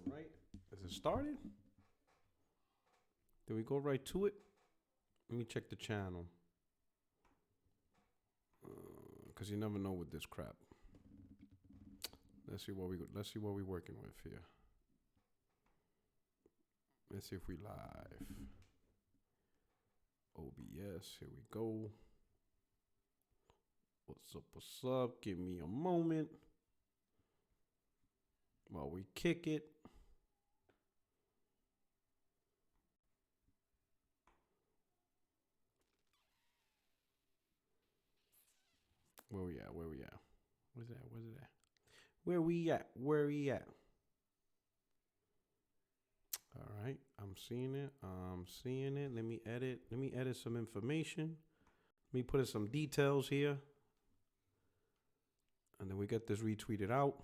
Right? Is it started? Did we go right to it? Let me check the channel. Cause you never know with this crap. Let's see what we're working with here. Let's see if we live. OBS, here we go. What's up, what's up? Give me a moment while we kick it. Where we at? Where we at? Where's that? Where's it at? Where we at? Where we at? All right, I'm seeing it. I'm seeing it. Let me edit. Let me edit some information. Let me put in some details here. And then we get this retweeted out.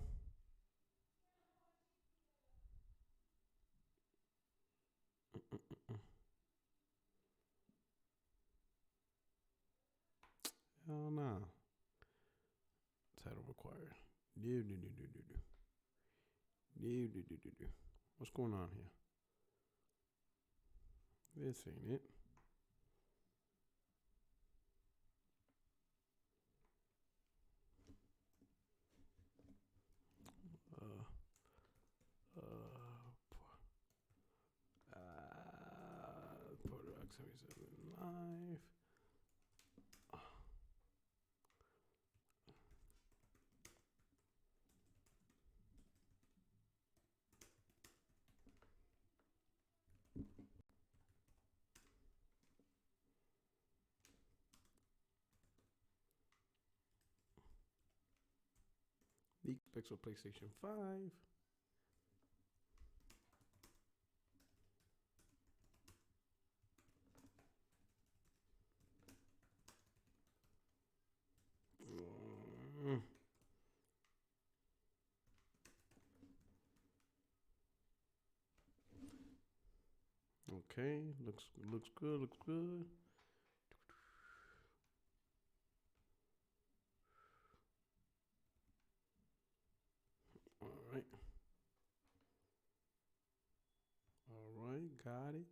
Hell no. Title required. No. What's going on here? This ain't it. Product 77 live. The Pixel PlayStation 5. Okay, looks good, looks good. All right. All right, got it.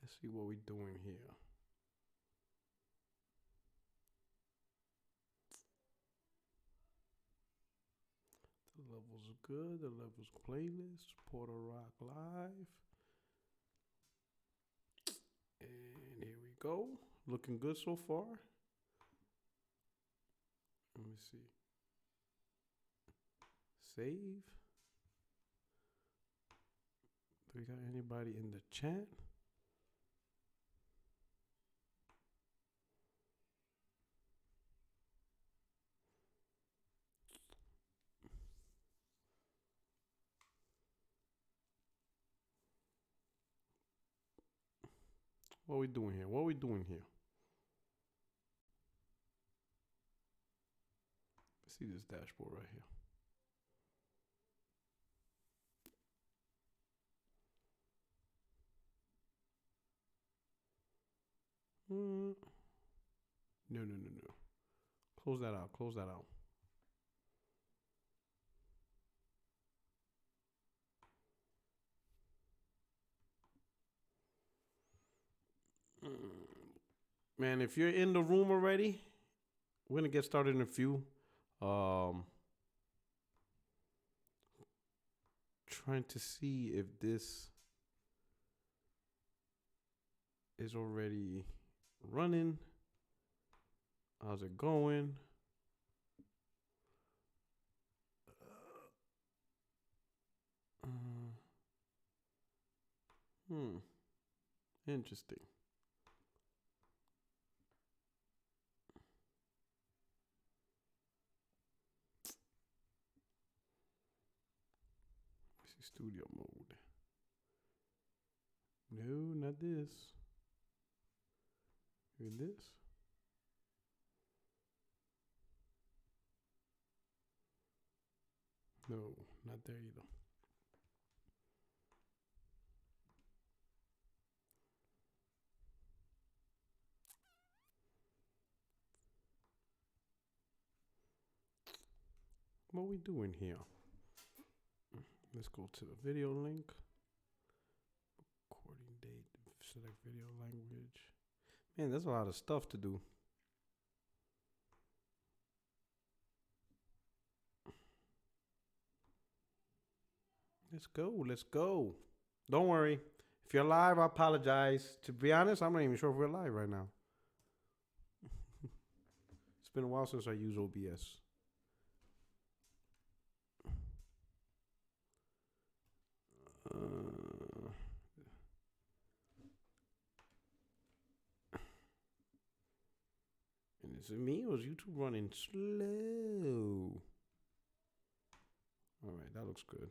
Let's see what we're doing here. The levels are good. The levels playlist. Portal Rock Live. And here we go. Looking good so far. Let me see. Save. Do we got anybody in the chat? What are we doing here? What are we doing here? Let's see this dashboard right here. No. Close that out. Close that out. Man, if you're in the room already, we're gonna get started in a few. Trying to see if this is already running. How's it going? Interesting. Let's see studio mode. No, not this. Maybe this. No, not there either. What are we doing here? Let's go to the video link. Recording date. Select video language. Man, there's a lot of stuff to do. Let's go. Let's go. Don't worry. If you're live, I apologize. To be honest, I'm not even sure if we're live right now. It's been a while since I used OBS. And is it me or is YouTube running slow? All right, that looks good.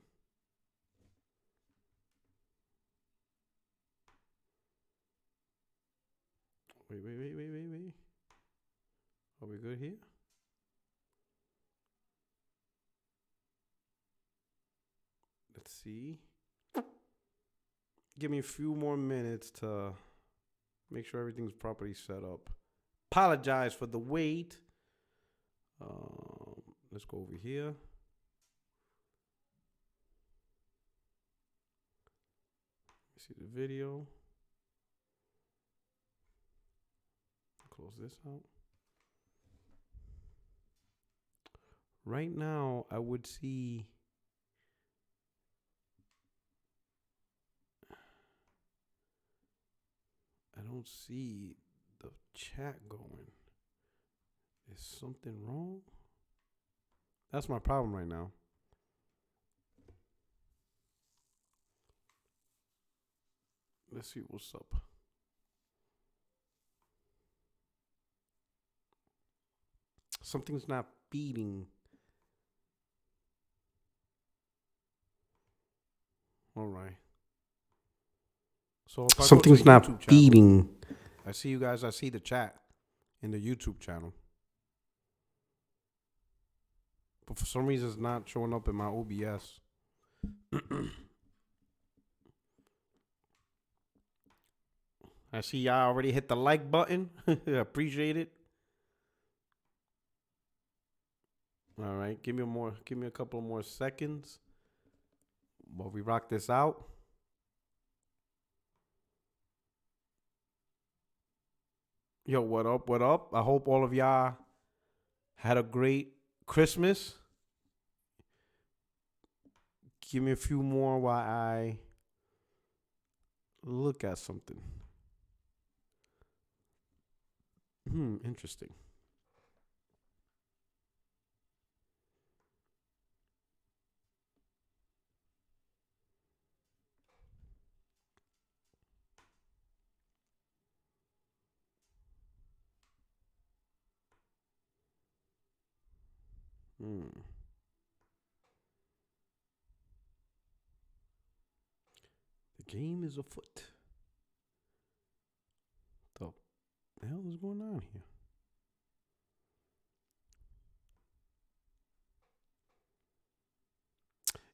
Wait. Are we good here? Let's see. Give me a few more minutes to make sure everything's properly set up. Apologize for the wait. Let's go over here. See the video. Close this out. Right now, I would see. I don't see the chat going. Is something wrong? That's my problem right now. Let's see what's up. Something's not feeding. All right. So if something's not feeding. I see you guys. I see the chat in the YouTube channel. But for some reason, it's not showing up in my OBS. I see y'all already hit the like button. Appreciate it. All right, give me a couple more seconds while we rock this out. Yo, what up? What up? I hope all of y'all had a great Christmas. Give me a few more while I look at something. Interesting. The game is afoot. The hell is going on here?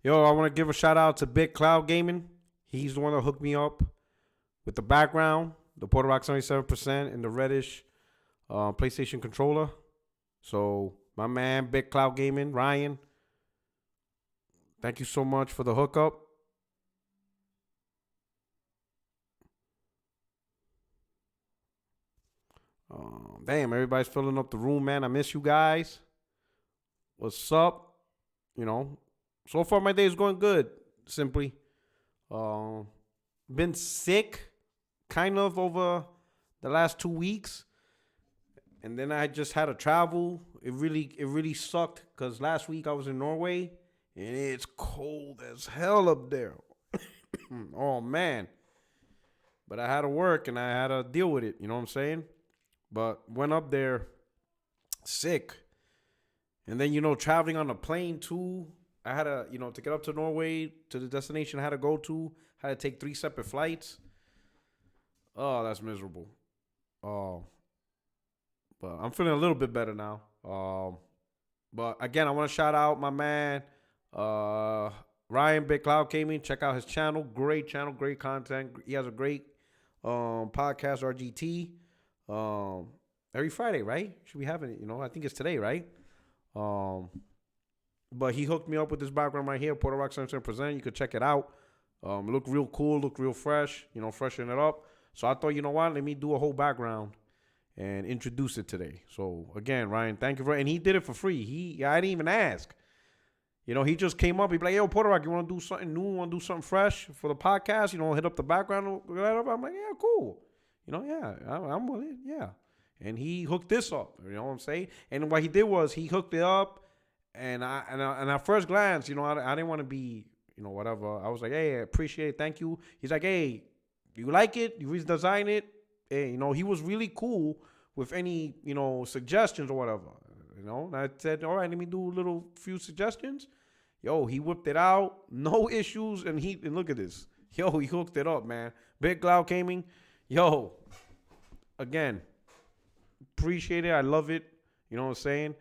Yo, I want to give a shout out to Big Cloud Gaming. He's the one that hooked me up with the background, the Porter Rock 77%, and the reddish PlayStation controller. So my man, Big Cloud Gaming, Ryan, thank you so much for the hookup. Damn, everybody's filling up the room, man. I miss you guys. What's up? You know, so far my day is going good. Simply, been sick, kind of over the last 2 weeks, and then I just had to travel. It really sucked because last week I was in Norway and it's cold as hell up there. Oh man, but I had to work and I had to deal with it. You know what I'm saying? But went up there sick. And then, traveling on a plane too. I had to, to get up to Norway, to the destination I had to go to, had to take 3 separate flights. Oh, that's miserable. Oh, but I'm feeling a little bit better now. But again, I want to shout out my man, Ryan Big Cloud Gaming. Check out his channel. Great channel, great content. He has a great podcast, RGT. Every Friday, right? Should be having it, I think it's today, right? But he hooked me up with this background right here, Puerto Rock Center Present. You could check it out. Look real cool, look real fresh, freshen it up. So I thought, you know what, let me do a whole background and introduce it today. So again, Ryan, thank you and he did it for free. I didn't even ask. He just came up. He'd be like, yo, Puerto Rock, you want to do something new? Want to do something fresh for the podcast? Hit up the background. I'm like, yeah, cool. Yeah, I'm with it. Yeah. And he hooked this up. You know what I'm saying? And what he did was he hooked it up. And at first glance, I didn't want to be, whatever. I was like, hey, I appreciate it. Thank you. He's like, hey, you like it? You redesign it? Hey, he was really cool with any, suggestions or whatever. And I said, all right, let me do a little few suggestions. Yo, he whipped it out, no issues, and look at this. Yo, he hooked it up, man. Big Cloud Gaming. Yo, again, appreciate it. I love it. You know what I'm saying?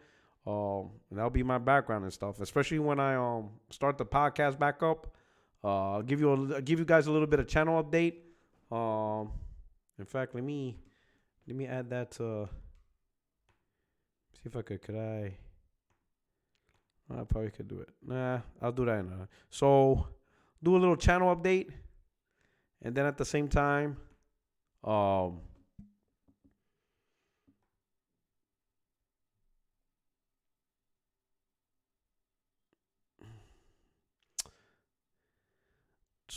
And that'll be my background and stuff, especially when I start the podcast back up. I'll give you guys a little bit of channel update. In fact, let me add that to see if I could I probably could do it. Nah, I'll do that. So, do a little channel update, and then at the same time, so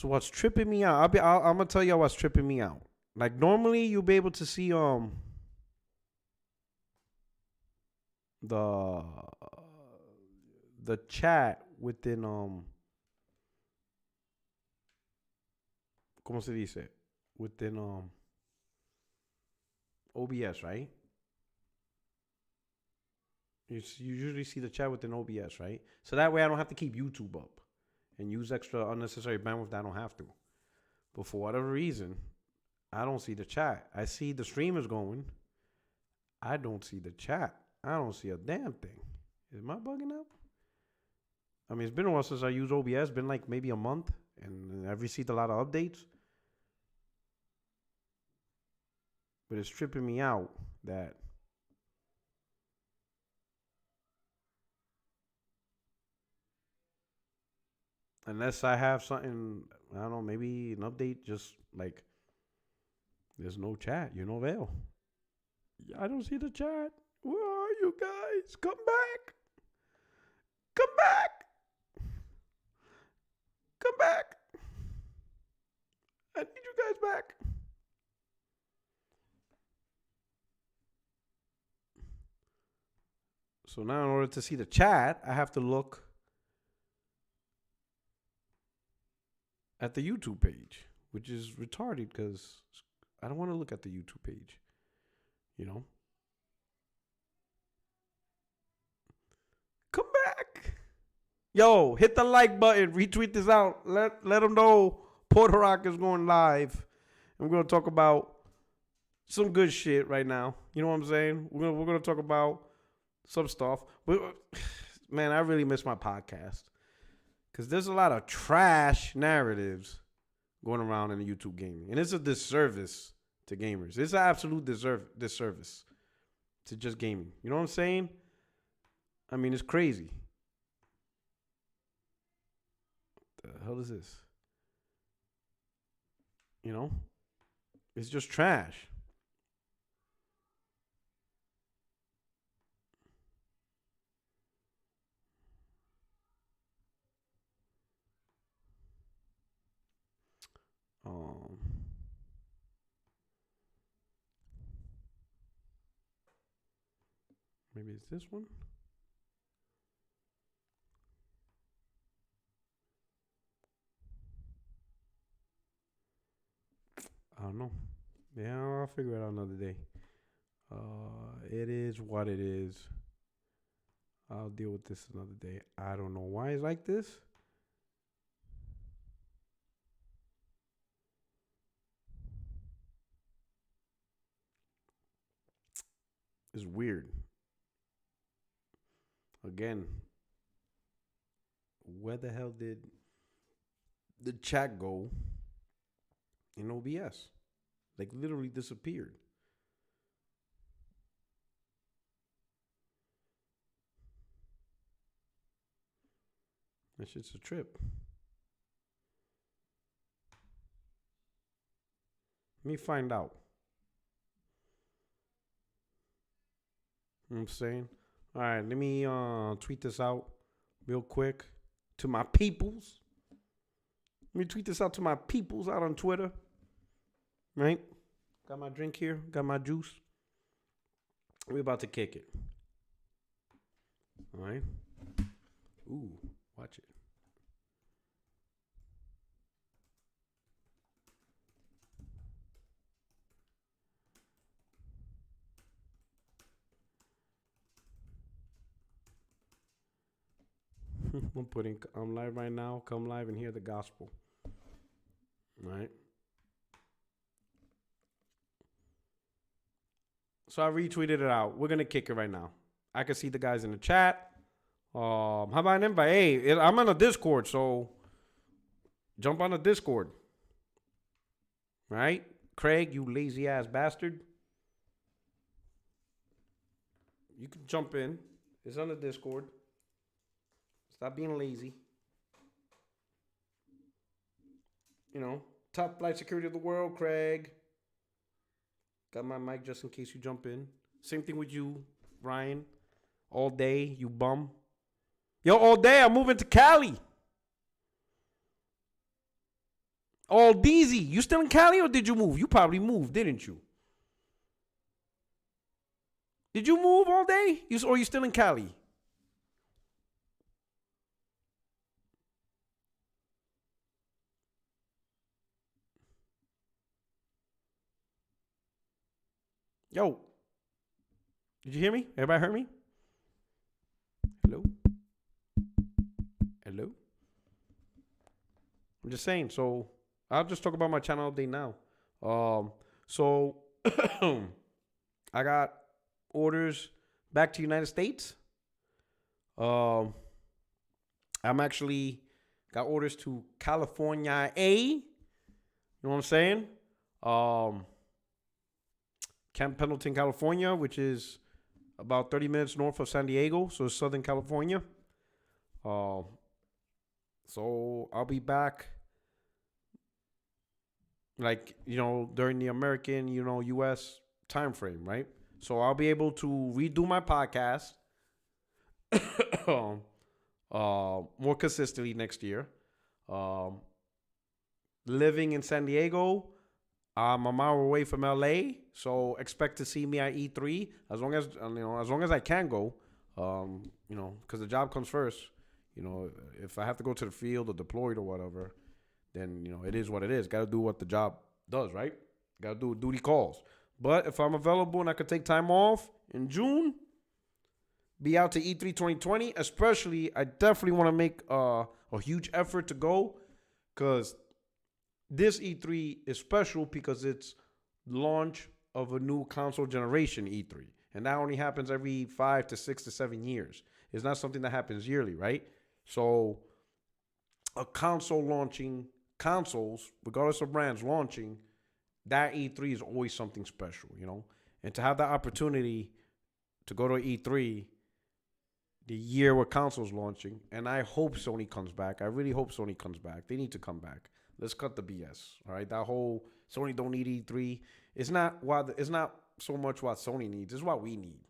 what's tripping me out? I'm gonna tell you what's tripping me out. Like normally, you'll be able to see the chat within ¿cómo se dice? Within OBS, right? You usually see the chat within OBS, right? So that way I don't have to keep YouTube up and use extra unnecessary bandwidth that I don't have to. But for whatever reason, I don't see the chat. I see the streamers going. I don't see the chat. I don't see a damn thing. Am I bugging out? I mean, it's been a while since I used OBS. It's been like maybe a month, and I've received a lot of updates. But it's tripping me out that unless I have something, I don't know, maybe an update, just like there's no chat, Vale. I don't see the chat. Where are you guys? Come back. Come back. Come back. I need you guys back. So now in order to see the chat, I have to look at the YouTube page, which is retarded because I don't want to look at the YouTube page. Come back. Yo, hit the like button. Retweet this out. Let them know Puerto Rock is going live. And we're going to talk about some good shit right now. You know what I'm saying? We're gonna talk about some stuff. But, man, I really miss my podcast. Because there's a lot of trash narratives going around in the YouTube gaming. And it's a disservice to gamers. It's an absolute disservice to just gaming. You know what I'm saying? I mean, it's crazy. What the hell is this? It's just trash. Maybe it's this one. I don't know. Yeah, I'll figure it out another day. It is what it is. I'll deal with this another day. I don't know why it's like this. It's weird. Again, where the hell did the chat go in OBS? Like literally disappeared. That shit's a trip. Let me find out. You know what I'm saying? All right, let me tweet this out real quick to my peoples. Let me tweet this out to my peoples out on Twitter. Right? Got my drink here. Got my juice. We're about to kick it. All right? Ooh, watch it. I'm live right now. Come live and hear the gospel. All right? So I retweeted it out. We're gonna kick it right now. I can see the guys in the chat. How about an invite? Hey, I'm on a Discord, so jump on the Discord. Right? Craig, you lazy ass bastard. You can jump in. It's on the Discord. Stop being lazy. You know, top flight security of the world, Craig. Got my mic just in case you jump in. Same thing with you, Ryan. All day, you bum. Yo, all day, I'm moving to Cali. All Deezy. You still in Cali or did you move? You probably moved, didn't you? Did you move all day? Or you still in Cali? Yo. Did you hear me? Everybody heard me? Hello? Hello? I'm just saying. So I'll just talk about my channel update now. So I got orders back to United States. I'm actually got orders to California A. You know what I'm saying? Camp Pendleton, California, which is about 30 minutes north of San Diego, so it's Southern California. So I'll be back, like, during the American, U.S. time frame, right? So I'll be able to redo my podcast more consistently next year. Living in San Diego, I'm a mile away from LA, so expect to see me at E3 as long as I can go. Because the job comes first. If I have to go to the field or deployed or whatever, then it is what it is. Got to do what the job does, right? Got to do what duty calls. But if I'm available and I could take time off in June, be out to E3 2020. Especially, I definitely want to make a huge effort to go, because this E3 is special because it's launch of a new console generation E3. And that only happens every 5 to 6 to 7 years. It's not something that happens yearly, right? So a console launching, consoles, regardless of brands launching, that E3 is always something special, And to have that opportunity to go to E3 the year where consoles launching, and I hope Sony comes back. I really hope Sony comes back. They need to come back. Let's cut the BS. All right, that whole Sony don't need E3. It's not so much what Sony needs. It's what we need.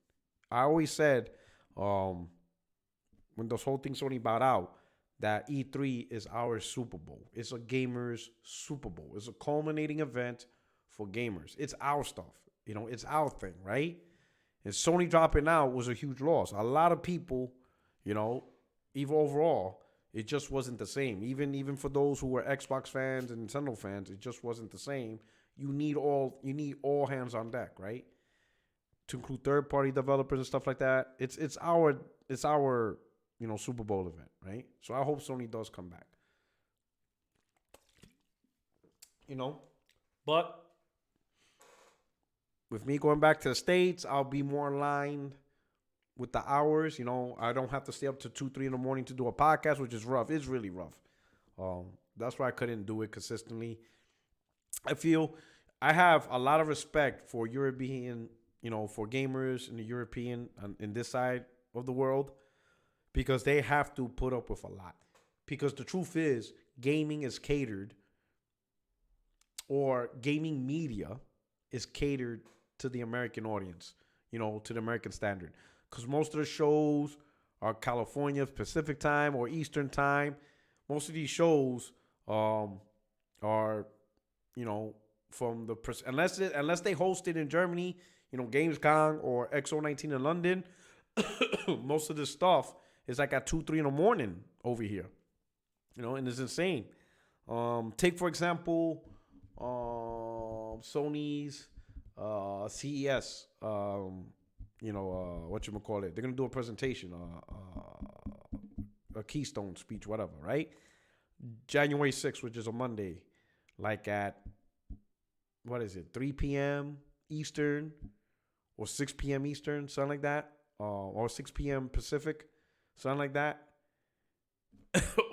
I always said, when this whole thing Sony bought out, that E3 is our Super Bowl. It's a gamers' Super Bowl. It's a culminating event for gamers. It's our stuff. It's our thing, right? And Sony dropping out was a huge loss. A lot of people, even overall, it just wasn't the same. Even for those who were Xbox fans and Nintendo fans, it just wasn't the same. You need all hands on deck, right? To include third-party developers and stuff like that. It's our Super Bowl event, right? So I hope Sony does come back. But with me going back to the States, I'll be more aligned with the hours. I don't have to stay up to 2, 3 in the morning to do a podcast, which is rough. It's really rough. That's why I couldn't do it consistently. I feel I have a lot of respect for European, for gamers in the European, in this side of the world, because they have to put up with a lot. because the truth is, gaming is catered, or gaming media is catered to the American audience, to the American standard. Because most of the shows are California Pacific time or Eastern time. Most of these shows are, from the unless they hosted in Germany, Gamescom or XO19 in London. Most of this stuff is like at 2, 3 in the morning over here, and it's insane. Take for example, Sony's CES. Whatchamacallit. They're gonna do a presentation, a Keystone speech, whatever, right? January 6th, which is a Monday, like at 3 p.m. Eastern or 6 p.m. Eastern, something like that, or 6 p.m. Pacific, something like that,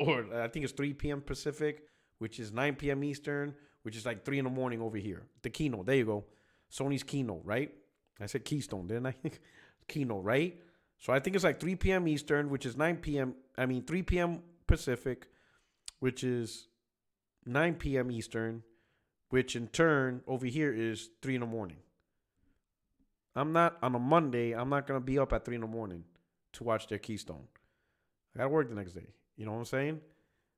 or I think it's 3 p.m. Pacific, which is 9 p.m. Eastern, which is like 3 in the morning over here. The keynote, there you go, Sony's keynote, right? I said Keystone, didn't I? Keynote, right? So I think it's like 3 p.m. Eastern, which is 3 p.m. Pacific, which is 9 p.m. Eastern, which in turn over here is 3 in the morning. On a Monday, I'm not going to be up at 3 in the morning to watch their Keystone. I got to work the next day. You know what I'm saying?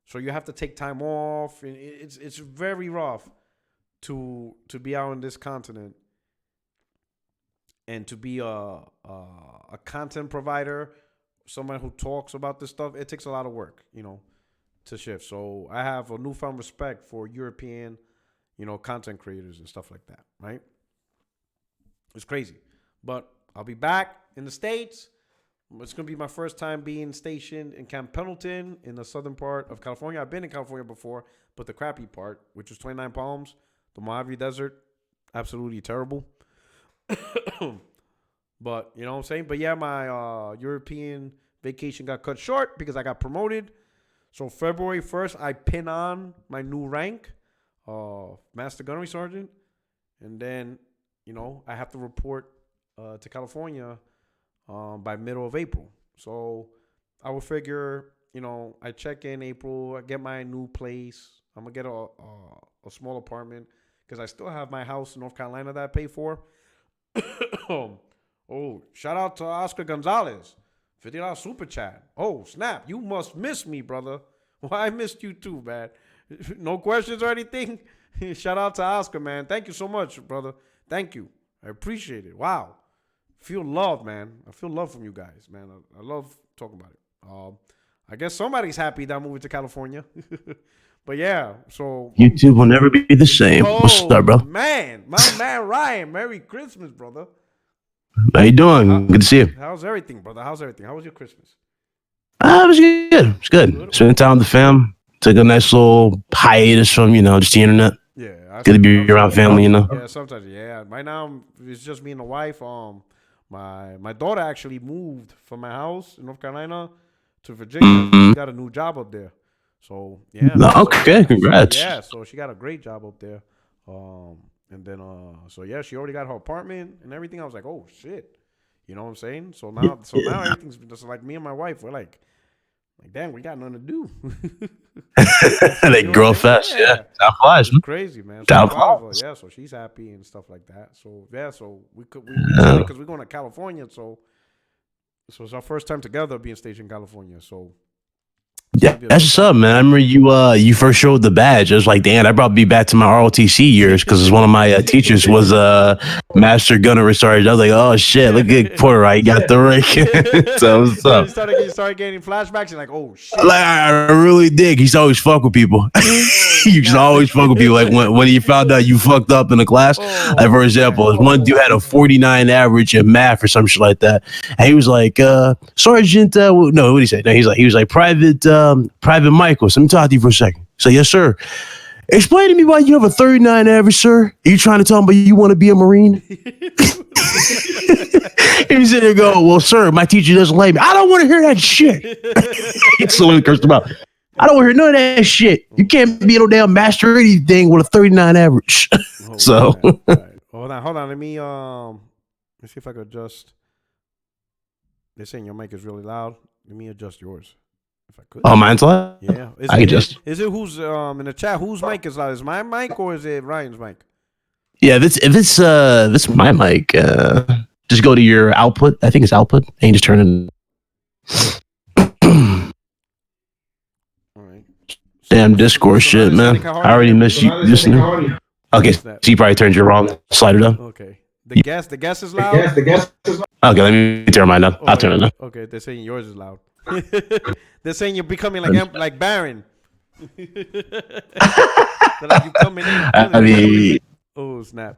So you have to take time off. And it's very rough to be out on this continent and to be a content provider, someone who talks about this stuff. It takes a lot of work, to shift. So I have a newfound respect for European, content creators and stuff like that, right? It's crazy. But I'll be back in the States. It's going to be my first time being stationed in Camp Pendleton in the southern part of California. I've been in California before, but the crappy part, which was 29 Palms, the Mojave Desert, absolutely terrible. But, you know what I'm saying? But yeah, my European vacation got cut short because I got promoted. So February 1st, I pin on my new rank, Master Gunnery Sergeant. And then, I have to report to California by middle of April. So I will figure, I check in April, I get my new place. I'm going to get a small apartment because I still have my house in North Carolina that I pay for. Oh, shout out to Oscar Gonzalez. $50 super chat. Oh, snap. You must miss me, brother. Well, I missed you too, man. No questions or anything? Shout out to Oscar, man. Thank you so much, brother. Thank you. I appreciate it. Wow. Feel love, man. I feel love from you guys, man. I love talking about it. I guess somebody's happy that I'm moving to California. But yeah, so YouTube will never be the same. What's up, bro? Man, my man Ryan. Merry Christmas, brother. How you doing? Good to see you. How's everything, brother? How's everything? How was your Christmas? It was good. It was good. Spent time with the fam. Took a nice little hiatus from, just the internet. Yeah. Good to be around family, Yeah, sometimes, yeah. Right now, it's just me and the wife. My daughter actually moved from my house in North Carolina to Virginia. Mm-hmm. She got a new job up there. So, yeah. Okay, congrats. Yeah, so she got a great job up there. And then, so yeah, she already got her apartment and everything. I was like, oh, shit. You know what I'm saying? So now everything's just like me and my wife. We're like, damn, we got nothing to do. They grow fast, yeah. Time flies, man. Crazy, man. So Time flies. yeah, so she's happy and stuff like that. So yeah, so we because we're going to California. So it's our first time together being stationed in California. So yeah, that's what's up, man. I remember you first showed the badge. I was like, damn, that brought me back to my ROTC years because one of my teachers was Master Gunnery Sergeant. I was like, oh shit, look at Porter, right? He got the rank. So what's up? You started getting flashbacks. You're like, oh shit. Like I really dig. He used to always fuck with people. You just always fuck with people. Like when you found out you fucked up in the class. Like for example, one dude had a 49 average in math or some shit like that, and he was like, Sergeant. No, what did he say? No, he was like Private Michael. So let me talk to you for a second. So yes, sir. Explain to me why you have a 39 average, sir. Are you trying to tell me you want to be a Marine? And he's in there going, well, sir, my teacher doesn't like me. I don't want to hear that shit. So he cursed him out. I don't want to hear none of that shit. You can't be no damn master or anything with a 39 average. So right. Hold on. Let me see if I could adjust. They're saying your mic is really loud. Let me adjust yours. If I could. Oh, mine's loud. Yeah. I can just. Is it who's in the chat? Whose mic is loud? Is my mic or is it Ryan's mic? Yeah, if it's my mic, just go to your output. I think it's output, and you just turn it. All right. Damn Discord shit, man. I already missed you listening. Okay, so you probably turned your wrong slider down. Okay. The guest is loud. Okay, let me turn mine down. I'll turn it down. Okay, they're saying yours is loud. They're saying you're becoming like Baron. They're like you coming in. I mean, Oh snap!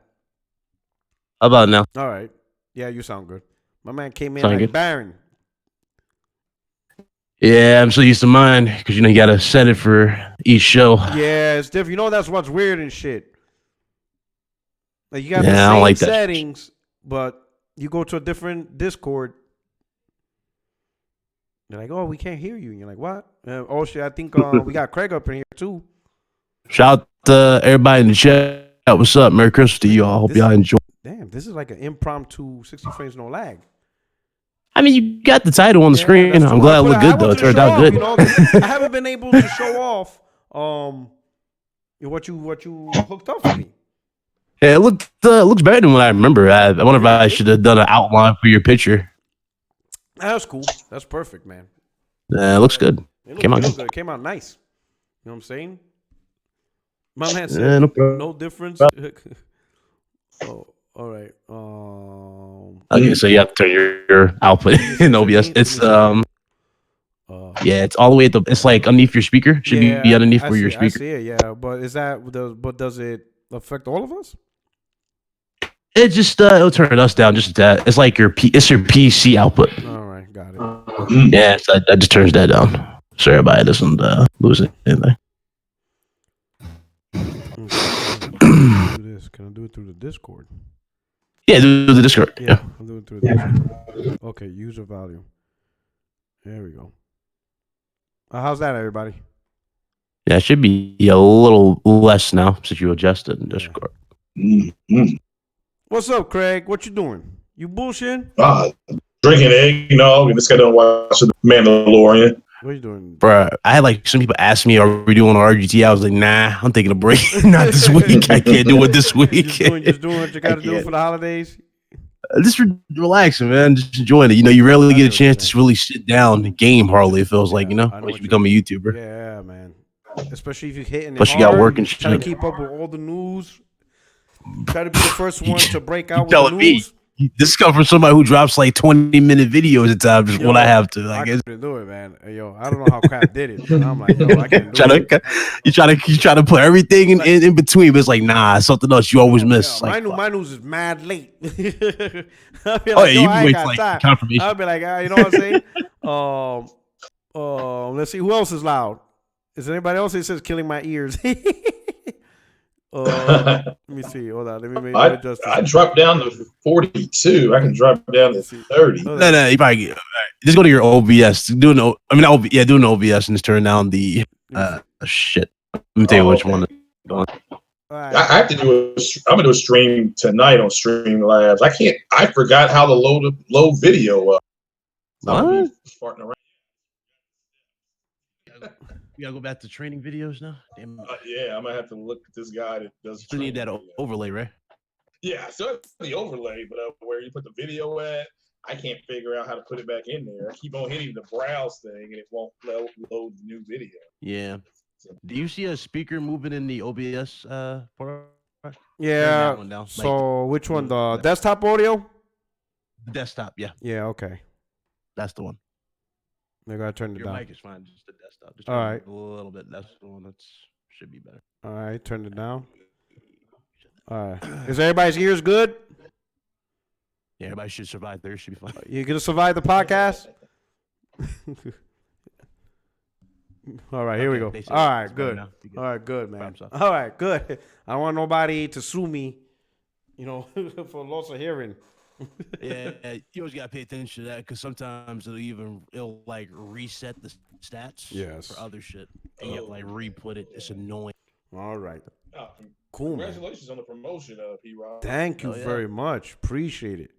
how about now? All right, yeah, you sound good. My man came in Sound like good? Baron. Yeah, I'm so used to mine because you gotta set it for each show. Yeah, it's different. You know that's what's weird and shit. Like you got the Yeah, I same don't like that. settings, but you go to a different Discord. They're like, "Oh, we can't hear you." And you're like, "What?" Oh shit! I think we got Craig up in here too. Shout out to everybody in the chat. What's up? Merry Christmas to you all. Hope y'all enjoy. Damn, this is like an impromptu 60 frames no lag. I mean, you got the title on the screen. that's I'm true. glad it I looked good wanted though. to It turned show out off, good. you know, I haven't been able to show off what you hooked up for me. Yeah, it looks better than what I remember. I wonder if I should have done an outline for your picture. That's cool. That's perfect, man. It looks good. Came out good. It came out nice. You know what I'm saying? My man Yeah, said no problem. no difference. Oh, all right. Okay, so you have to turn your output in OBS. It's yeah, it's all the way at the. It's like underneath your speaker. Should be underneath where your I speaker. see it. Yeah, but does it affect all of us? It just it'll turn us down just a tad. It's like it's your PC output. All right, got it. Yeah, so that just turns that down. So everybody doesn't lose anything. Do this. Can I do it through the Discord? Yeah, do the Discord. Yeah. I'm doing it through the Discord. Okay, user volume. There we go. How's that, everybody? Yeah, it should be a little less now since you adjusted in Discord. What's up, Craig? What you doing? You bullshitting? Drinking eggnog and just got done watching The Mandalorian. What you doing? Bro, I had like some people ask me, are we doing RGT? I was like, nah, I'm taking a break. Not this week. I can't do it this week. just doing what you got to do for the holidays? Just relaxing, man. Just enjoying it. You know, you rarely get a chance to really sit down and game hardly, it feels like, you know, once you become a YouTuber. Yeah, man. Especially if you're hitting it Plus, you got work and trying shit. to keep up with all the news. Try to be the first one to break out with telling the news. me this comes from somebody who drops like 20-minute videos at times. Just what I have to. Like, I couldn't do it, man. Yo, I don't know how Crap did it. I'm like, yo, I can't do it. You try to put everything in between, but it's like, nah, something else you always miss. Yeah, like, my news is mad late. I'll be like, oh yeah, you I be waiting got for like time. confirmation. I'll be like, you know what I'm saying? Let's see who else is loud. Is anybody else? It says killing my ears. Let me see. Hold on. Let me adjust. I dropped down to 42. I can drop down to 30. No, you probably just go to your OBS. Do an OBS and just turn down the shit. Let me tell you which one. I have to do I'm gonna do a stream tonight on Streamlabs. I forgot how to load video up. What? Farting around. You gotta go back to training videos now. Damn. Yeah, I'm gonna have to look at this guy that does. You need that overlay, right? Yeah, so it's the overlay, but where you put the video at, I can't figure out how to put it back in there. I keep on hitting the browse thing, and it won't load the new video. Yeah. Do you see a speaker moving in the OBS part? Yeah. Down, so which one? The desktop audio? Desktop, yeah. Yeah, okay. That's the one. I gotta turn it Your down. mic is fine, just the desktop. Just all right. A little bit. That's the one that should be better. All right, turn it down. All right. Is everybody's ears good? Yeah, everybody should survive there. Should be fine. You gonna survive the podcast? All right, here we go. All right, good. All right, good, man. All right, good. I don't want nobody to sue me, you know, for loss of hearing. Yeah, you always gotta pay attention to that because sometimes it'll like reset the stats for other shit, and you have to like re-put it. It's annoying. All right, cool. Congratulations on the promotion, P-Rob. Thank you very much. Appreciate it.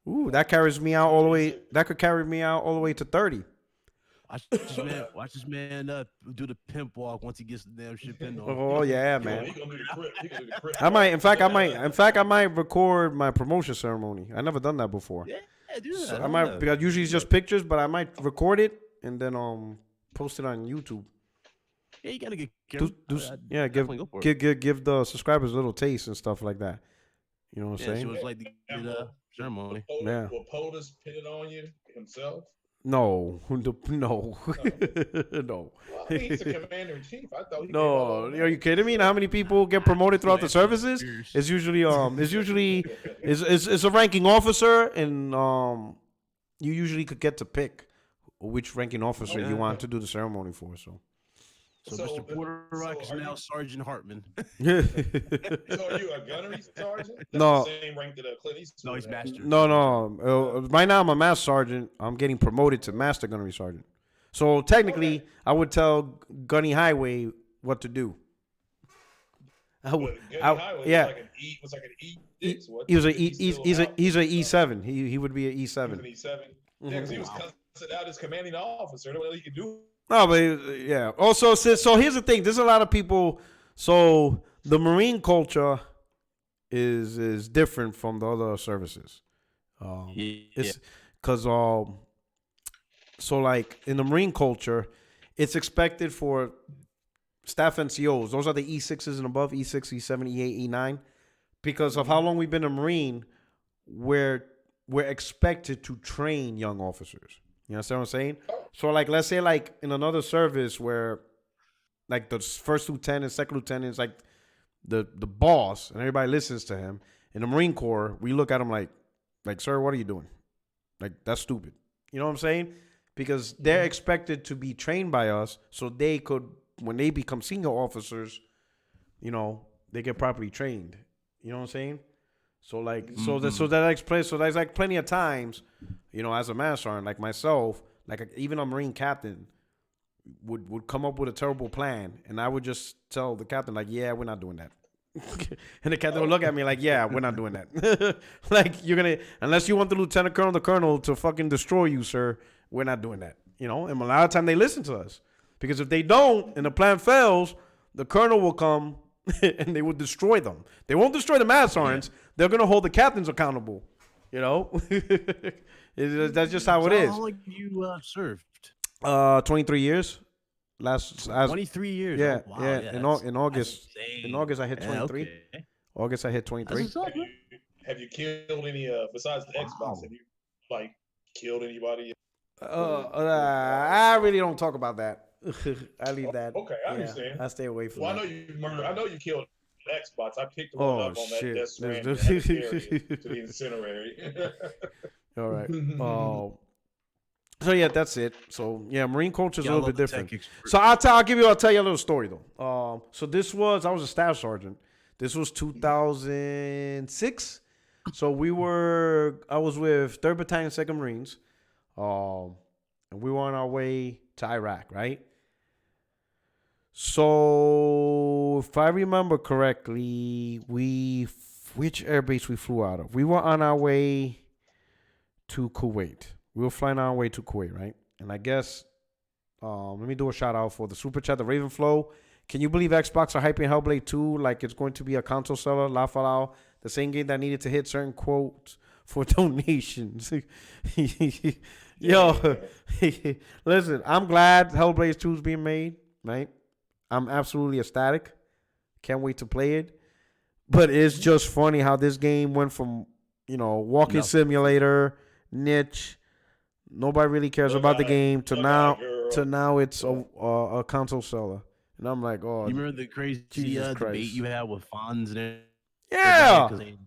Ooh, that carries me out all the way. That could carry me out all the way to 30. Watch this man do the pimp walk once he gets the damn shit pinned on. Oh yeah, He man. gonna do the crip. He gonna do the crip. I might. In fact, I might record my promotion ceremony. I never done that before. Yeah, do that. So I might, because usually it's just pictures, but I might record it and then post it on YouTube. Yeah, you gotta get Yeah, give the subscribers a little taste and stuff like that. You know what I'm So saying? it's like the ceremony. Yeah. Will POTUS pin it on you himself? No, no, no. Well, I mean, he's the commander in chief. I thought he No, are you kidding me? You know how many people get promoted throughout the services? It's usually it's a ranking officer, and you usually could get to pick which ranking officer you want to do the ceremony for. So Mr. Porter is now Sergeant Hartman. So are you a gunnery sergeant? That's No. the same rank that Clint Eastwood. No, he's had. master. no. Right now I'm a master sergeant. I'm getting promoted to master gunnery sergeant. So technically, I would tell Gunny Highway what to do. Gunny Highway yeah. was like an E6. What? He's a E7. He would be an He was E7. an E7. Yeah, 'cause he was cussing out his commanding officer. The way he could do. No, but yeah. Also, so here's the thing. There's a lot of people. So the Marine culture is different from the other services. It's because so like in the Marine culture, it's expected for staff NCOs. Those are the E6s and above, E6, E7, E8, E9. Because of how long we've been a Marine, we're expected to train young officers. You understand what I'm saying? So, like, let's say, like, in another service where, like, the first lieutenant and second lieutenant is, like, the boss, and everybody listens to him. In the Marine Corps, we look at him like, sir, what are you doing? Like, that's stupid. You know what I'm saying? Because they're expected to be trained by us so they could, when they become senior officers, you know, they get properly trained. You know what I'm saying? So, like, so that explains, so there's, like, plenty of times, you know, as a master sergeant, like myself, like even a Marine captain would come up with a terrible plan, and I would just tell the captain, like, yeah, we're not doing that. And the captain would look at me like, yeah, we're not doing that. Like, unless you want the lieutenant colonel, the colonel to fucking destroy you, sir, we're not doing that. You know, and a lot of time they listen to us. Because if they don't and the plan fails, the colonel will come and they will destroy them. They won't destroy the master sergeants. They're going to hold the captains accountable. You know? That's just how it is. How long have you served? 23 years. 23 years. Yeah, oh, wow, yeah. In August, I hit 23. Okay. August, I hit 23. Have you killed any? Besides the Xbox, have you like killed anybody? I really don't talk about that. I leave that. Okay, I understand. I stay away from Well, that. I know you murdered. I know you killed Xbox. I picked one up on that shit. death strand to the incinerator. All right. So yeah, that's it. So yeah, Marine culture is a little bit different. So I'll tell you a little story though. So I was a staff sergeant. This was 2006. So I was with 3rd Battalion, 2nd Marines, and we were on our way to Iraq, right? So if I remember correctly, which airbase we flew out of? We were on our way to Kuwait. We were flying our way to Kuwait, right? And I guess, let me do a shout out for the super chat, the Ravenflow. Can you believe Xbox are hyping Hellblade 2 like it's going to be a console seller? La Falau, the same game that needed to hit certain quotes for donations. Yo, listen, I'm glad Hellblade 2 is being made, right? I'm absolutely ecstatic. Can't wait to play it. But it's just funny how this game went from, you know, walking simulator, niche, nobody really cares about the game, to now it's a console seller. And I'm like, oh, you remember the crazy debate you had with Fonz and everything? Yeah. Because they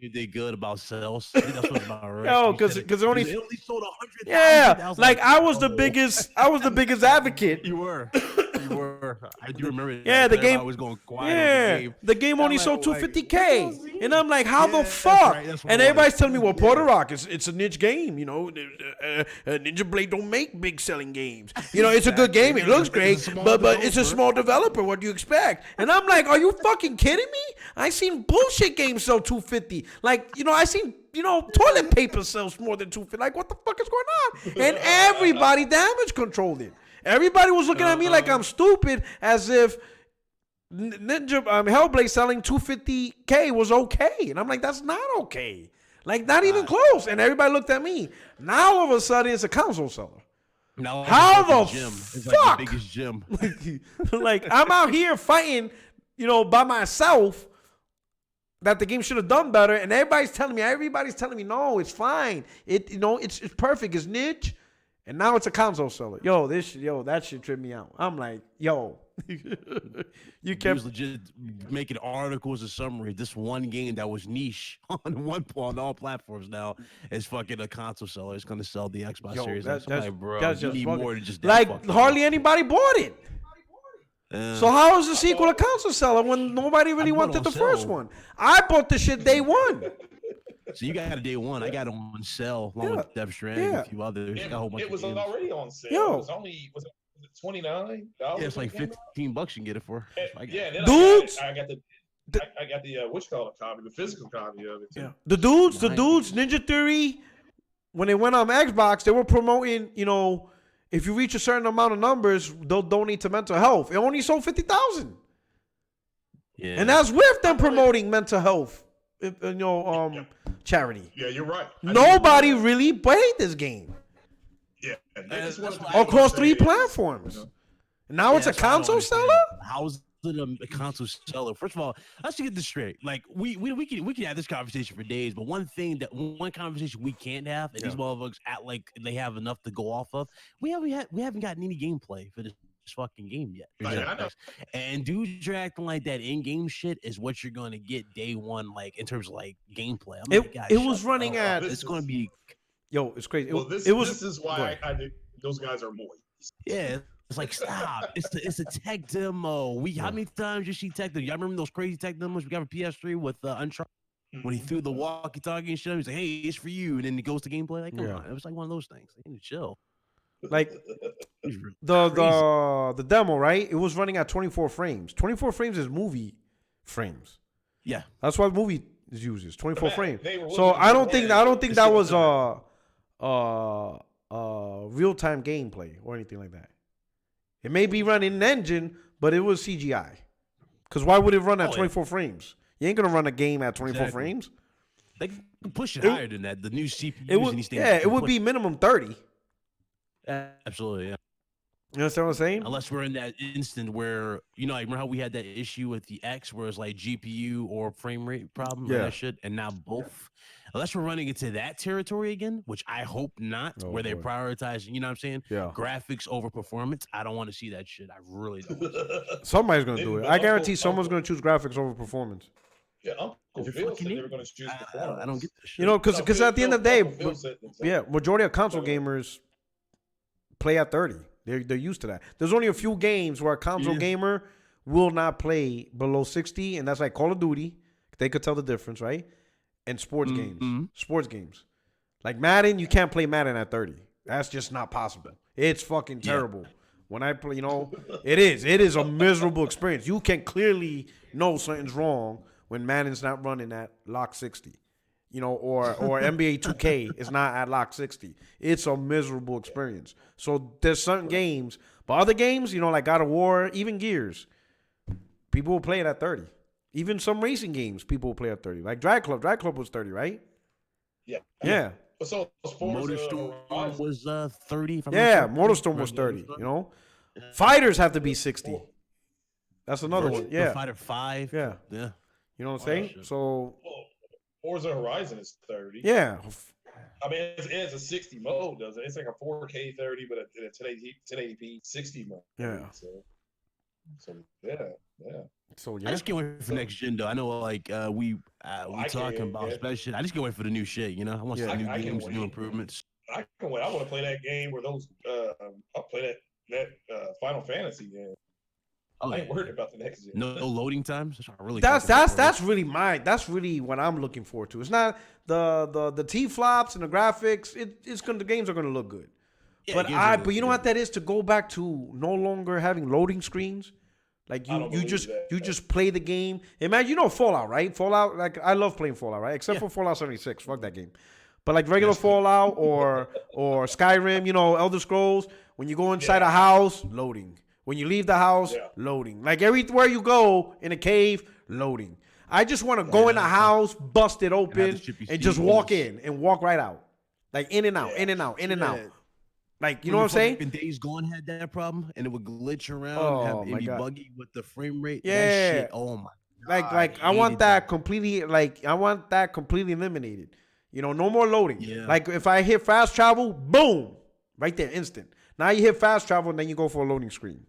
did good about sales. I think that's what it's about, right? Yo, because it only sold 100,000. Yeah, like I was the biggest advocate. You were. I do remember. Yeah, the game was going quiet. Yeah, the game only sold 250K, and I'm like, how the fuck? And everybody's telling me, well, Porter Rock, it's a niche game. You know, Ninja Blade don't make big selling games. You know, it's a good game. It looks great, but it's a small developer. What do you expect? And I'm like, are you fucking kidding me? I seen bullshit games sell 250. Like, you know, I seen toilet paper sells more than 250. Like, what the fuck is going on? And everybody damage controlled it. Everybody was looking at me like I'm stupid, as if Hellblade selling 250K was okay. And I'm like, that's not okay. Like, not even close. And everybody looked at me. Now, all of a sudden, it's a console seller. Now, How the gym. It's fuck? like the biggest gym. Like, I'm out here fighting, by myself, that the game should have done better, and everybody's telling me, no, it's fine. It's perfect. It's niche, and now it's a console seller. That shit tripped me out. I'm like, you kept legit making articles and summary. This one game that was niche on all platforms now is fucking a console seller. It's gonna sell the Xbox Series. That's like, bro, you need more than just that. Like, hardly anybody bought it. So how is the sequel a console seller when nobody really wanted the first one? I bought the shit day one. So you got a day one. I got it on sale along with Death Stranding and a few others. It was already on sale. It was only was it $29? Yeah, it's like $15 you can get it for. Dudes, I got the copy, the physical copy of it too. Yeah. The dudes, Ninja Theory, when they went on Xbox, they were promoting, if you reach a certain amount of numbers, they'll donate to mental health. It only sold 50,000. Yeah. And that's with them promoting mental health, charity. Yeah, you're right. Nobody really played this game. Yeah. Across 3 platforms. Now it's a console seller? How's it a console seller? First of all, let's get this straight. Like, we can have this conversation for days, but one conversation we can't have, and these motherfuckers act like they have enough to go off of. We haven't gotten any gameplay for this fucking game yet. And dudes are acting like that in-game shit is what you're gonna get day one, like in terms of like gameplay. It was running at. It's gonna be. It's crazy. This is why I think those guys are moist. Yeah. It's like, stop. It's a tech demo. How many times you see tech demo? Y'all remember those crazy tech demos we got for PS3 with Uncharted? When he threw the walkie-talkie and shit, he's like, hey, it's for you. And then it goes to gameplay. Like, come on. It was like one of those things. They need to chill. Like, the demo, right? It was running at 24 frames. 24 frames is movie frames. Yeah. That's what movie uses, 24 frames. So I don't think that was real-time gameplay or anything like that. It may be running an engine, but it was CGI. Because why would it run at 24 frames? You ain't going to run a game at 24 frames. They can push it higher than that. The new CPUs and these things. Yeah, it would be minimum 30. Absolutely, yeah. You understand what I'm saying? Unless we're in that instant where, remember how we had that issue with the X where it's like GPU or frame rate problem and that shit, and now both. Unless we're running into that territory again, which I hope not, where they prioritize, you know what I'm saying? Yeah. Graphics over performance. I don't want to see that shit. I really don't. Somebody's going to do it. I guarantee someone's going to choose graphics over performance. Yeah, Uncle Phil said they were going to choose performance. I don't get this shit. Because at the end of the day, majority of console gamers play at 30. They're used to that. There's only a few games where a console gamer will not play below 60, and that's like Call of Duty. They could tell the difference, right? And sports games. Sports games. Like Madden, you can't play Madden at 30. That's just not possible. It's fucking terrible. When I play, it is a miserable experience. You can clearly know something's wrong when Madden's not running at lock 60. Or NBA 2K is not at lock 60. It's a miserable experience. So there's certain games, but other games, like God of War, even Gears, people will play it at 30. Even some racing games, people will play at 30. Like Drag Club. Drag Club was 30, right? Yeah. Yeah. So Motorstorm was 30. Motorstorm was 30. Fighters have to be 60. That's another one. Yeah. Fighter 5. Yeah. Yeah. You know what I'm saying? So Forza Horizon is 30. Yeah. I mean, it's a 60 mode, doesn't it? It's like a 4K 30, but a 1080p 60 mode. Yeah. So yeah. So I just can't wait for next gen though. I know we talking about special shit. I just can't wait for the new shit. I want to see new games, new improvements. I can wait. I want to play that game where those. I'll play that Final Fantasy game. I ain't worried about the next gen. No loading times. That's really what I'm looking forward to. It's not the T flops and the graphics. The games are gonna look good. Yeah, but you know what that is, to go back to no longer having loading screens. Like I don't believe just that. you just play the game. Imagine Fallout, right? Fallout, like I love playing Fallout, right? Except for Fallout 76. Fuck that game. But like regular Fallout or Skyrim, Elder Scrolls, when you go inside a house, loading. When you leave the house, loading. Like everywhere you go in a cave, loading. I just want to go in a house, bust it open, and just walk in and walk right out. Like in and out, in and out, in and out. Like, you know what I'm saying? Days Gone had that problem, and it would glitch around, Oh, be buggy with the frame rate. Yeah. That shit, oh my God. Like I want that completely. Like I want that completely eliminated. No more loading. Yeah. Like if I hit fast travel, boom, right there, instant. Now you hit fast travel, and then you go for a loading screen,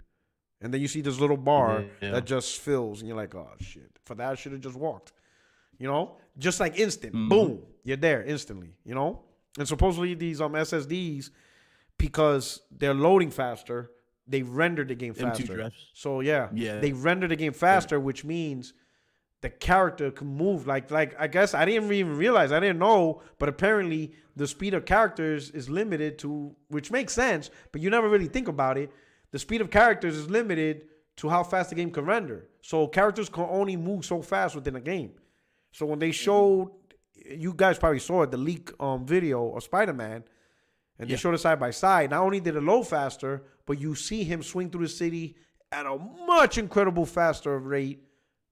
and then you see this little bar that just fills, and you're like, oh shit. For that, I should have just walked. Just like instant, boom, you're there instantly. And supposedly these SSDs, because they're loading faster, they render the game faster. So they render the game faster, which means the character can move. Like I guess I didn't even realize, I didn't know, but apparently the speed of characters is limited to, which makes sense, but you never really think about it. The speed of characters is limited to how fast the game can render. So characters can only move so fast within a game. So when they showed, you guys probably saw it, the leak video of Spider-Man, and they showed it side by side. Not only did it load faster, but you see him swing through the city at a much incredible faster rate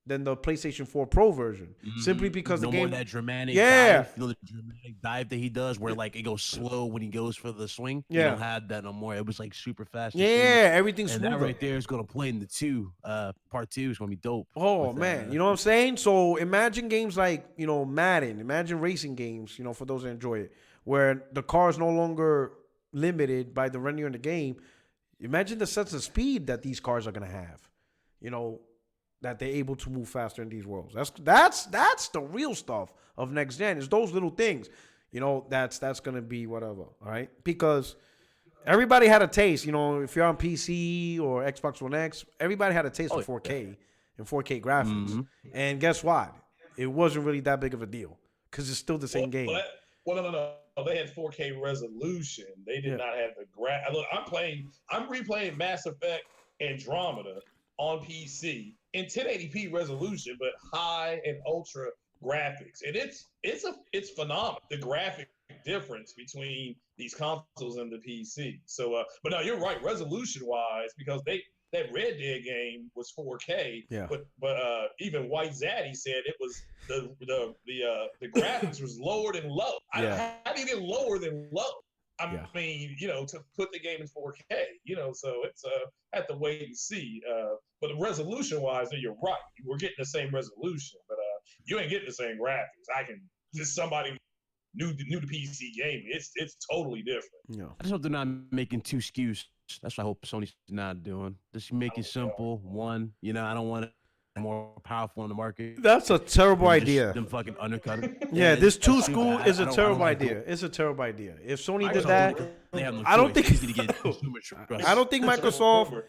than the PlayStation 4 Pro version. Simply because the game... more that dramatic dive, the dramatic dive that he does where like it goes slow when he goes for the swing. You don't have that no more. It was like super fast. Everything's smooth. And that right there is going to play in the part 2 is going to be dope. Oh, man. You know what I'm saying? So imagine games like, Madden. Imagine racing games, for those that enjoy it, where the car is no longer limited by the render in the game. Imagine the sense of speed that these cars are going to have, that they're able to move faster in these worlds. That's the real stuff of next gen. Is those little things, that's going to be whatever, all right? Because everybody had a taste, if you're on PC or Xbox One X, everybody had a taste of 4K and 4K graphics. And guess what? It wasn't really that big of a deal because it's still the same game. No. They had 4K resolution. They did not have the Look, I'm replaying Mass Effect Andromeda on PC in 1080p resolution, but high and ultra graphics, and it's phenomenal. The graphic difference between these consoles and the PC. So, but no, you're right, resolution wise, because that Red Dead game was 4K. Yeah. But even White Zaddy said it was the graphics was lower than low. How do you get lower than low? I mean, to put the game in 4K, so it's have to wait and see. But resolution wise, you're right. We're getting the same resolution, but you ain't getting the same graphics. I can just somebody new to PC gaming. It's totally different. Yeah. I just hope they're not making 2 SKUs. That's what I hope Sony's not doing. Just make it simple. One, I don't want it more powerful in the market. That's a terrible idea. Them fucking undercutting. This 2 SKU is a terrible idea. It's a terrible idea. If Sony did that, I don't think Microsoft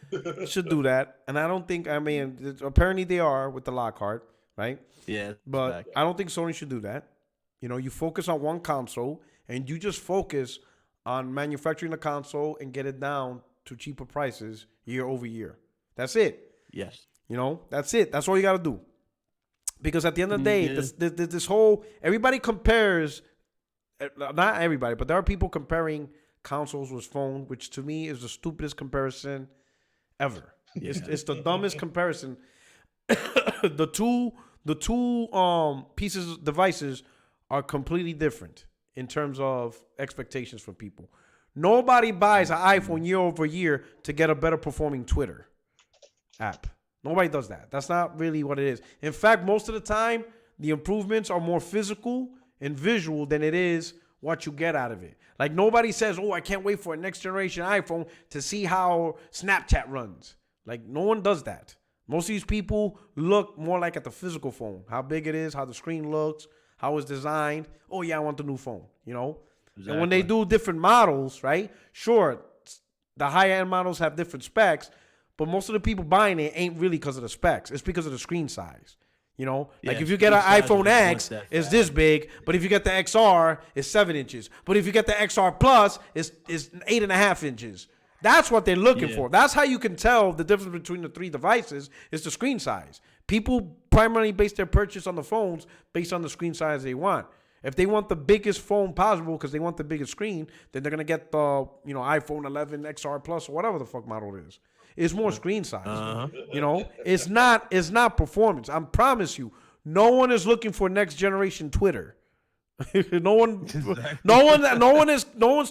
should do that. And I don't think, apparently they are with the Lockhart, right? Yeah. But I don't think Sony should do that. You focus on one console and you just focus on manufacturing the console and get it down to cheaper prices year over year. That's it. Yes. That's it. That's all you got to do. Because at the end of the day, this whole, everybody compares, not everybody, but there are people comparing consoles with phones, which to me is the stupidest comparison ever. Yeah. It's the dumbest comparison. The two devices are completely different in terms of expectations from people. Nobody buys an iPhone year over year to get a better performing Twitter app. Nobody does that. That's not really what it is. In fact, most of the time, the improvements are more physical and visual than it is what you get out of it. Like nobody says, I can't wait for a next generation iPhone to see how Snapchat runs. Like no one does that. Most of these people look more like at the physical phone, how big it is, how the screen looks, how it's designed. Oh yeah, I want the new phone, Exactly. And when they do different models, right? Sure, the high-end models have different specs, but most of the people buying it ain't really because of the specs. It's because of the screen size. Like if you get an iPhone X, it's this big, but if you get the XR, it's 7 inches. But if you get the XR Plus, it's 8.5 inches. That's what they're looking Yeah. for. That's how you can tell the difference between the three devices is the screen size. People primarily base their purchase on the phones based on the screen size they want. If they want the biggest phone possible because they want the biggest screen, then they're gonna get the iPhone 11 XR Plus or whatever the fuck model it is. It's more screen size. It's not performance. I promise you, no one is looking for next generation Twitter. no one's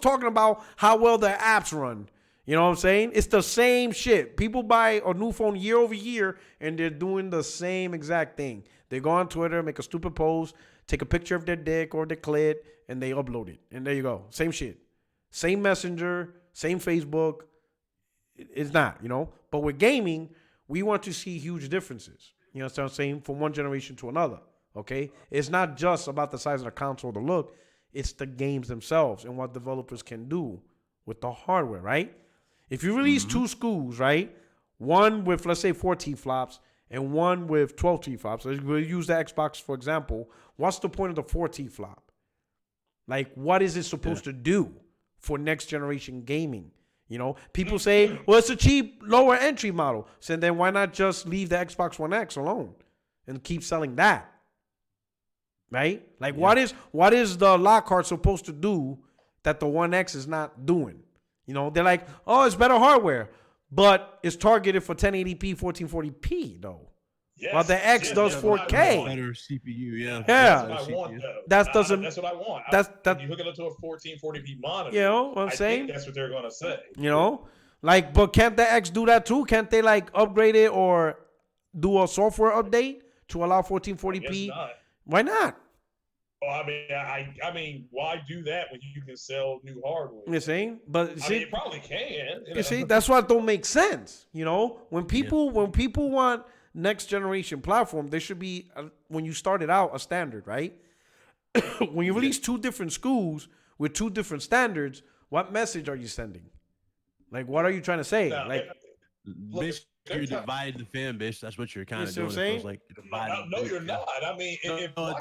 talking about how well their apps run. You know what I'm saying? It's the same shit. People buy a new phone year over year, and they're doing the same exact thing. They go on Twitter, make a stupid post, take a picture of their dick or their clit, and they upload it. And there you go. Same shit. Same Messenger, same Facebook. It's not, But with gaming, we want to see huge differences. You know what I'm saying? From one generation to another. Okay? It's not just about the size of the console, the look. It's the games themselves and what developers can do with the hardware, right? If you release two schools, right? One with, let's say, 14 flops and one with 12 T-flops. So we'll use the Xbox, for example. What's the point of the 14 flop? Like, what is it supposed to do for next generation gaming? People say, well, it's a cheap, lower entry model. So then why not just leave the Xbox One X alone and keep selling that? Right? Like, what is the Lockhart supposed to do that the One X is not doing? They're like, oh, it's better hardware, but it's targeted for 1080p, 1440p, though. Yes, while the X does 4K. Better CPU, yeah. Yeah. That's what I want, though. That's what I want. That you hook it up to a 1440p monitor. You know what I'm saying? That's what they're gonna say. But can't the X do that too? Can't they upgrade it or do a software update to allow 1440p? Why not? Well, I mean, why do that when you can sell new hardware? You saying? But see, you probably can. You see, that's why it don't make sense. When people want next generation platform, there should be when you started out a standard, right? When you release two different schools with two different standards, what message are you sending? Like, what are you trying to say? Bitch, you're divided the fan base. That's what you're kind of doing. Saying? It feels like you're divided. No, you're not. I mean,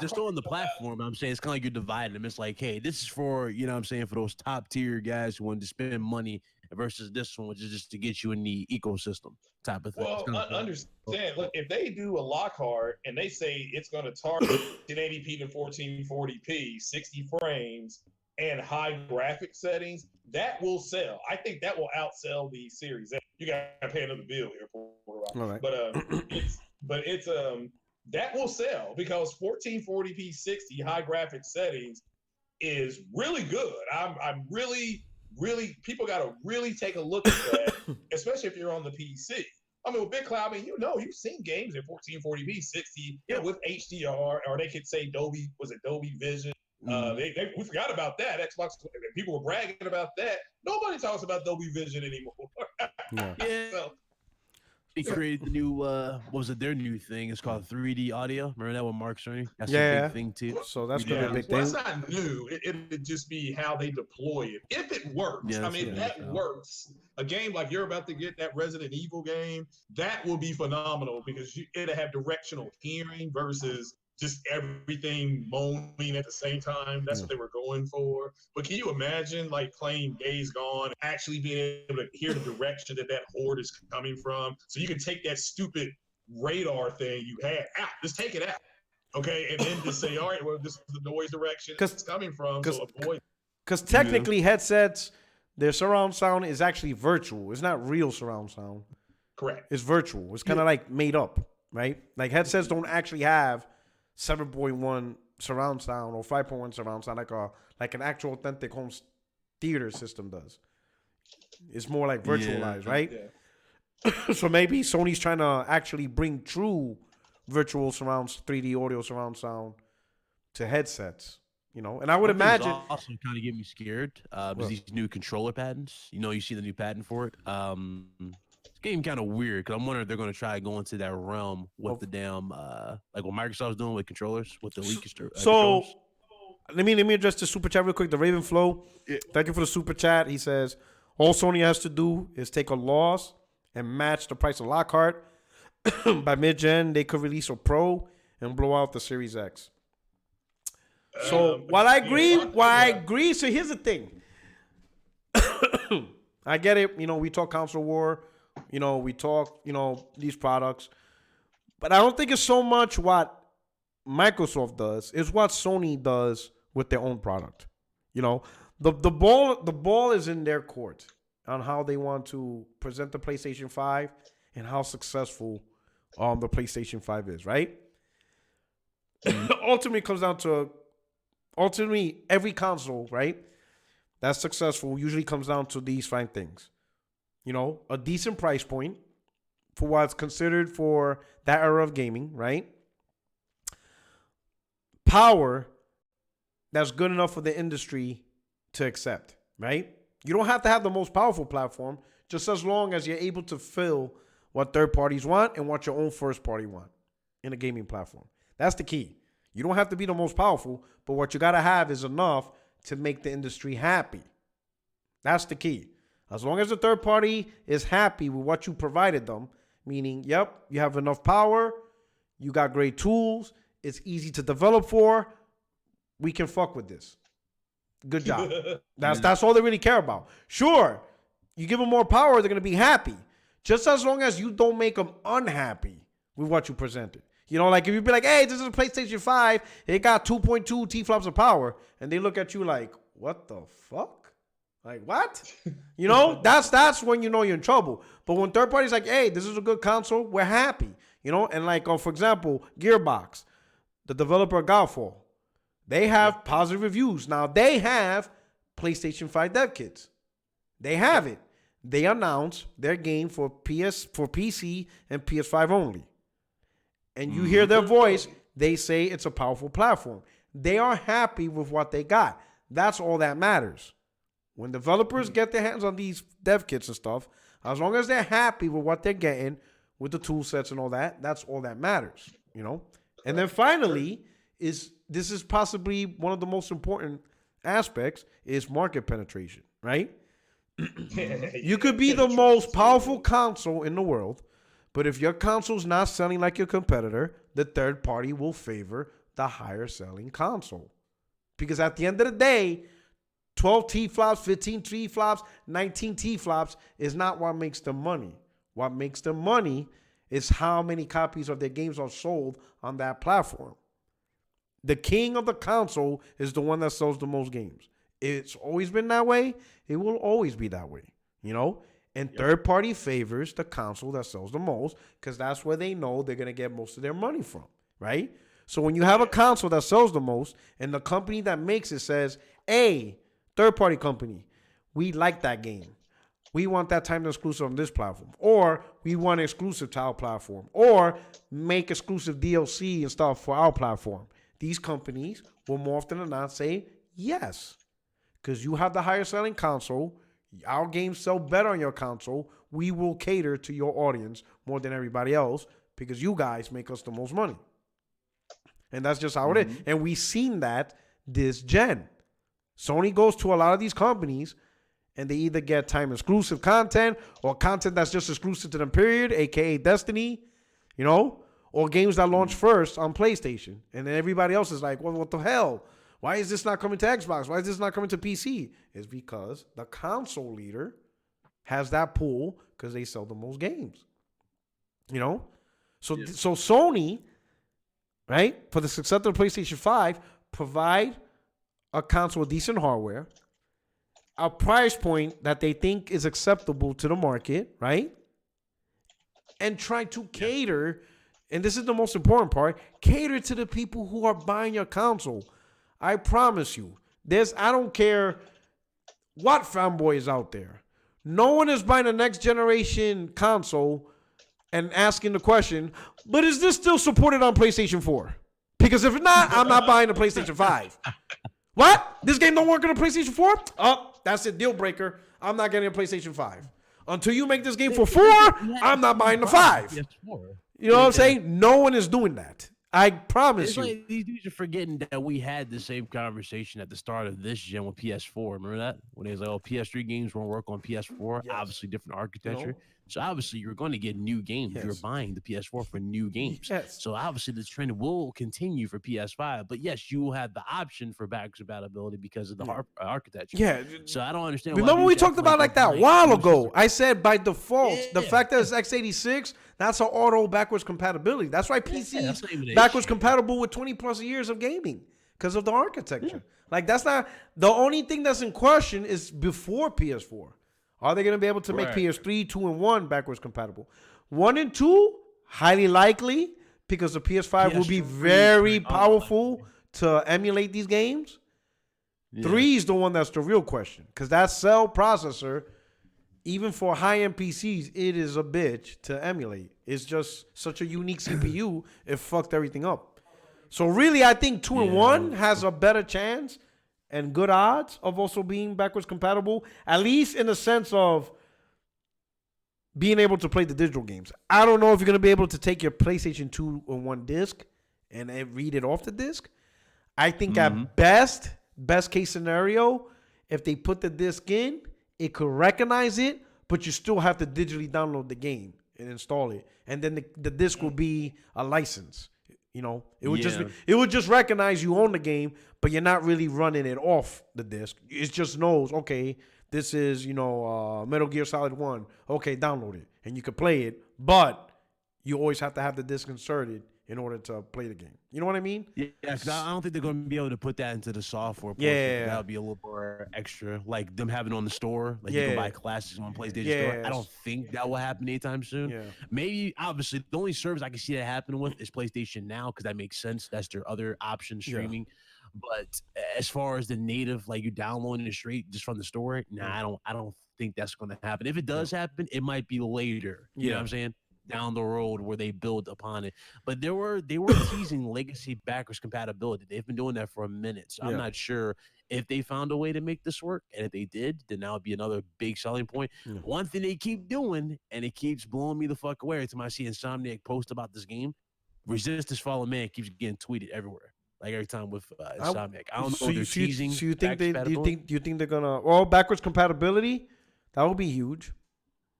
just on the platform, I'm saying it's kind of like you're dividing them. It's like, hey, this is for, for those top tier guys who want to spend money versus this one, which is just to get you in the ecosystem type of thing. Well, understand. Look, if they do a Lockhart and they say it's going to target 1080p to 1440p, 60 frames, and high graphic settings, that will sell. I think that will outsell the Series X. You got to pay another bill here for it. All right. But it's that will sell because 1440p 60 high graphic settings is really good. I'm really people got to really take a look at that, especially if you're on the PC. I mean, with Big Cloud, you've seen games at 1440p 60 with HDR, or they could say Dolby Vision. We forgot about that. Xbox, people were bragging about that. Nobody talks about Dolby Vision anymore. Yeah. So, they created the new, what was it? Their new thing. It's called 3D audio. Remember that with Mark Cerny? That's a big thing too. So that's gonna be a big thing. It's not new. It'd just be how they deploy it. If it works, if that works, a game like you're about to get, that Resident Evil game, that will be phenomenal because it'll have directional hearing versus just everything moaning at the same time. That's what they were going for. But can you imagine playing Days Gone, actually being able to hear the direction that horde is coming from? So you can take that stupid radar thing you had out. Just take it out. Okay? And then just say, all right, well, this is the noise direction it's coming from. So avoid. Because technically headsets, their surround sound is actually virtual. It's not real surround sound. Correct. It's virtual. It's kind of made up, right? Like headsets don't actually have 7.1 surround sound or 5.1 surround sound like an actual authentic home theater system does. It's more like virtualized, right? Yeah. So maybe Sony's trying to actually bring true virtual surrounds, 3D audio surround sound to headsets, And I would imagine also kind of get me scared. These new controller patents. You see the new patent for it. It's getting kind of weird because I'm wondering if they're going to try to go into that realm with the damn like what Microsoft's doing with controllers with the leak. So let me address the super chat real quick. The Raven Flow, thank you for the super chat. He says all Sony has to do is take a loss and match the price of Lockhart. By mid-gen, they could release a Pro and blow out the Series X. So while I agree, so here's the thing. I get it. You know, we talk console war. You know, we talk, these products. But I don't think it's so much what Microsoft does. It's what Sony does with their own product. You know, the ball is in their court on how they want to present the PlayStation 5 and how successful the PlayStation 5 is, right? Ultimately, it comes down to every console, right, that's successful usually comes down to these fine things. You know, a decent price point for what's considered for that era of gaming, right? Power that's good enough for the industry to accept, right? You don't have to have the most powerful platform, just as long as you're able to fill what third parties want and what your own first party want in a gaming platform. That's the key. You don't have to be the most powerful, but what you got to have is enough to make the industry happy. That's the key. As long as the third party is happy with what you provided them, meaning, yep, you have enough power, you got great tools, it's easy to develop for, we can fuck with this. Good job. That's all they really care about. Sure, you give them more power, they're going to be happy. Just as long as you don't make them unhappy with what you presented. You know, like if you be like, hey, this is a PlayStation 5, it got 2.2 T-flops of power, and they look at you like, what the fuck? Like, what? You know, that's when you know you're in trouble. But when third parties like, hey, this is a good console, we're happy. You know, and like, for example, Gearbox, the developer of Godfall, they have positive reviews. Now, they have PlayStation 5 dev kits. They have it. They announced their game for PC and PS5 only. And you hear their voice, they say it's a powerful platform. They are happy with what they got. That's all that matters. When developers get their hands on these dev kits and stuff, as long as they're happy with what they're getting, with the tool sets and all that, that's all that matters, you know? And then finally, this is possibly one of the most important aspects, is market penetration, right? You could be the most powerful console in the world, but if your console's not selling like your competitor, the third party will favor the higher selling console. Because at the end of the day, 12 T-flops, 15 T-flops, 19 T-flops is not what makes them money. What makes them money is how many copies of their games are sold on that platform. The king of the console is the one that sells the most games. It's always been that way. It will always be that way, you know? And third party favors the console that sells the most because that's where they know they're going to get most of their money from, right? So when you have a console that sells the most and the company that makes it says, hey, third party company, we like that game. We want that timed exclusive on this platform. Or we want exclusive to our platform. Or make exclusive DLC and stuff for our platform. These companies will more often than not say yes. Because you have the higher selling console. Our games sell better on your console. We will cater to your audience more than everybody else because you guys make us the most money. And that's just how it is. And we've seen that this gen. Sony goes to a lot of these companies and they either get time exclusive content or content that's just exclusive to them, period, aka Destiny, you know, or games that launch first on PlayStation. And then everybody else is like, well, what the hell? Why is this not coming to Xbox? Why is this not coming to PC? It's because the console leader has that pull because they sell the most games. You know? So Sony, right, for the success of the PlayStation 5, provide a console with decent hardware, a price point that they think is acceptable to the market, right? And try to cater, and this is the most important part, cater to the people who are buying your console. I promise you, I don't care what fanboy is out there. No one is buying a next generation console and asking the question, but is this still supported on PlayStation 4? Because if not, I'm not buying a PlayStation 5. What? This game don't work on a PlayStation 4? Oh, that's a deal breaker. I'm not getting a PlayStation 5. Until you make this game for 4, I'm not buying the 5. You know what I'm saying? No one is doing that. I promise It's you. like these dudes are forgetting that we had the same conversation at the start of this gen with PS4. Remember that? When they was like, oh, PS3 games won't work on PS4. Yes. Obviously, different architecture. No. So obviously, you're going to get new games. You're Yes. buying the PS4 for new games. Yes. So obviously, the trend will continue for PS5. But yes, you will have the option for backwards compatibility because of the architecture. Yeah. So I don't understand. Remember why we dudes talked act about like they're that a buying while new ago. systems. I said by default, the Yeah. fact that it's x86, that's an auto backwards compatibility. That's why PCs that's not even an backwards issue. compatible with 20 plus years of gaming because of the architecture. Like that's not the only thing that's in question is before PS4. Are they going to be able to make Right. PS3, 2, and 1 backwards compatible? 1 and 2, highly likely because the PS5 will be PS3, very unlikely. powerful to emulate these games. Yeah. 3 is the one that's the real question because that cell processor, even for high-end PCs, it is a bitch to emulate. It's just such a unique CPU, it fucked everything up. So really, I think 2 and 1 has a better chance and good odds of also being backwards compatible, at least in the sense of being able to play the digital games. I don't know if you're going to be able to take your PlayStation 2 on one disc and read it off the disc. I think at best case scenario, if they put the disc in, it could recognize it, but you still have to digitally download the game and install it. And then the disc will be a license. You know, it would just recognize you own the game, but you're not really running it off the disc. It just knows, okay, this is, Metal Gear Solid 1. Okay, download it. And you can play it, but you always have to have the disc inserted in order to play the game. You know what I mean? Yeah, because I don't think they're going to be able to put that into the software. Portion. Yeah. That would be a little more extra. Like them having it on the store. Like you Yeah. can buy classics on PlayStation Store. I don't think that will happen anytime soon. Yeah. Maybe, obviously, the only service I can see that happening with is PlayStation Now because that makes sense. That's their other option streaming. But as far as the native, like you downloading it straight just from the store, I don't think that's going to happen. If it does happen, it might be later. You know what I'm saying? Down the road where they build upon it. But they were teasing legacy backwards compatibility. They've been doing that for a minute. So I'm not sure if they found a way to make this work. And if they did, then that would be another big selling point. One thing they keep doing, and it keeps blowing me the fuck away every time I see Insomniac post about this game, Resistance Fallen Man keeps getting tweeted everywhere. Like every time with Insomniac. I don't know if they're teasing. So you think you think they're gonna backwards compatibility? That would be huge.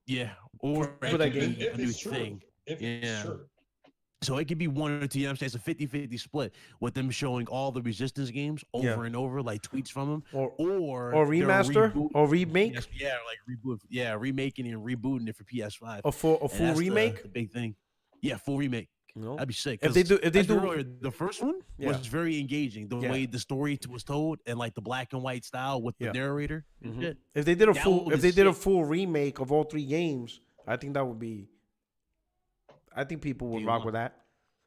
Yeah, or For that game. a new thing. If it's true. So it could be one or two. You know what I'm saying? It's a 50-50 split with them showing all the Resistance games over and over, like tweets from them, or remaster or remake. Yeah, like reboot. Yeah, remaking and rebooting it for PS5. A full remake. The big thing. Yeah, full remake. No. That'd be sick. If they do earlier, the first one was very engaging. The way the story was told and like the black and white style with the narrator. And shit. If they did a That a full remake of all 3 games, I think that would be. I think people would rock with that.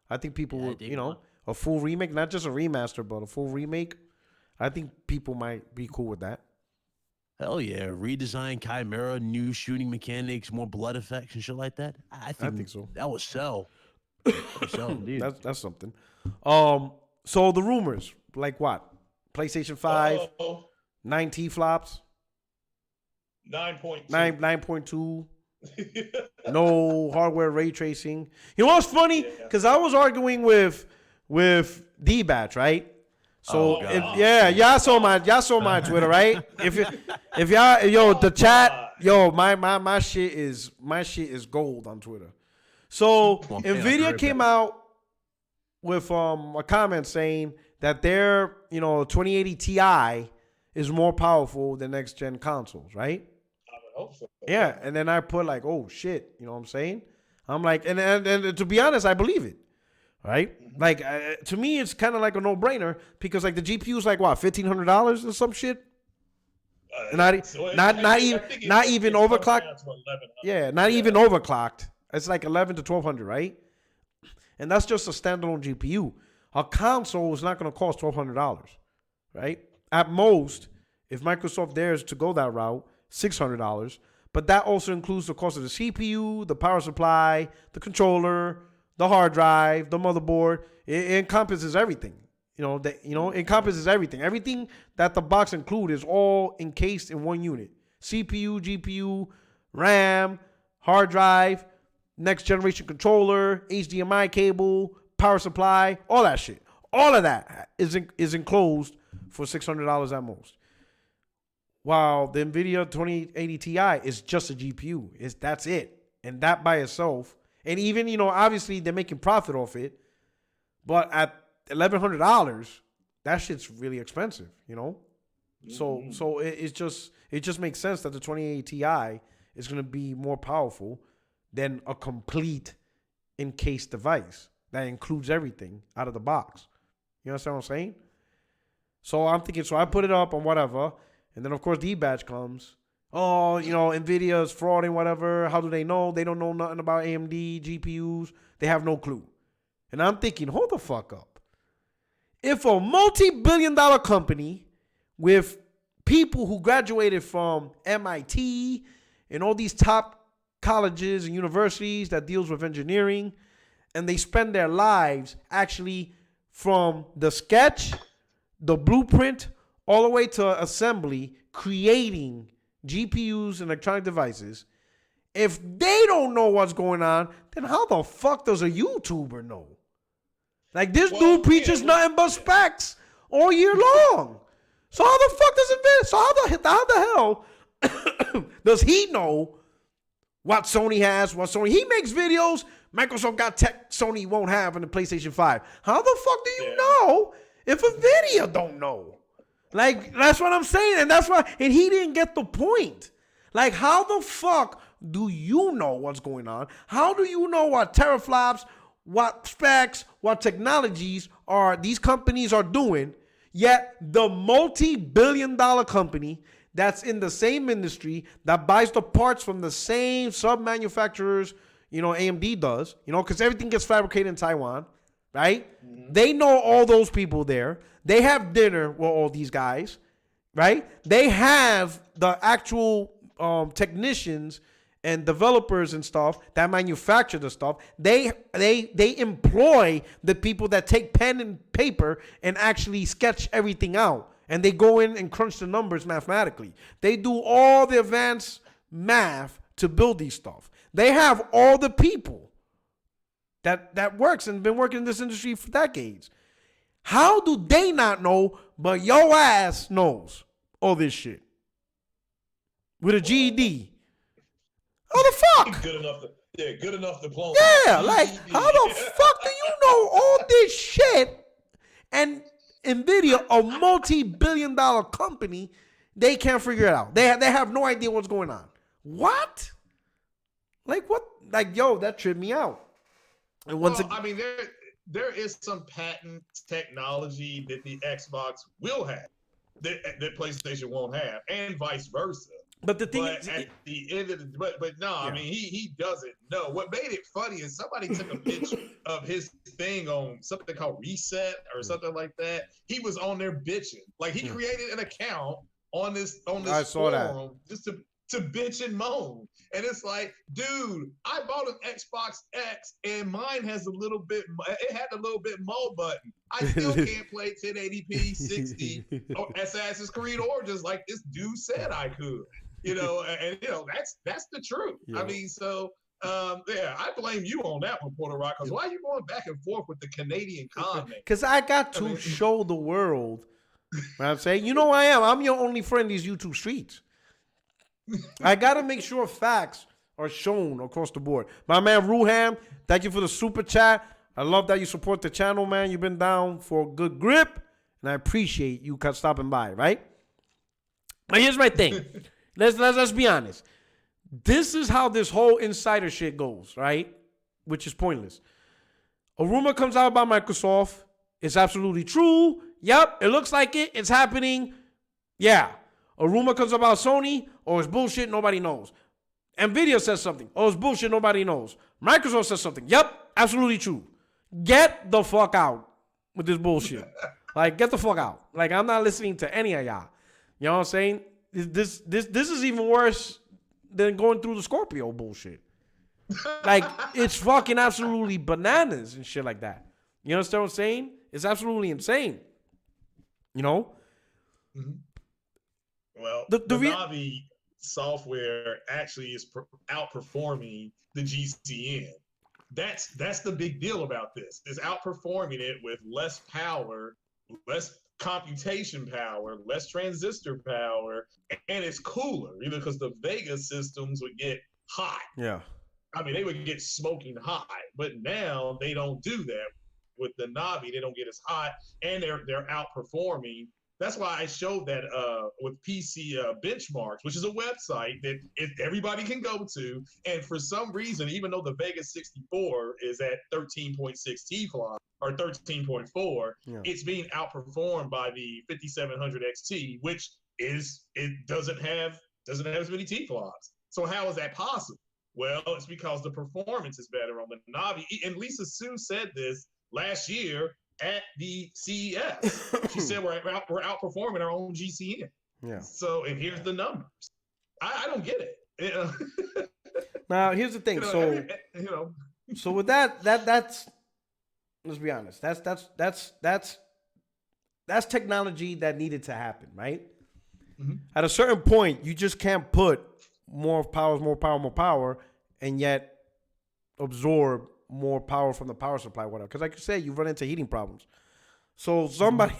I think people would, a full remake, not just a remaster, but a full remake. I think people might be cool with that. Hell yeah. Redesign Chimera, new shooting mechanics, more blood effects and shit like that. I think so. That would sell. Dude. That's something. So the rumors, like what? PlayStation 5, 9 T-flops, 9.2. 9.2. No hardware ray tracing. You know what's funny? Because I was arguing with D-Batch, right? So y'all saw my Twitter, right? If y'all the chat, my shit is gold on Twitter. So Nvidia came out with a comment saying that their 2080 Ti is more powerful than next gen consoles, right? I would hope so. Yeah, and then I put like, oh shit, you know what I'm saying? I'm like, and to be honest, I believe it, right? Like to me, it's kind of like a no brainer because like the GPU is like what, $1,500 or some shit. Not even overclocked. Yeah, not even overclocked. It's like 11 to 1200, right? And that's just a standalone GPU. A console is not going to cost $1,200, right? At most, if Microsoft dares to go that route, $600. But that also includes the cost of the CPU, the power supply, the controller, the hard drive, the motherboard. It encompasses everything. Encompasses everything. Everything that the box includes is all encased in one unit. CPU, GPU, RAM, hard drive, next generation controller, HDMI cable, power supply, all that shit. All of that is enclosed for $600 at most. While the NVIDIA 2080 Ti is just a GPU. That's it. And that by itself, and even, obviously they're making profit off it, but at $1,100, that shit's really expensive, So it just makes sense that the 2080 Ti is going to be more powerful than a complete encased device that includes everything out of the box. You understand what I'm saying? So I'm thinking, so I put it up on whatever, and then of course the batch comes. Oh, NVIDIA is frauding, whatever. How do they know? They don't know nothing about AMD GPUs. They have no clue. And I'm thinking, hold the fuck up. If a multi-billion-dollar company with people who graduated from MIT and all these top colleges and universities that deals with engineering, and they spend their lives actually from the sketch, the blueprint, all the way to assembly, creating GPUs and electronic devices. If they don't know what's going on, then how the fuck does a YouTuber know? Like, this dude preaches nothing but specs all year long. So how the fuck does it? So how the hell does he know what Sony has? He makes videos. Microsoft got tech Sony won't have in the PlayStation 5. How the fuck do you know if NVIDIA don't know? Like, that's what I'm saying. And that's why, and he didn't get the point. Like, how the fuck do you know what's going on? How do you know what teraflops, what specs, what technologies are these companies are doing? Yet the multi-billion-dollar company that's in the same industry, that buys the parts from the same sub-manufacturers, AMD does, because everything gets fabricated in Taiwan, right? Mm-hmm. They know all those people there. They have dinner with all these guys, right? They have the actual technicians and developers and stuff that manufacture the stuff. They employ the people that take pen and paper and actually sketch everything out. And they go in and crunch the numbers mathematically. They do all the advanced math to build these stuff. They have all the people that works and been working in this industry for decades. How do they not know, but your ass knows all this shit? With a GED. How the fuck? Good enough diploma. Yeah, like, how the fuck do you know all this shit? And NVIDIA, a multi-billion-dollar company, they can't figure it out. They have no idea what's going on. What? Like, what? Like, yo, that tripped me out. And there is some patent technology that the Xbox will have that PlayStation won't have, and vice versa. But the thing is, at the end of the, but no, yeah. I mean, he doesn't know. What made it funny is somebody took a picture of his thing on something called Reset or something like that. He was on there bitching, like he created an account on this forum just to bitch and moan. And it's like, dude, I bought an Xbox X and mine has it had a little bit more button. I still can't play 1080p 60 or Assassin's Creed Origins like this dude said I could. That's the truth. Yeah. I mean, so I blame you on that one, Puerto Rico. Because why are you going back and forth with the Canadian comment? Because I got to show the world. What I'm saying, I am. I'm your only friend in these YouTube streets. I gotta make sure facts are shown across the board. My man Ruham, thank you for the super chat. I love that you support the channel, man. You've been down for a good grip, and I appreciate you stopping by, right? But here's my thing. Let's be honest. This is how this whole insider shit goes, right? Which is pointless. A rumor comes out about Microsoft. It's absolutely true. Yep, it looks like it. It's happening. Yeah. A rumor comes about Sony. Oh, it's bullshit. Nobody knows. NVIDIA says something. Oh, it's bullshit. Nobody knows. Microsoft says something. Yep, absolutely true. Get the fuck out with this bullshit. Like, get the fuck out. Like, I'm not listening to any of y'all. You know what I'm saying? This is even worse than going through the Scorpio bullshit. Like, it's fucking absolutely bananas and shit like that. You understand what I'm saying? It's absolutely insane. Mm-hmm. Well, the Navi software actually is outperforming the GCN. that's the big deal about this. Is outperforming it with less power, less computation power, less transistor power, and it's cooler. Because the Vega systems would get hot. Yeah. I mean, they would get smoking hot, but now they don't do that. With the Navi, they don't get as hot, and they're outperforming. That's why I showed that with PC Benchmarks, which is a website that everybody can go to. And for some reason, even though the Vega 64 is at 13.6 T-flop or 13.4, it's being outperformed by the 5700 XT, which doesn't have as many T-flops. So how is that possible? Well, it's because the performance is better on the Navi. And Lisa Su said this last year at the CES. She said we're outperforming our own GCN. Yeah. So, and here's the numbers. I don't get it. Now, here's the thing. So with that's let's be honest. That's technology that needed to happen, right? Mm-hmm. At a certain point, you just can't put more power, and yet absorb more power from the power supply, whatever. Because like you said, you run into heating problems. So somebody,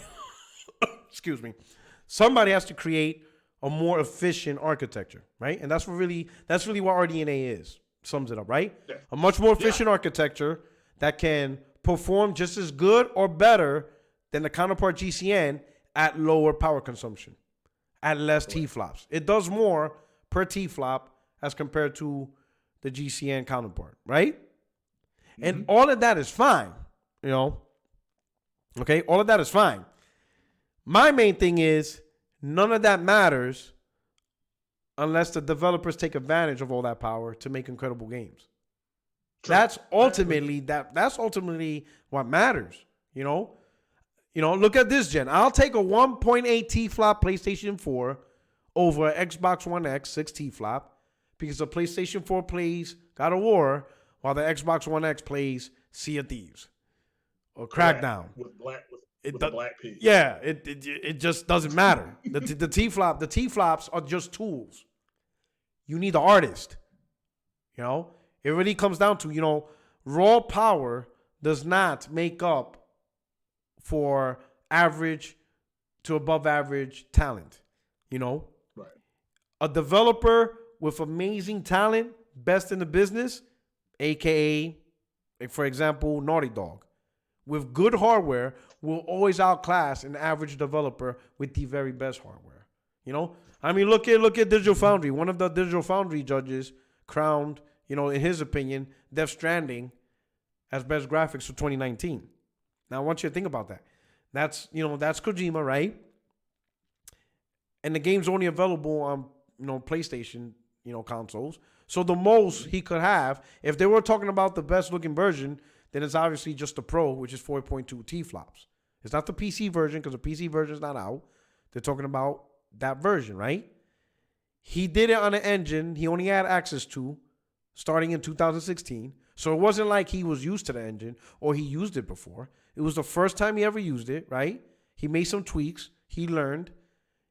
somebody has to create a more efficient architecture, right? And that's really what RDNA is. Sums it up, right? Yeah. A much more efficient architecture that can perform just as good or better than the counterpart GCN at lower power consumption, at less T-flops. It does more per T-flop as compared to the GCN counterpart, right? Mm-hmm. And all of that is fine, okay? All of that is fine. My main thing is none of that matters unless the developers take advantage of all that power to make incredible games. True. That's ultimately what matters, Look at this, Jen. I'll take a 1.8 T-flop PlayStation 4 over Xbox One X 6 T-flop because the PlayStation 4 plays God of War while the Xbox One X plays Sea of Thieves or Crackdown. With the black pig. Yeah, it just doesn't matter. The T-flops are just tools. You need the artist. It really comes down to, raw power does not make up for average to above average talent. Right. A developer with amazing talent, best in the business, aka, for example, Naughty Dog, with good hardware, will always outclass an average developer with the very best hardware. Look at Digital Foundry. One of the Digital Foundry judges crowned, in his opinion, Death Stranding as best graphics for 2019. Now, I want you to think about that. That's Kojima, right? And the game's only available on, PlayStation, consoles. So the most he could have, if they were talking about the best looking version, then it's obviously just the Pro, which is 4.2 T-flops. It's not the PC version because the PC version is not out. They're talking about that version, right? He did it on an engine he only had access to starting in 2016. So it wasn't like he was used to the engine or he used it before. It was the first time he ever used it, right? He made some tweaks. He learned.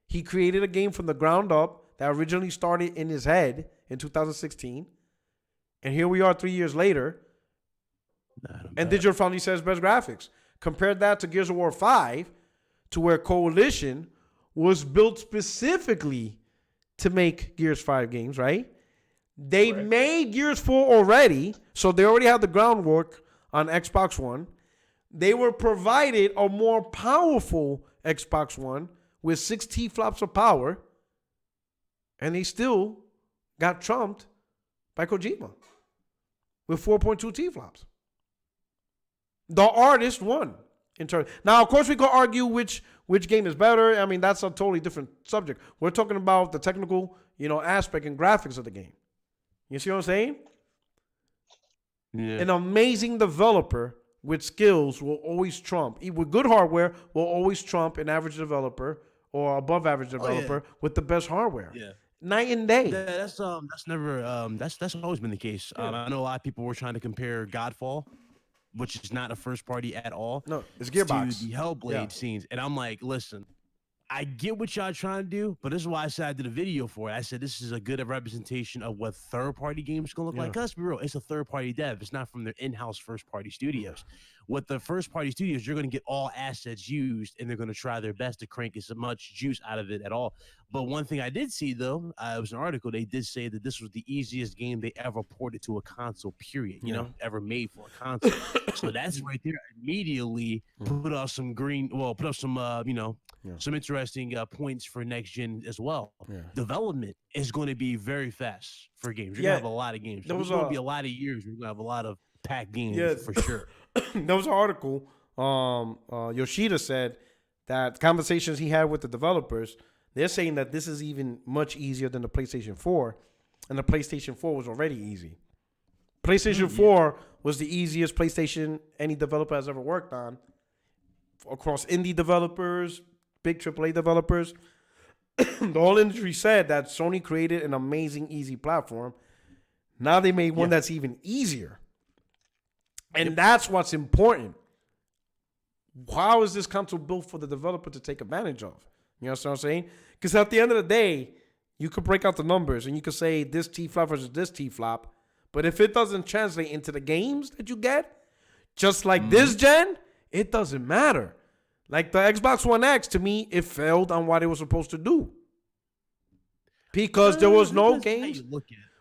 He created a game from the ground up that originally started in his head in 2016. And here we are 3 years later. And Digital Foundry says best graphics. Compared that to Gears of War 5, to where Coalition was built specifically to make Gears 5 games, right? They made Gears 4 already, so they already had the groundwork on Xbox One. They were provided a more powerful Xbox One with 6 T-flops of power, and they still got trumped by Kojima with 4.2 T-flops. The artist won. Now, of course, we could argue which game is better. I mean, that's a totally different subject. We're talking about the technical, aspect and graphics of the game. You see what I'm saying? Yeah. An amazing developer with skills will always trump. With good hardware, will always trump an average developer or above average developer with the best hardware. Yeah. Night and day. Yeah, that's never that's always been the case. Yeah. I know a lot of people were trying to compare Godfall, which is not a first party at all. No, it's Gearbox. To the Hellblade scenes. And I'm like, listen, I get what y'all trying to do, but this is why I said I did a video for it. I said this is a good representation of what third-party games gonna look like. Let's be real, it's a third-party dev. It's not from their in-house first-party studios. With the first-party studios, you're gonna get all assets used, and they're gonna try their best to crank as much juice out of it at all. But one thing I did see though, it was an article. They did say that this was the easiest game they ever ported to a console. Period. You know, ever made for a console. So that's right there. Immediately put up some some interesting points for next gen as well. Development is going to be very fast for games. You're gonna have a lot of games. So there's going to be a lot of years. We're gonna have a lot of packed games for sure. There was an article. Yoshida said that conversations he had with the developers, they're saying that this is even much easier than the PlayStation 4, and the PlayStation 4 was already easy. PlayStation 4 was the easiest PlayStation any developer has ever worked on, across indie developers, big AAA developers. The whole industry said that Sony created an amazing, easy platform. Now they made one that's even easier. And that's what's important. How is this console built for the developer to take advantage of? You know what I'm saying? Because at the end of the day, you could break out the numbers and you could say this T-flop versus this T-flop. But if it doesn't translate into the games that you get, just like this gen, it doesn't matter. Like the Xbox One X, to me, it failed on what it was supposed to do. Because there was no games.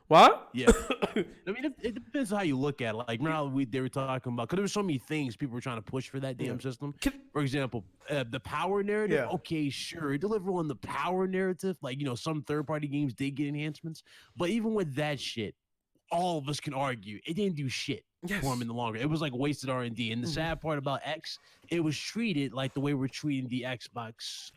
What? Yeah. I mean, it depends on how you look at it. Like, remember how they were talking about, because there were so many things people were trying to push for that damn system. For example, the power narrative. Yeah. Okay, sure. Deliver on the power narrative. Like, some third-party games did get enhancements. But even with that shit, all of us can argue it didn't do shit for them in the longer. It was like wasted R&D. And the sad part about X, it was treated like the way we're treating the Xbox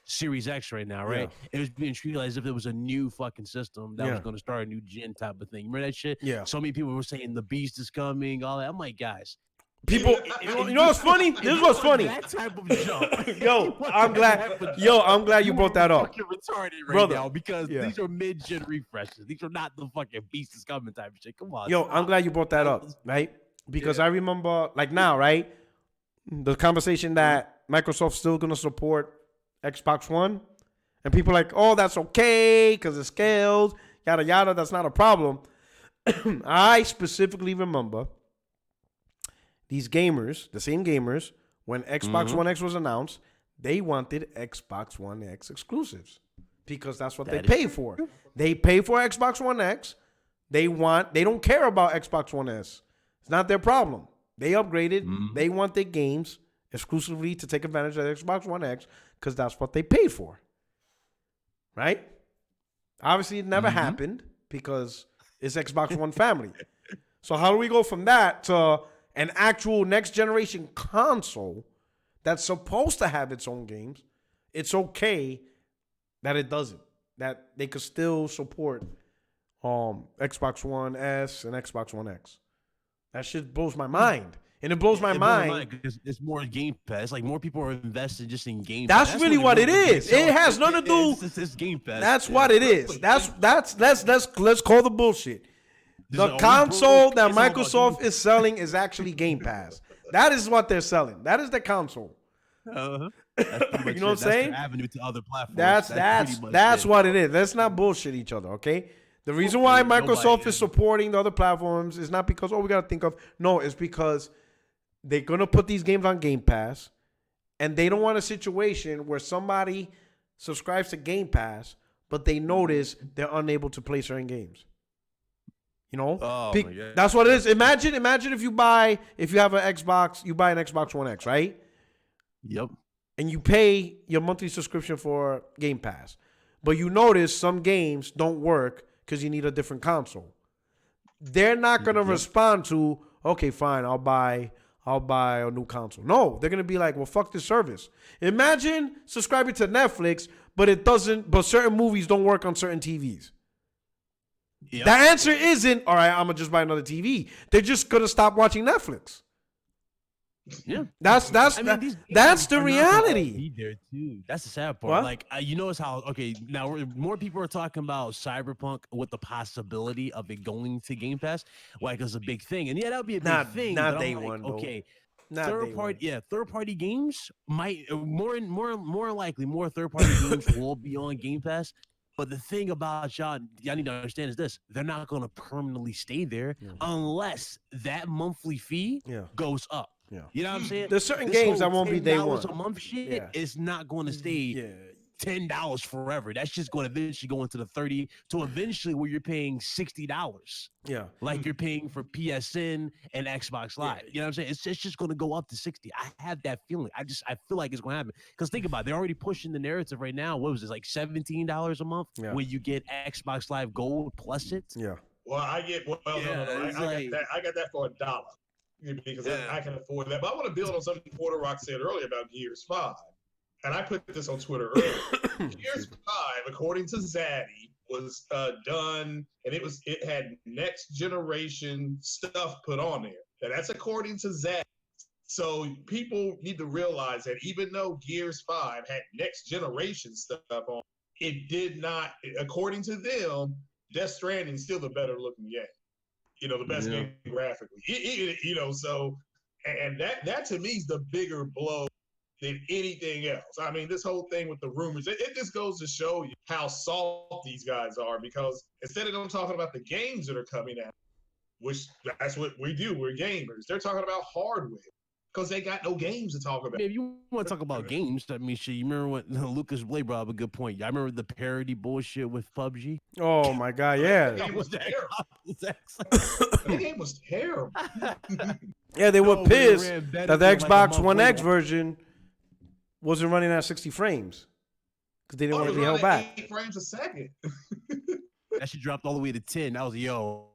Series X right now, right? It was being treated as if it was a new fucking system that was going to start a new gen type of thing. Remember that shit? Yeah. So many people were saying the beast is coming, all that. I'm like, guys. People, you know what's funny? This is what's funny. That type of jump. I'm glad you brought that up. Fucking retarded right now because these are mid-gen refreshes. These are not the fucking beast is coming type of shit. Come on. I'm glad you brought that up, right? Because I remember, like now, right? The conversation that Microsoft's still going to support Xbox One. And people are like, oh, that's okay because it scales, yada, yada. That's not a problem. I specifically remember these gamers, the same gamers, when Xbox One X was announced, they wanted Xbox One X exclusives because that's what they pay for. They pay for Xbox One X. They don't care about Xbox One S. It's not their problem. They upgraded. They want their games exclusively to take advantage of Xbox One X because that's what they paid for. Right? Obviously, it never happened because it's Xbox One family. So how do we go from that to an actual next generation console that's supposed to have its own games? It's okay that it doesn't. That they could still support Xbox One S and Xbox One X. That shit blows my mind. And it blows my mind because it's more Game Pass. Like more people are invested just in Game Pass. That's really what it is. It has nothing to do. It's Game Pass. That's what it is. Let's call the bullshit. The console that Microsoft is selling is actually Game Pass. That is what they're selling. That is the console. You know what I'm saying? That's avenue to other platforms. That's what it is. Let's not bullshit each other, okay? The reason why Microsoft is supporting the other platforms is not because, we got to think of. No, it's because they're going to put these games on Game Pass, and they don't want a situation where somebody subscribes to Game Pass, but they notice they're unable to play certain games. You know? That's what it is. Imagine if you have an Xbox, you buy an Xbox One X, right? Yep. And you pay your monthly subscription for Game Pass, but you notice some games don't work because you need a different console. They're not going to respond to, okay, fine, I'll buy a new console. No, they're going to be like, well, fuck this service. Imagine subscribing to Netflix, but certain movies don't work on certain TVs. Yep. The answer isn't, all right, I'm going to just buy another TV. They're just going to stop watching Netflix. Yeah, that's the reality. There too. That's the sad part. What? Like you notice how now more people are talking about Cyberpunk with the possibility of it going to Game Pass, like as a big thing, and that would be a big thing. Not day one. Okay, Not day one. third party games might more likely more third party games will be on Game Pass. But the thing about y'all need to understand is this: they're not going to permanently stay there unless that monthly fee goes up. Yeah. You know what I'm saying? There's certain games that won't be day one. $10 a month shit is not going to stay $10 forever. That's just going to eventually go into the 30 to eventually where you're paying $60. Yeah. Like you're paying for PSN and Xbox Live. You know what I'm saying? It's just going to go up to 60. I have that feeling. I feel like it's going to happen. Because think about it. They're already pushing the narrative right now. What was this, like $17 a month when you get Xbox Live Gold plus it? Yeah. Well, I got that for $1 because I can afford that. But I want to build on something Porter Rock said earlier about Gears 5. And I put this on Twitter earlier. Gears 5, according to Zaddy, was done, and it had next generation stuff put on there. And that's according to Zaddy. So people need to realize that even though Gears 5 had next generation stuff on, it did not, according to them, Death Stranding is still the better looking game. You know, the best game graphically. So, and that to me is the bigger blow than anything else. I mean, this whole thing with the rumors, it just goes to show you how soft these guys are, because instead of them talking about the games that are coming out, which that's what we do, we're gamers, they're talking about hardware because they got no games to talk about. If you want to talk about games, I mean, shit, you remember what Lucas Blade brought up a good point. I remember the parody bullshit with PUBG. Oh my God, yeah. The game was terrible. The game was terrible. Yeah, they were pissed that the Xbox One X version wasn't running at 60 frames because they didn't want to be held back. 8 frames a second. That shit dropped all the way to 10. That was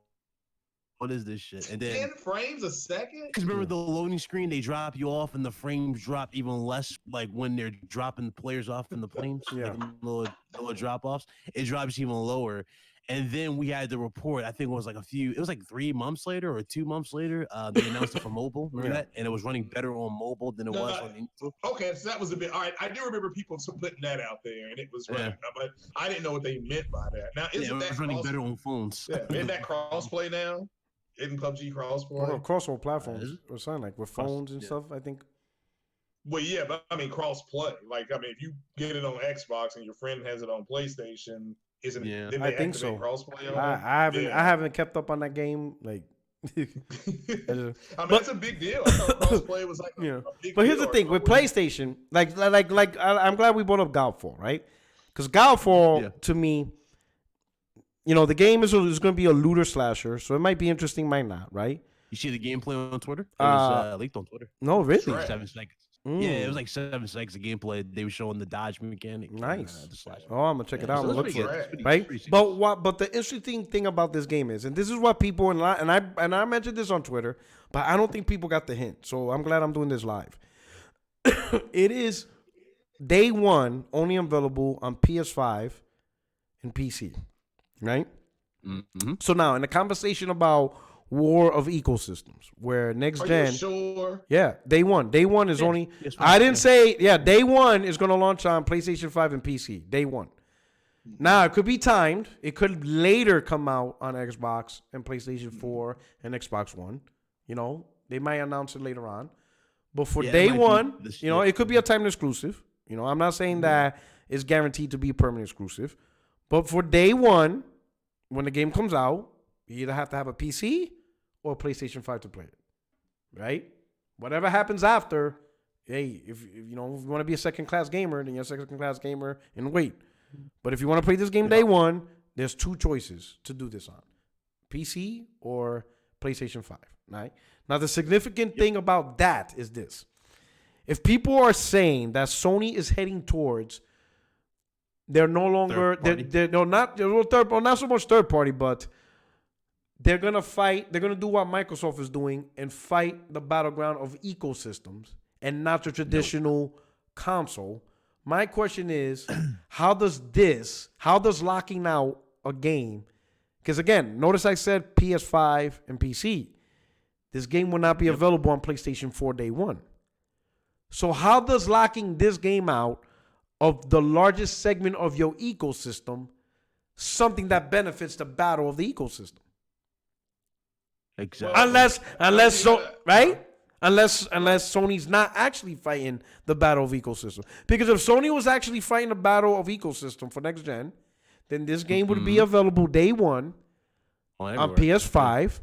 what is this shit? And then 10 frames a second? Because remember the loading screen, they drop you off and the frames drop even less, like when they're dropping the players off in the planes, like little drop offs, it drops even lower. And then we had the report, I think it was like 3 months later or 2 months later, they announced it for mobile, remember that? And it was running better on mobile than it was on Intel. Okay, so that was a bit, all right, I do remember people putting that out there, and it was running, but I didn't know what they meant by that. Now, isn't that running better on phones? Yeah, isn't that crossplay now? Isn't PUBG crossplay? Well, across all platforms, or something like with phones and stuff, I think. Well, yeah, but I mean cross-play. Like, I mean, if you get it on Xbox and your friend has it on PlayStation, isn't it? Didn't I they think activate so. Crossplay on I haven't kept up on that game. Like, I mean, that's a big deal. I thought crossplay was like a big But here's the thing with PlayStation, I'm glad we brought up Godfall, right? Because Godfall to me, the game is going to be a looter slasher, so it might be interesting, might not, right? You see the gameplay on Twitter? It was leaked on Twitter. No, really? 7 seconds. Yeah, it was like 7 seconds of gameplay. They were showing the dodge mechanic. Nice. Oh, I'm gonna check it out. So Look for it, right? But the interesting thing about this game is, and this is what people and I mentioned this on Twitter, but I don't think people got the hint. So I'm glad I'm doing this live. It is day one only available on PS5 and PC, right? Mm-hmm. So now in the conversation about war of ecosystems, where next gen, sure? Yeah, day one is only. I didn't say day one is going to launch on PlayStation 5 and PC. Day one. Now it could be timed. It could later come out on Xbox and PlayStation 4 and Xbox One. They might announce it later on. But for day one, it could be a timed exclusive. I'm not saying that it's guaranteed to be a permanent exclusive, but for day one, when the game comes out, you either have to have a PC or a PlayStation 5 to play it, right? Whatever happens after, hey, if you want to be a second-class gamer, then you're a second-class gamer and wait. But if you want to play this game day one, there's 2 choices to do this on, PC or PlayStation 5, right? Now, the significant thing about that is this. If people are saying that Sony is heading towards, they're no longer, they're not so much third party, but they're going to fight. They're going to do what Microsoft is doing and fight the battleground of ecosystems and not the traditional console. My question is, how does locking out a game, because again, notice I said PS5 and PC. This game will not be available on PlayStation 4 day one. So how does locking this game out of the largest segment of your ecosystem something that benefits the battle of the ecosystem? Exactly. Unless right? Unless Sony's not actually fighting the battle of ecosystem. Because if Sony was actually fighting the battle of ecosystem for next gen, then this game would be available day one on PS5,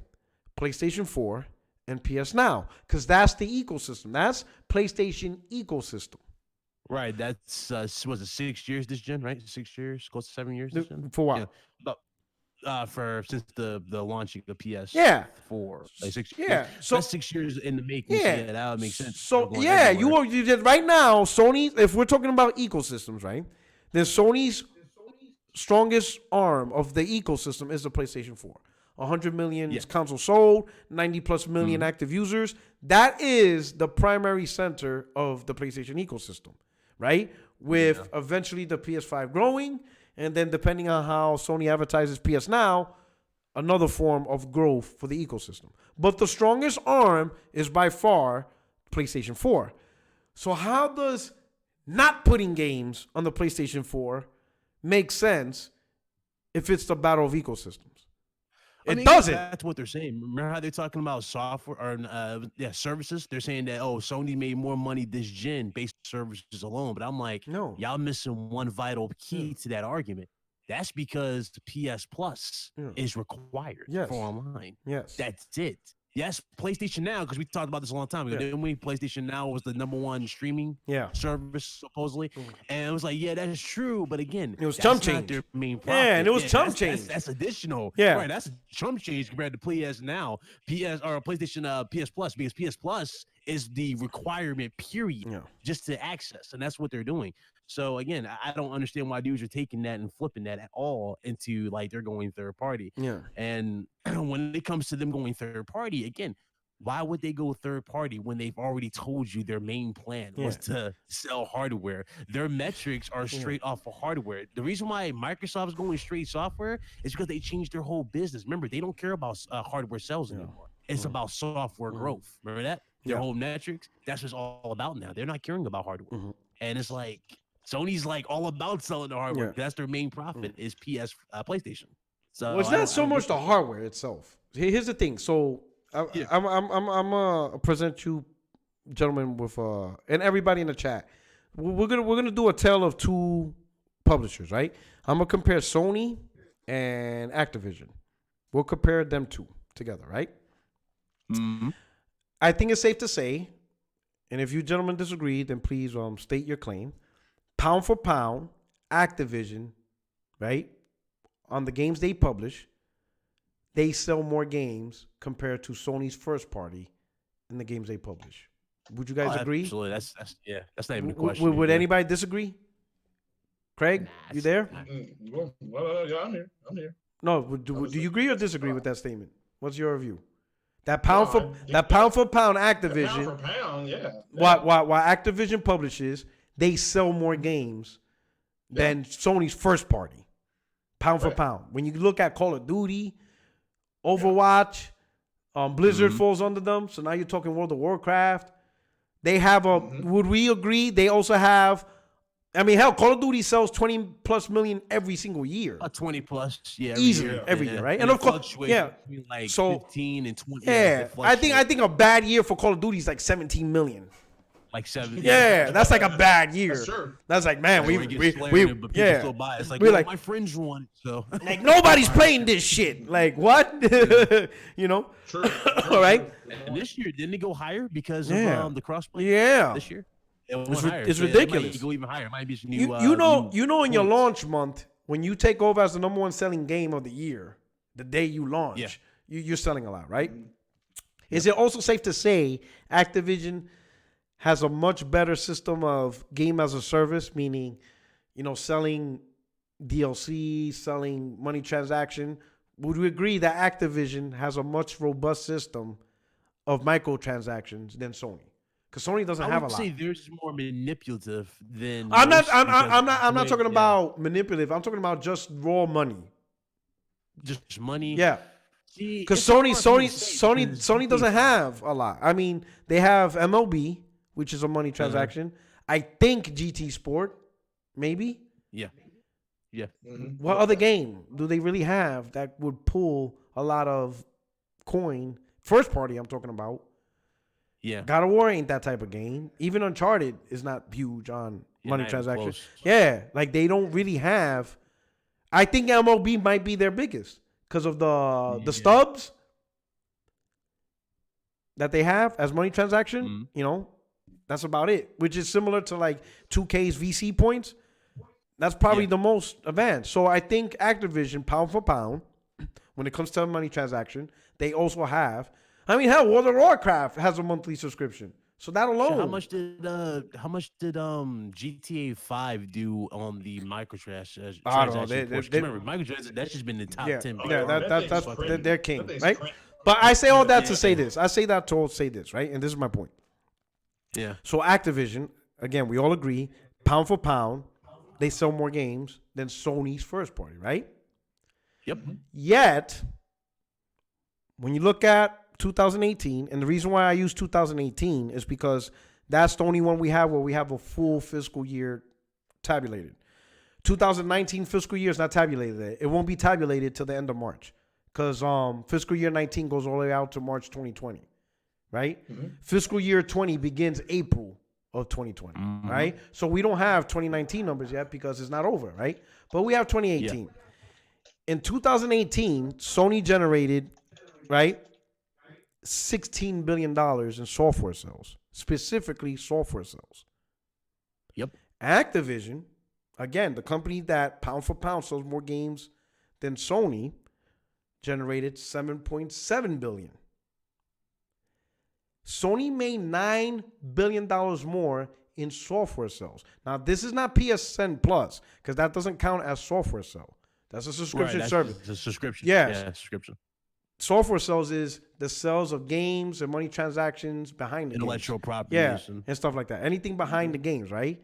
PlayStation 4, and PS Now. Because that's the ecosystem. That's PlayStation ecosystem. Right. That's was it 6 years this gen, right? 6 years, close to 7 years this gen. For what? Yeah. But for since the launching of PS4, like 6 Yeah. years. So That's 6 years in the making. Yeah. So that would make sense. So Going yeah, everywhere. you did right now. Sony, if we're talking about ecosystems, right? Then Sony's strongest arm of the ecosystem is the PlayStation 4. 100 million consoles sold, 90 plus million active users. That is the primary center of the PlayStation ecosystem, right? With eventually the PS5 growing, and then depending on how Sony advertises PS Now, another form of growth for the ecosystem. But the strongest arm is by far PlayStation 4. So how does not putting games on the PlayStation 4 make sense if it's the battle of ecosystems? It doesn't. That's what they're saying. Remember how they're talking about software or services? They're saying that Sony made more money this gen based on services alone. But I'm like, No. y'all missing one vital key to that argument. That's because the PS Plus is required for online. Yes. That's it. Yes, PlayStation Now, because we talked about this a long time ago. Didn't we? PlayStation Now was the #1 streaming service, supposedly. And it was like, yeah, that is true. But again, it was chump change. Their main profit. Yeah, and it was chump change. That's additional. Yeah. Right, that's a chump change compared to PS Now, PlayStation PS Plus, because PS Plus is the requirement, period, just to access. And that's what they're doing. So again, I don't understand why dudes are taking that and flipping that at all into like they're going third party. Yeah. And when it comes to them going third party, again, why would they go third party when they've already told you their main plan was to sell hardware? Their metrics are straight off of hardware. The reason why Microsoft is going straight software is because they changed their whole business. Remember, they don't care about hardware sales anymore. It's about software growth. Remember that? Their whole metrics, that's what it's all about now. They're not caring about hardware. And it's like, Sony's like all about selling the hardware. That's their main profit is PlayStation. So well, it's not so much the hardware itself. Here's the thing. So I'm gonna present you, gentlemen, with and everybody in the chat. We're gonna do a tale of two publishers, right? I'm gonna compare Sony and Activision. We'll compare them two together, right? Mm-hmm. I think it's safe to say, and if you gentlemen disagree, then please state your claim. Pound for pound, Activision, right, on the games they publish, they sell more games compared to Sony's first party in the games they publish. Would you guys agree? Absolutely. That's not even a question. Would anybody disagree? Craig, you there? Well, yeah, I'm here. No, do you agree or disagree with that statement? What's your view? That pound for pound Activision. Pound for pound, yeah. While Activision publishes, they sell more games than Sony's first party, pound for pound. When you look at Call of Duty, Overwatch, Blizzard falls under them. So now you're talking World of Warcraft. They have would we agree? They also have, I mean, hell, Call of Duty sells 20 plus million every single year. 20 plus, easily every year, right? And of course, like so 15 and 20. Yeah, I think a bad year for Call of Duty is like 17 million. Like 7. Yeah, that's like a bad year. That's true. That's like, man, we still buy it. It's like, we're like, my friends want it, so like nobody's playing this shit. Like what? You know? True. All right. And this year didn't it go higher because of the crossplay? Yeah. This year, it's it's ridiculous. It might go even higher. It might be some new. You know, in your launch month when you take over as the #1 selling game of the year, the day you launch, you're selling a lot, right? Is it also safe to say Activision has a much better system of game as a service, meaning, selling DLC, selling money transaction? Would we agree that Activision has a much robust system of microtransactions than Sony? Because Sony doesn't have a lot. I would say theirs is more manipulative than. I'm not talking about manipulative. I'm talking about just raw money. Just money. Yeah. Because Sony doesn't have a lot. I mean, they have MLB, which is a money transaction. I think GT Sport, maybe. Yeah. What other game do they really have that would pull a lot of coin? First party, I'm talking about. Yeah. God of War ain't that type of game. Even Uncharted is not huge on money not even transactions. close. Yeah, like they don't really have. I think MLB might be their biggest because of the stubs that they have as money transaction. Mhm. You know, that's about it. Which is similar to like 2K's VC points. That's probably the most advanced. So I think Activision, pound for pound, when it comes to money transaction, they also have. I mean, hell, World of Warcraft has a monthly subscription. So that alone. Shit, how much did GTA 5 do on the microtransaction I don't know. portion? Remember, microtransactions, that's just been the top 10. That's crazy. they're king, That thing's right? crazy. But I say all that to say this. I say that to say this, right? And this is my point. Yeah. So Activision, again, we all agree, pound for pound, they sell more games than Sony's first party, right? Yep. Yet, when you look at 2018, and the reason why I use 2018 is because that's the only one we have where we have a full fiscal year tabulated. 2019 fiscal year is not tabulated. It won't be tabulated till the end of March because fiscal year 19 goes all the way out to March 2020, right? Fiscal year 20 begins April of 2020, right? So we don't have 2019 numbers yet because it's not over, right? But we have 2018. In 2018, Sony generated, right, $16 billion in software sales, specifically software sales. Yep. Activision, again, the company that pound for pound sells more games than Sony, generated $7.7 billion. Sony made $9 billion more in software sales. Now, this is not PSN Plus because that doesn't count as software sale. That's a subscription service. It's a subscription. Yes. Yeah, subscription. Software sales is the sales of games and money transactions behind the Intellectual games. property. Yeah, and stuff like that. Anything behind the games, right?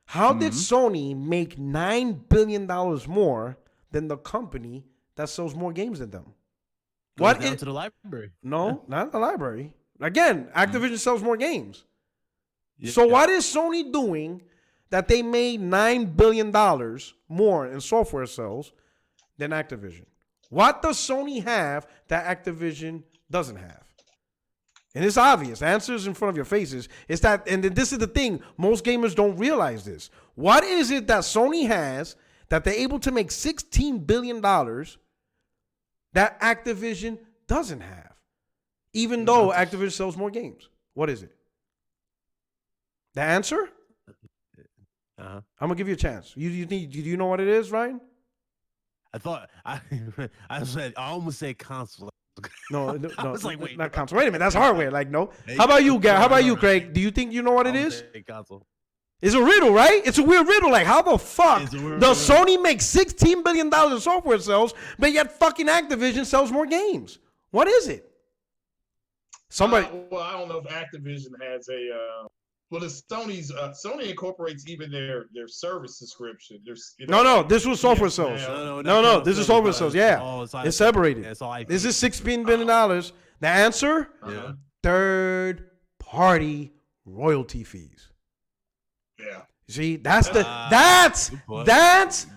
How did Sony make $9 billion more than the company that sells more games than them? Goes down to the library. No, not the library. Again, Activision sells more games. Yeah. So what is Sony doing that they made $9 billion more in software sales than Activision? What does Sony have that Activision doesn't have? And it's obvious. The answer is in front of your faces. It's that, and this is the thing. Most gamers don't realize this. What is it that Sony has that they're able to make $16 billion that Activision doesn't have? Even though Activision sells more games. What is it? The answer? I'm going to give you a chance. Do you know what it is, Ryan? I almost said console. No, I was like, wait, not console. Wait a minute, that's hardware. Like, no. How about you, How about you, Craig? Do you think you know what it is? Console. It's a riddle, right? It's a weird riddle. Like, how the fuck does Sony make $16 billion in software sales, but yet fucking Activision sells more games? What is it? Somebody. Well, I don't know if Activision has a. Well, it's Sony's. Sony incorporates even their service subscription. No, this was software sales. No, this is software sales. Yeah, it's separated. It's all IP. This is $16 billion. The answer: third-party royalty fees. Yeah. See, that's the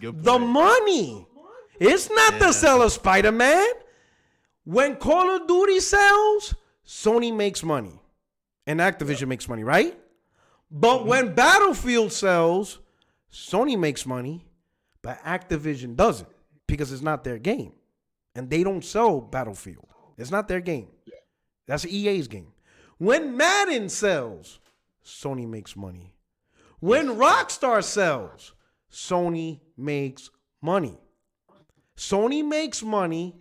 Good the point. money. It's not the sale of Spider-Man. When Call of Duty sells, Sony makes money, and Activision makes money, right? But when Battlefield sells, Sony makes money, but Activision doesn't because it's not their game, and they don't sell Battlefield. It's not their game. That's EA's game. When Madden sells, Sony makes money. When Rockstar sells, Sony makes money. Sony makes money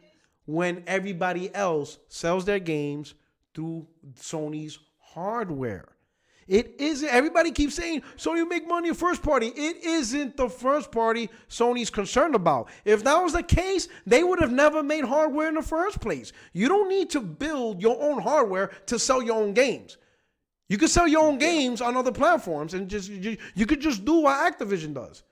when everybody else sells their games through Sony's hardware. It isn't. Everybody keeps saying Sony make money in first party. It isn't the first party Sony's concerned about. If that was the case, they would have never made hardware in the first place. You don't need to build your own hardware to sell your own games. You can sell your own games on other platforms and you could just do what Activision does.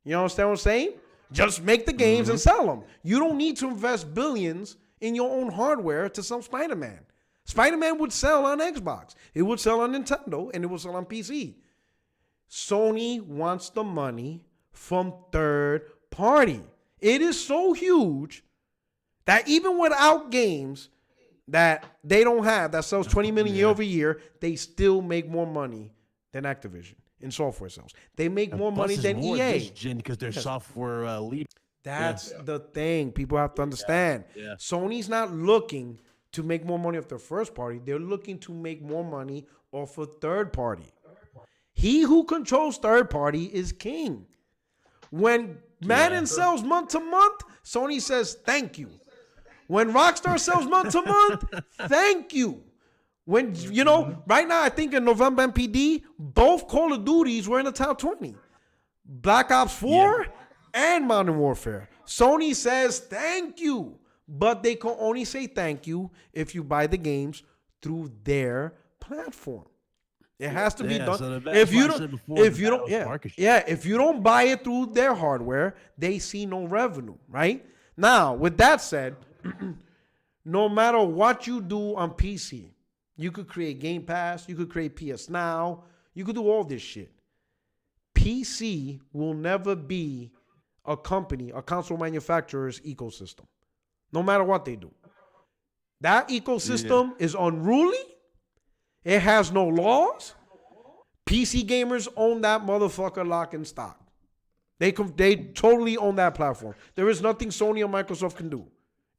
You understand what I'm saying? Just make the games and sell them. You don't need to invest billions in your own hardware to sell Spider-Man. Spider-Man would sell on Xbox. It would sell on Nintendo, and it would sell on PC. Sony wants the money from third party. It is so huge that even without games, that they don't have that sells 20 million year over year, they still make more money than Activision in software sales. They make more money than EA. Because their software lead. That's the thing people have to understand. Yeah. Sony's not looking to make more money off their first party. They're looking to make more money off a third party. He who controls third party is king. When Madden sells month to month, Sony says thank you. When Rockstar sells month to month, thank you. When, right now, I think in November MPD, both Call of Duties were in the top 20. Black Ops 4 and Modern Warfare. Sony says thank you, but they can only say thank you if you buy the games through their platform. It has to be done. So if you don't buy it through their hardware, they see no revenue, right? Now, with that said, no matter what you do on PC, you could create Game Pass, you could create PS Now, you could do all this shit. PC will never be a console manufacturer's ecosystem, no matter what they do. That ecosystem is unruly. It has no laws. PC gamers own that motherfucker lock and stock. They totally own that platform. There is nothing Sony or Microsoft can do.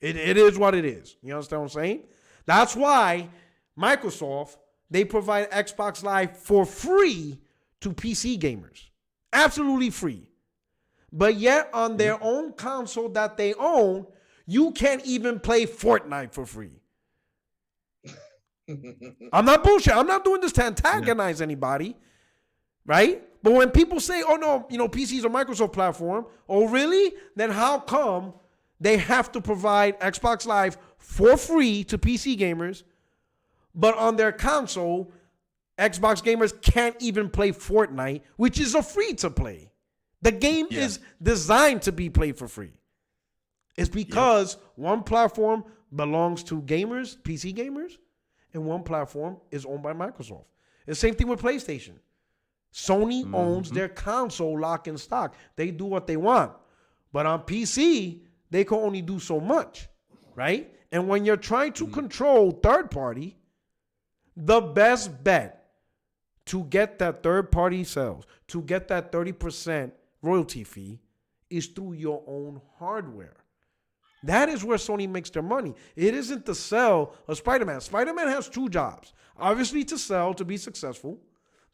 It is what it is. You understand what I'm saying? That's why Microsoft, they provide Xbox Live for free to PC gamers. Absolutely free. But yet on their own console that they own, you can't even play Fortnite for free. I'm not bullshit. I'm not doing this to antagonize anybody, right? But when people say, oh no, PC is a Microsoft platform, oh really? Then how come they have to provide Xbox Live for free to PC gamers, but on their console, Xbox gamers can't even play Fortnite, which is a free to play. The game is designed to be played for free. It's because one platform belongs to gamers, PC gamers, and one platform is owned by Microsoft. The same thing with PlayStation. Sony owns their console lock and stock. They do what they want. But on PC, they can only do so much, right? And when you're trying to control third party, the best bet to get that third party sales, to get that 30% royalty fee, is through your own hardware. That is where Sony makes their money. It isn't to sell a Spider-Man. Spider-Man has two jobs. Obviously to sell, to be successful,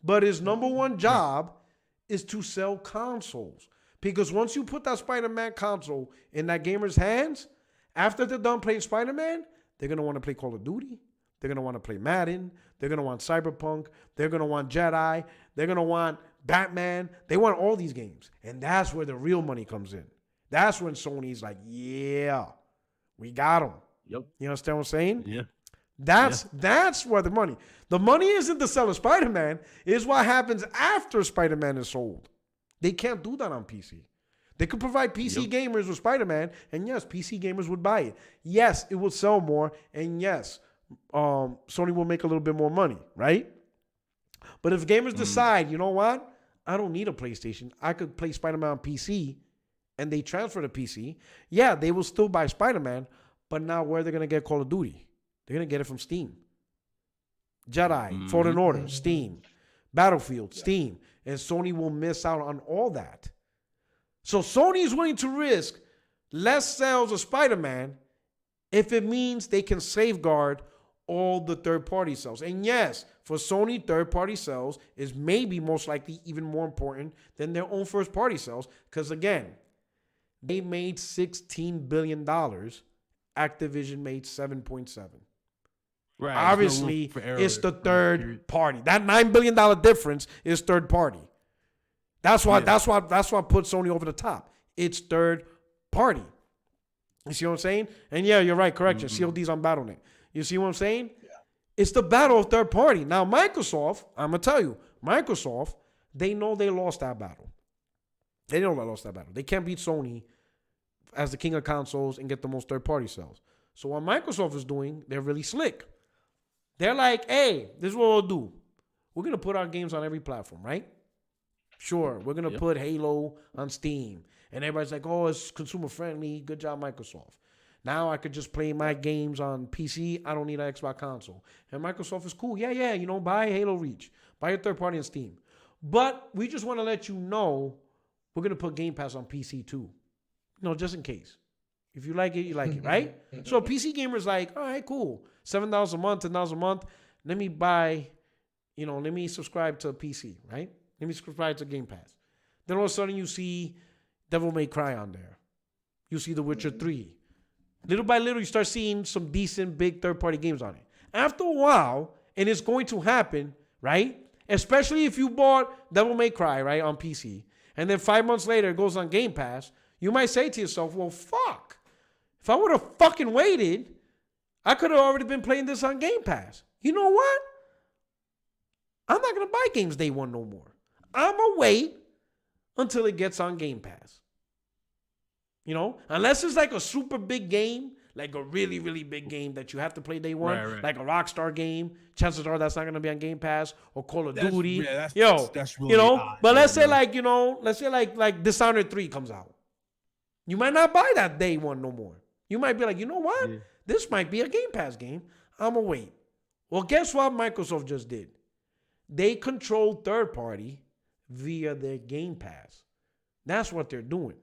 but his number one job is to sell consoles. Because once you put that Spider-Man console in that gamer's hands, after they're done playing Spider-Man, they're going to want to play Call of Duty. They're going to want to play Madden. They're going to want Cyberpunk. They're going to want Jedi. They're going to want Batman. They want all these games. And that's where the real money comes in. That's when Sony's like, yeah, we got them. Yep. You understand what I'm saying? Yeah. That's where the money isn't to sell a Spider-Man. It's what happens after Spider-Man is sold. They can't do that on PC. They could provide PC gamers with Spider-Man, and yes, PC gamers would buy it. Yes, it will sell more, and yes, Sony will make a little bit more money, right? But if gamers decide, you know what? I don't need a PlayStation. I could play Spider-Man on PC, and they transfer to PC. Yeah, they will still buy Spider-Man, but now where they're going to get Call of Duty? They're going to get it from Steam. Jedi, Fallen Order, Steam. Battlefield, Steam. And Sony will miss out on all that. So Sony is willing to risk less sales of Spider-Man if it means they can safeguard all the third-party sales. And yes, for Sony, third-party sales is maybe most likely even more important than their own first-party sales. Because again, they made $16 billion. Activision made 7.7. Right. Obviously, it's the third party. That $9 billion difference is third party. That's why puts Sony over the top. It's third party. You see what I'm saying? And yeah, you're right. Correction. COD's on Battle.net. You see what I'm saying? Yeah. It's the battle of third party. Now, Microsoft, I'm going to tell you, Microsoft, they know they lost that battle. They know they lost that battle. They can't beat Sony as the king of consoles and get the most third party sales. So what Microsoft is doing, they're really slick. They're like, hey, this is what we'll do. We're going to put our games on every platform, right? Sure, we're going to put Halo on Steam. And everybody's like, oh, it's consumer friendly. Good job, Microsoft. Now I could just play my games on PC. I don't need an Xbox console. And Microsoft is cool. Yeah, buy Halo Reach. Buy a third party on Steam. But we just want to let you know we're going to put Game Pass on PC too. Just in case. If you like it, you like it, right? So a PC gamer's like, all right, cool. $7 a month, $10 a month. Let me buy, let me subscribe to PC, right? Let me subscribe to Game Pass. Then all of a sudden you see Devil May Cry on there. You see The Witcher 3. Little by little, you start seeing some decent big third-party games on it. After a while, and it's going to happen, right? Especially if you bought Devil May Cry, right, on PC, and then 5 months later it goes on Game Pass, you might say to yourself, well, fuck. If I would have fucking waited, I could have already been playing this on Game Pass. You know what? I'm not going to buy games day one no more. I'm going to wait until it gets on Game Pass. Unless it's like a super big game, like a really, really big game that you have to play day one, right. Like a Rockstar game. Chances are that's not going to be on Game Pass or Call of Duty. Yeah, that's really odd. But let's say like Dishonored 3 comes out. You might not buy that day one no more. You might be like, you know what? Yeah. This might be a Game Pass game. I'm going to wait. Well, guess what Microsoft just did? They control third party via their Game Pass. That's what they're doing.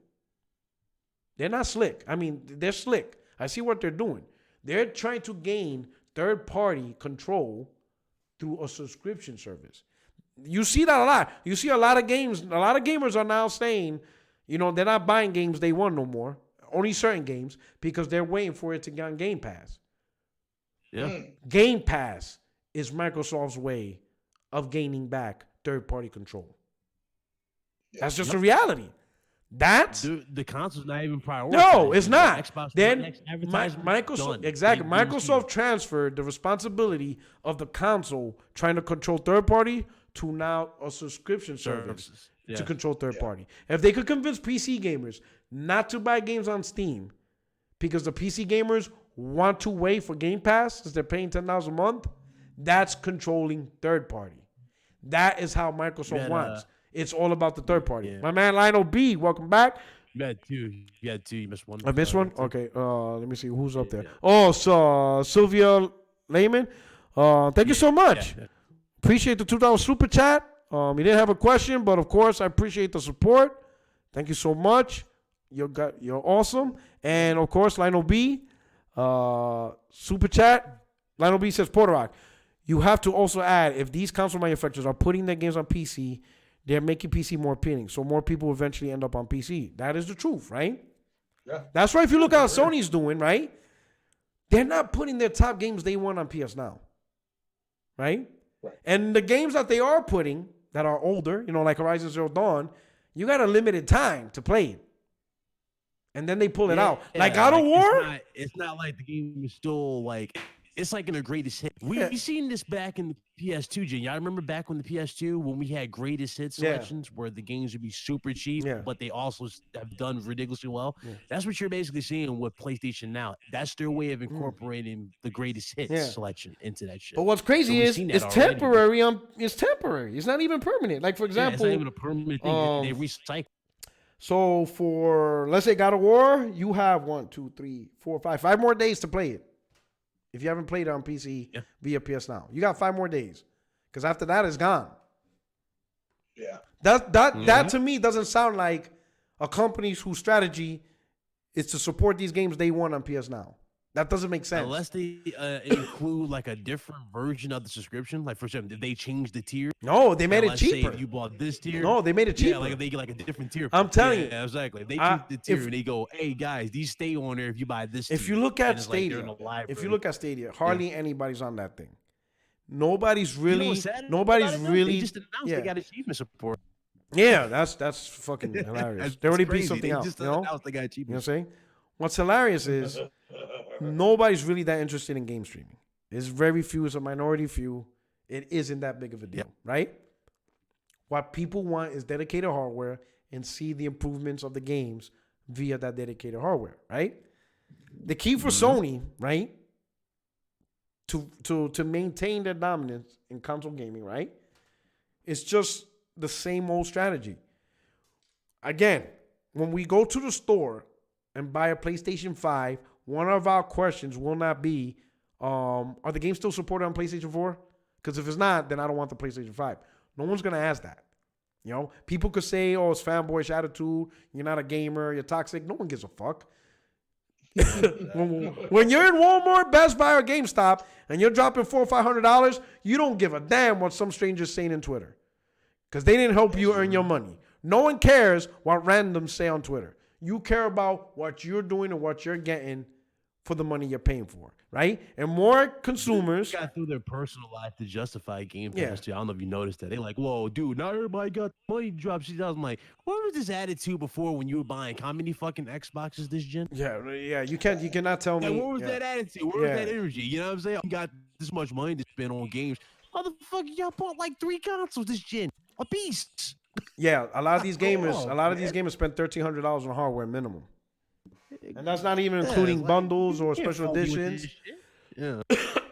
They're not slick. I mean, they're slick. I see what they're doing. They're trying to gain third-party control through a subscription service. You see that a lot. You see a lot of games. A lot of gamers are now saying, they're not buying games day one no more. Only certain games because they're waiting for it to get on Game Pass. Yeah. Game Pass is Microsoft's way of gaining back third-party control. That's just a reality. That's the console's not even prioritized. No, it's not. Xbox then Microsoft exactly. Microsoft transferred the responsibility of the console trying to control third party to now a subscription service to control third party. If they could convince PC gamers not to buy games on Steam because the PC gamers want to wait for Game Pass since they're paying $10 a month, that's controlling third party. That is how Microsoft wants. It's all about the third party. Yeah. My man Lionel B, welcome back. You had two. You missed one. I missed one? Okay. Let me see who's up there. Yeah. Oh, so Sylvia Lehman. Thank you so much. Yeah. Appreciate the $2 super chat. He didn't have a question, but of course I appreciate the support. Thank you so much. You're awesome. And of course, Lionel B, super chat. Lionel B says, Puerto Rock, you have to also add, if these console manufacturers are putting their games on PC, they're making PC more appealing. So more people eventually end up on PC. That is the truth, right? Yeah. That's why if you look at what Sony's doing, right? They're not putting their top games they want on PS Now. Right? And the games that they are putting that are older, like Horizon Zero Dawn, you got a limited time to play it. And then they pull it out. Like God of War? It's not like the game is still like... It's like in a greatest hit. We've seen this back in the PS2, Jen. Y'all remember back when the PS2, when we had greatest hit selections where the games would be super cheap, but they also have done ridiculously well? Yeah. That's what you're basically seeing with PlayStation Now. That's their way of incorporating the greatest hits selection into that shit. But what's crazy is it's temporary. It's temporary. It's not even permanent. Like, for example... it's not even a permanent thing. They recycle. So for, let's say, God of War, you have 5 more days to play it. If you haven't played it on PC via PS Now, you got 5 more days, because after that it's gone. Yeah, that to me doesn't sound like a company whose strategy is to support these games they want on PS Now. That doesn't make sense. Unless they include like a different version of the subscription. Like, for example, did they change the tier? No, they made it cheaper. Say if you bought this tier. No, they made it cheaper. Yeah, like if they get like a different tier. I'm telling you. Yeah, exactly. If they choose the tier and they go, hey guys, these stay on there if you buy this tier. If you look at Stadia, hardly anybody's on that thing. Nobody's really. They just announced they got achievement support. Yeah, that's fucking hilarious. They already beat something out. Just announced they got achievement. You know what I'm saying? What's hilarious is nobody's really that interested in game streaming. It's very few. It's a minority few. It isn't that big of a deal, right? What people want is dedicated hardware and see the improvements of the games via that dedicated hardware, right? The key for Sony, right, to maintain their dominance in console gaming, right, it's just the same old strategy. Again, when we go to the store and buy a PlayStation 5, one of our questions will not be, are the games still supported on PlayStation 4? Because if it's not, then I don't want the PlayStation 5. No one's going to ask that. You know, people could say, oh, it's fanboyish attitude. You're not a gamer. You're toxic. No one gives a fuck. When you're in Walmart, Best Buy, or GameStop, and you're dropping $400 or $500, you don't give a damn what some stranger's saying in Twitter, because they didn't help you earn your money. No one cares what randoms say on Twitter. You care about what you're doing and what you're getting for the money you're paying for, right? And more consumers got through their personal life to justify Game Pass. Yeah. Too. I don't know if you noticed that. They're like, whoa, dude, not everybody got money drops. I'm like, what was this attitude before when you were buying how many fucking Xboxes this gen? Yeah. You cannot tell me. Like, where was yeah. that attitude? Where was that energy? You know what I'm saying? You got this much money to spend on games. Motherfucker, y'all bought like 3 consoles this gen. A beast. Yeah, a lot of these gamers spend $1,300 on hardware minimum. And that's not even including bundles or special editions. Yeah.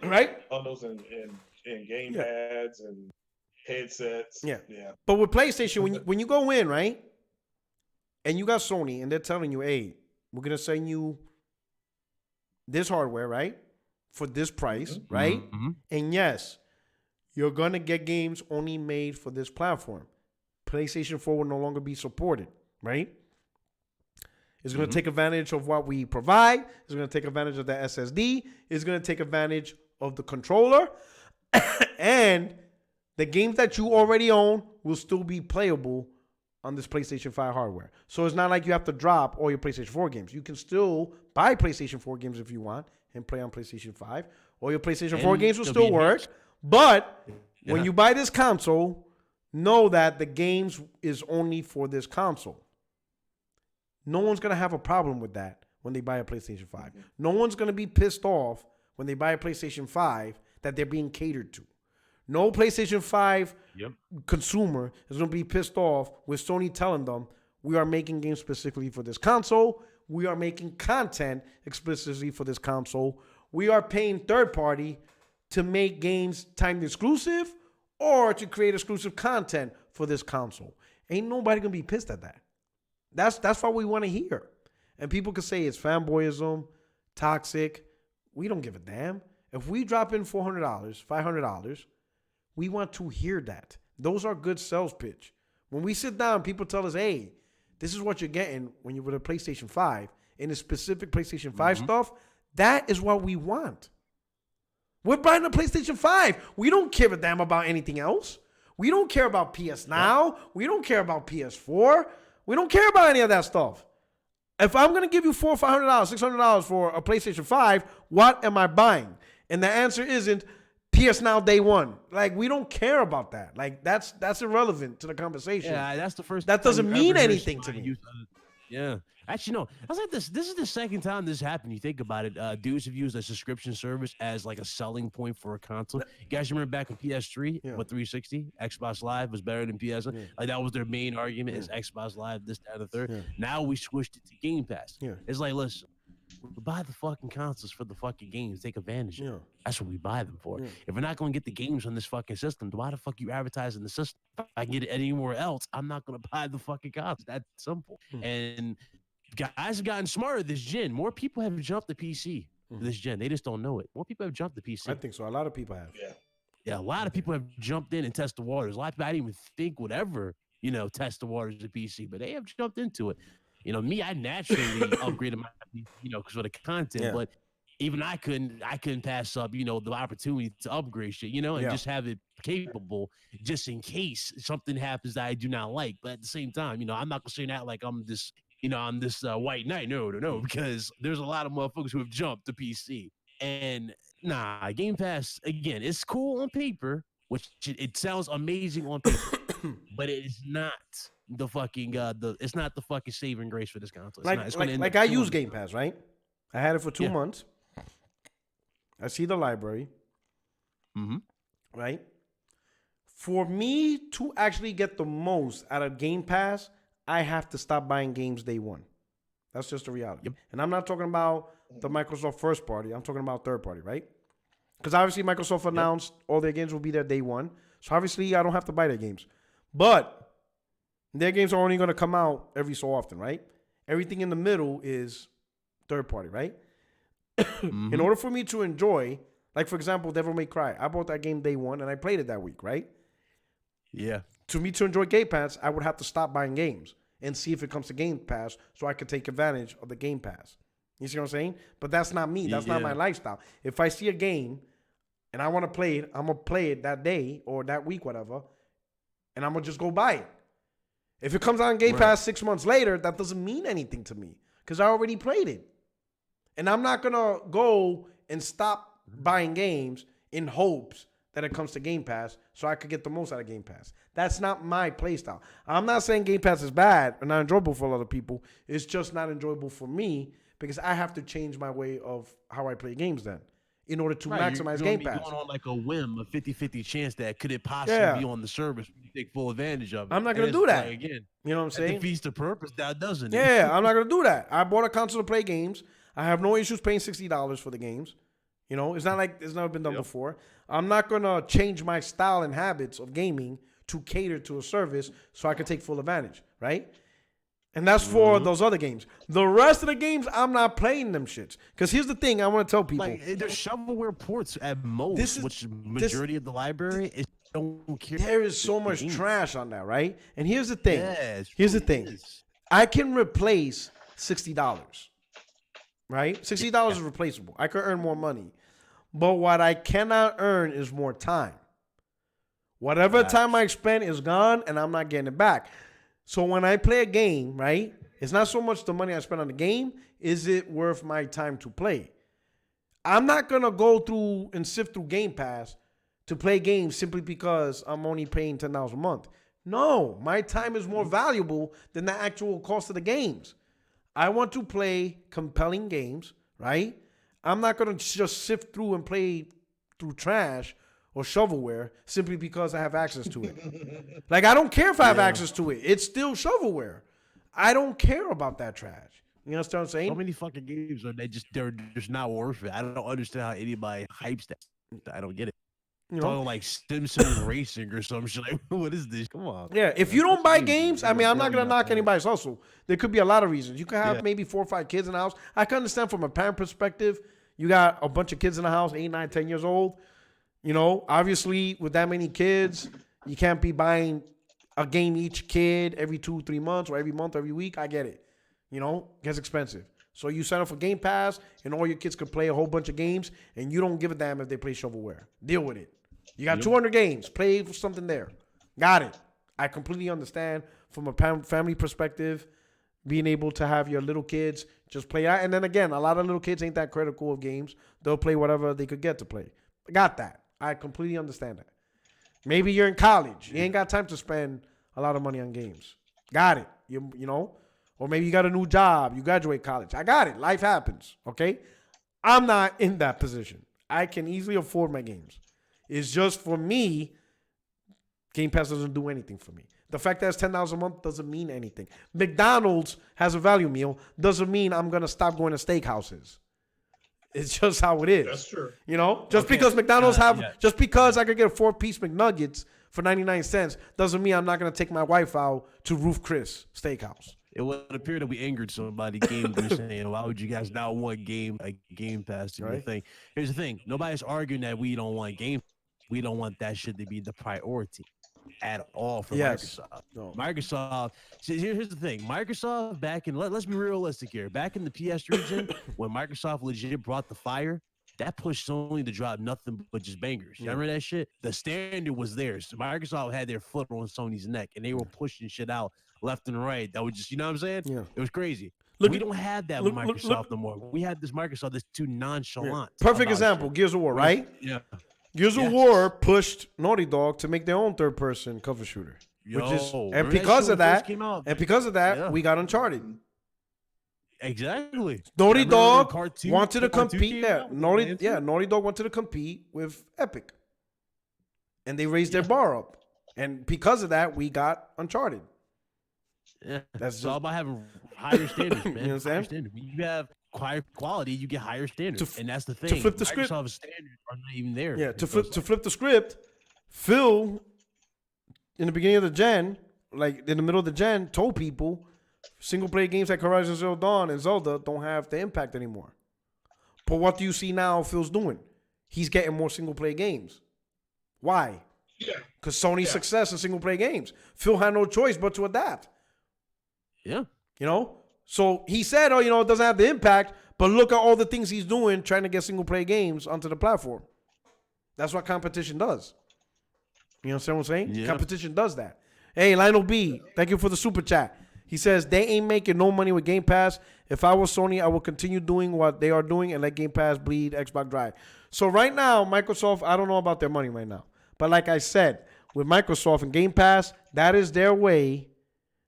Right? Bundles and game pads and headsets. Yeah. Yeah. But with PlayStation, when you go in, right? And you got Sony and they're telling you, hey, we're going to send you this hardware, right? For this price, right? Mm-hmm. And yes, you're going to get games only made for this platform. PlayStation 4 will no longer be supported, right? It's going to take advantage of what we provide. It's going to take advantage of the SSD. It's going to take advantage of the controller. And the games that you already own will still be playable on this PlayStation 5 hardware. So it's not like you have to drop all your PlayStation 4 games. You can still buy PlayStation 4 games if you want and play on PlayStation 5. All your PlayStation 4 games will still work. But when you buy this console, know that the games is only for this console. No one's going to have a problem with that when they buy a PlayStation 5. No one's going to be pissed off when they buy a PlayStation 5 that they're being catered to. No PlayStation 5 consumer is going to be pissed off with Sony telling them, we are making games specifically for this console. We are making content explicitly for this console. We are paying third party to make games timed exclusive or to create exclusive content for this console. Ain't nobody going to be pissed at that. That's what we want to hear. And people can say it's fanboyism, toxic. We don't give a damn. If we drop in $400, $500, we want to hear that. Those are good sales pitch. When we sit down, people tell us, hey, this is what you're getting when you're with a PlayStation 5, and the specific PlayStation 5 stuff, that is what we want. We're buying a PlayStation 5. We don't give a damn about anything else. We don't care about PS Now. We don't care about PS4. We don't care about any of that stuff. If I'm going to give you $400, $500, $600 for a PlayStation 5, what am I buying? And the answer isn't PS Now day one. Like, we don't care about that. Like, that's irrelevant to the conversation. Yeah, that's the first. That doesn't mean anything to me. Yeah. Actually, no. I was like this. This is the second time this happened. You think about it. Dudes have used a subscription service as like a selling point for a console. You guys remember back in PS3 with 360, Xbox Live was better than PS. Like that was their main argument is Xbox Live, this, that, and the third. Now we switched it to Game Pass. It's like, listen, we buy the fucking consoles for the fucking games. Take advantage of it. That's what we buy them for. If we're not going to get the games on this fucking system, why the fuck you advertising the system? If I can get it anywhere else, I'm not going to buy the fucking console. That's simple. And guys have gotten smarter this gen. More people have jumped the PC this gen. They just don't know it. More people have jumped the PC. I think so. A lot of people have. Yeah, a lot of people have jumped in and tested the waters. A lot of people I didn't even think would ever, test the waters of PC, but they have jumped into it. Me, I naturally upgraded my, because of the content, but even I couldn't pass up, the opportunity to upgrade shit, and just have it capable just in case something happens that I do not like. But at the same time, I'm not gonna say that like I'm this, I'm this white knight. No, because there's a lot of motherfuckers who have jumped to PC. And nah, Game Pass, again, it's cool on paper, which it sounds amazing on paper, but it is not the fucking it's not the fucking saving grace for this console. I use Game Pass, right? I had it for 2 months. I see the library. Right? For me to actually get the most out of Game Pass, I have to stop buying games day one. That's just the reality. And I'm not talking about the Microsoft first party. I'm talking about third party, right? Because obviously Microsoft announced all their games will be there day one. So obviously I don't have to buy their games. But their games are only going to come out every so often, right? Everything in the middle is third party, right? In order for me to enjoy, like for example, Devil May Cry, I bought that game day one and I played it that week, right? Yeah. To me to enjoy Game Pass, I would have to stop buying games and see if it comes to Game Pass so I could take advantage of the Game Pass. You see what I'm saying? But that's not me. That's not my lifestyle. If I see a game and I want to play it, I'm going to play it that day or that week, whatever, and I'm going to just go buy it. If it comes out on Game Pass 6 months later, that doesn't mean anything to me because I already played it. And I'm not going to go and stop buying games in hopes that it comes to Game Pass so I could get the most out of Game Pass. That's not my play style. I'm not saying Game Pass is bad or not enjoyable for a lot of people. It's just not enjoyable for me because I have to change my way of how I play games then in order to maximize Game Pass. Going on like a whim, a 50-50 chance that could it possibly be on the service you take full advantage of it. I'm not going to do that. Again, you know what I'm saying? That defeats the purpose, that doesn't it? Yeah, I'm not going to do that. I bought a console to play games. I have no issues paying $60 for the games. You know, it's not like it's never been done before. I'm not going to change my style and habits of gaming to cater to a service so I can take full advantage, right? And that's for those other games. The rest of the games, I'm not playing them shits. Because here's the thing I want to tell people. Like, there's shovelware ports at most, which majority of the library is don't care. There is so much trash on that, right? And here's the thing. Here's the thing. I can replace $60, right? $60 is replaceable. I could earn more money. But what I cannot earn is more time. Whatever time I spend is gone, and I'm not getting it back. So when I play a game, right, it's not so much the money I spend on the game. Is it worth my time to play? I'm not going to go through and sift through Game Pass to play games simply because I'm only paying $10 a month. No, my time is more valuable than the actual cost of the games. I want to play compelling games, right? I'm not going to just sift through and play through trash or shovelware simply because I have access to it. Like, I don't care if I have access to it. It's still shovelware. I don't care about that trash. You understand what I'm saying? So many fucking games are they're just not worth it. I don't understand how anybody hypes that. I don't get it. You know, like Simpson Racing or some shit. Like, what is this? Come on. Yeah, if you don't buy games, I mean, I'm not gonna knock anybody's hustle. There could be a lot of reasons. You could have maybe 4 or 5 kids in the house. I can understand from a parent perspective. You got a bunch of kids in the house, 8, 9, 10 years old. You know, obviously, with that many kids, you can't be buying a game each kid every 2, 3 months or every month, every week. I get it. You know, it gets expensive. So you sign up for Game Pass, and all your kids can play a whole bunch of games, and you don't give a damn if they play shovelware. Deal with it. You got 200 games. Play something there. Got it. I completely understand from a family perspective, being able to have your little kids just play that. And then again, a lot of little kids ain't that critical of games. They'll play whatever they could get to play. I got that. I completely understand that. Maybe you're in college. You ain't got time to spend a lot of money on games. Got it. You know? Or maybe you got a new job. You graduate college. I got it. Life happens. Okay? I'm not in that position. I can easily afford my games. It's just for me, Game Pass doesn't do anything for me. The fact that it's $10 a month doesn't mean anything. McDonald's has a value meal. Doesn't mean I'm going to stop going to steakhouses. It's just how it is. That's true. You know, just because McDonald's just because I could get a 4-piece McNuggets for 99 cents doesn't mean I'm not going to take my wife out to Ruth Chris Steakhouse. It would appear that we angered somebody. Games are saying, why would you guys not want a Game Pass to be a thing? Here's the thing. Nobody's arguing that we don't want Game. We don't want that shit to be the priority at all for Microsoft. No. Microsoft, here's the thing. Microsoft back in, let's be realistic here. Back in the PS region, when Microsoft legit brought the fire, that pushed Sony to drop nothing but just bangers. You remember that shit? The standard was theirs. So Microsoft had their foot on Sony's neck, and they were pushing shit out left and right. That was just, you know what I'm saying? Yeah. It was crazy. We don't have that with Microsoft no more. We have this Microsoft that's too nonchalant. Perfect example, Gears of War, right? Yeah. Gears of War pushed Naughty Dog to make their own third-person cover shooter. Because of that, we got Uncharted. Exactly. Naughty Dog wanted to compete. Naughty Dog wanted to compete with Epic. And they raised their bar up. And because of that, we got Uncharted. Yeah. That's all about having higher standards, man. You know what I'm saying? You have higher quality, you get higher standards. And that's the thing. To flip the script. Microsoft's standards are not even there. Yeah, to flip the script, Phil, in the beginning of the gen, like in the middle of the gen, told people single-player games like Horizon Zero Dawn and Zelda don't have the impact anymore. But what do you see now Phil's doing? He's getting more single-player games. Why? Yeah. Because Sony's success in single-player games. Phil had no choice but to adapt. Yeah. You know? So he said, it doesn't have the impact, but look at all the things he's doing trying to get single-player games onto the platform. That's what competition does. You understand what I'm saying? Yeah. Competition does that. Hey, Lionel B, thank you for the super chat. He says, they ain't making no money with Game Pass. If I was Sony, I would continue doing what they are doing and let Game Pass bleed Xbox Drive. So right now, Microsoft, I don't know about their money right now. But like I said, with Microsoft and Game Pass, that is their way.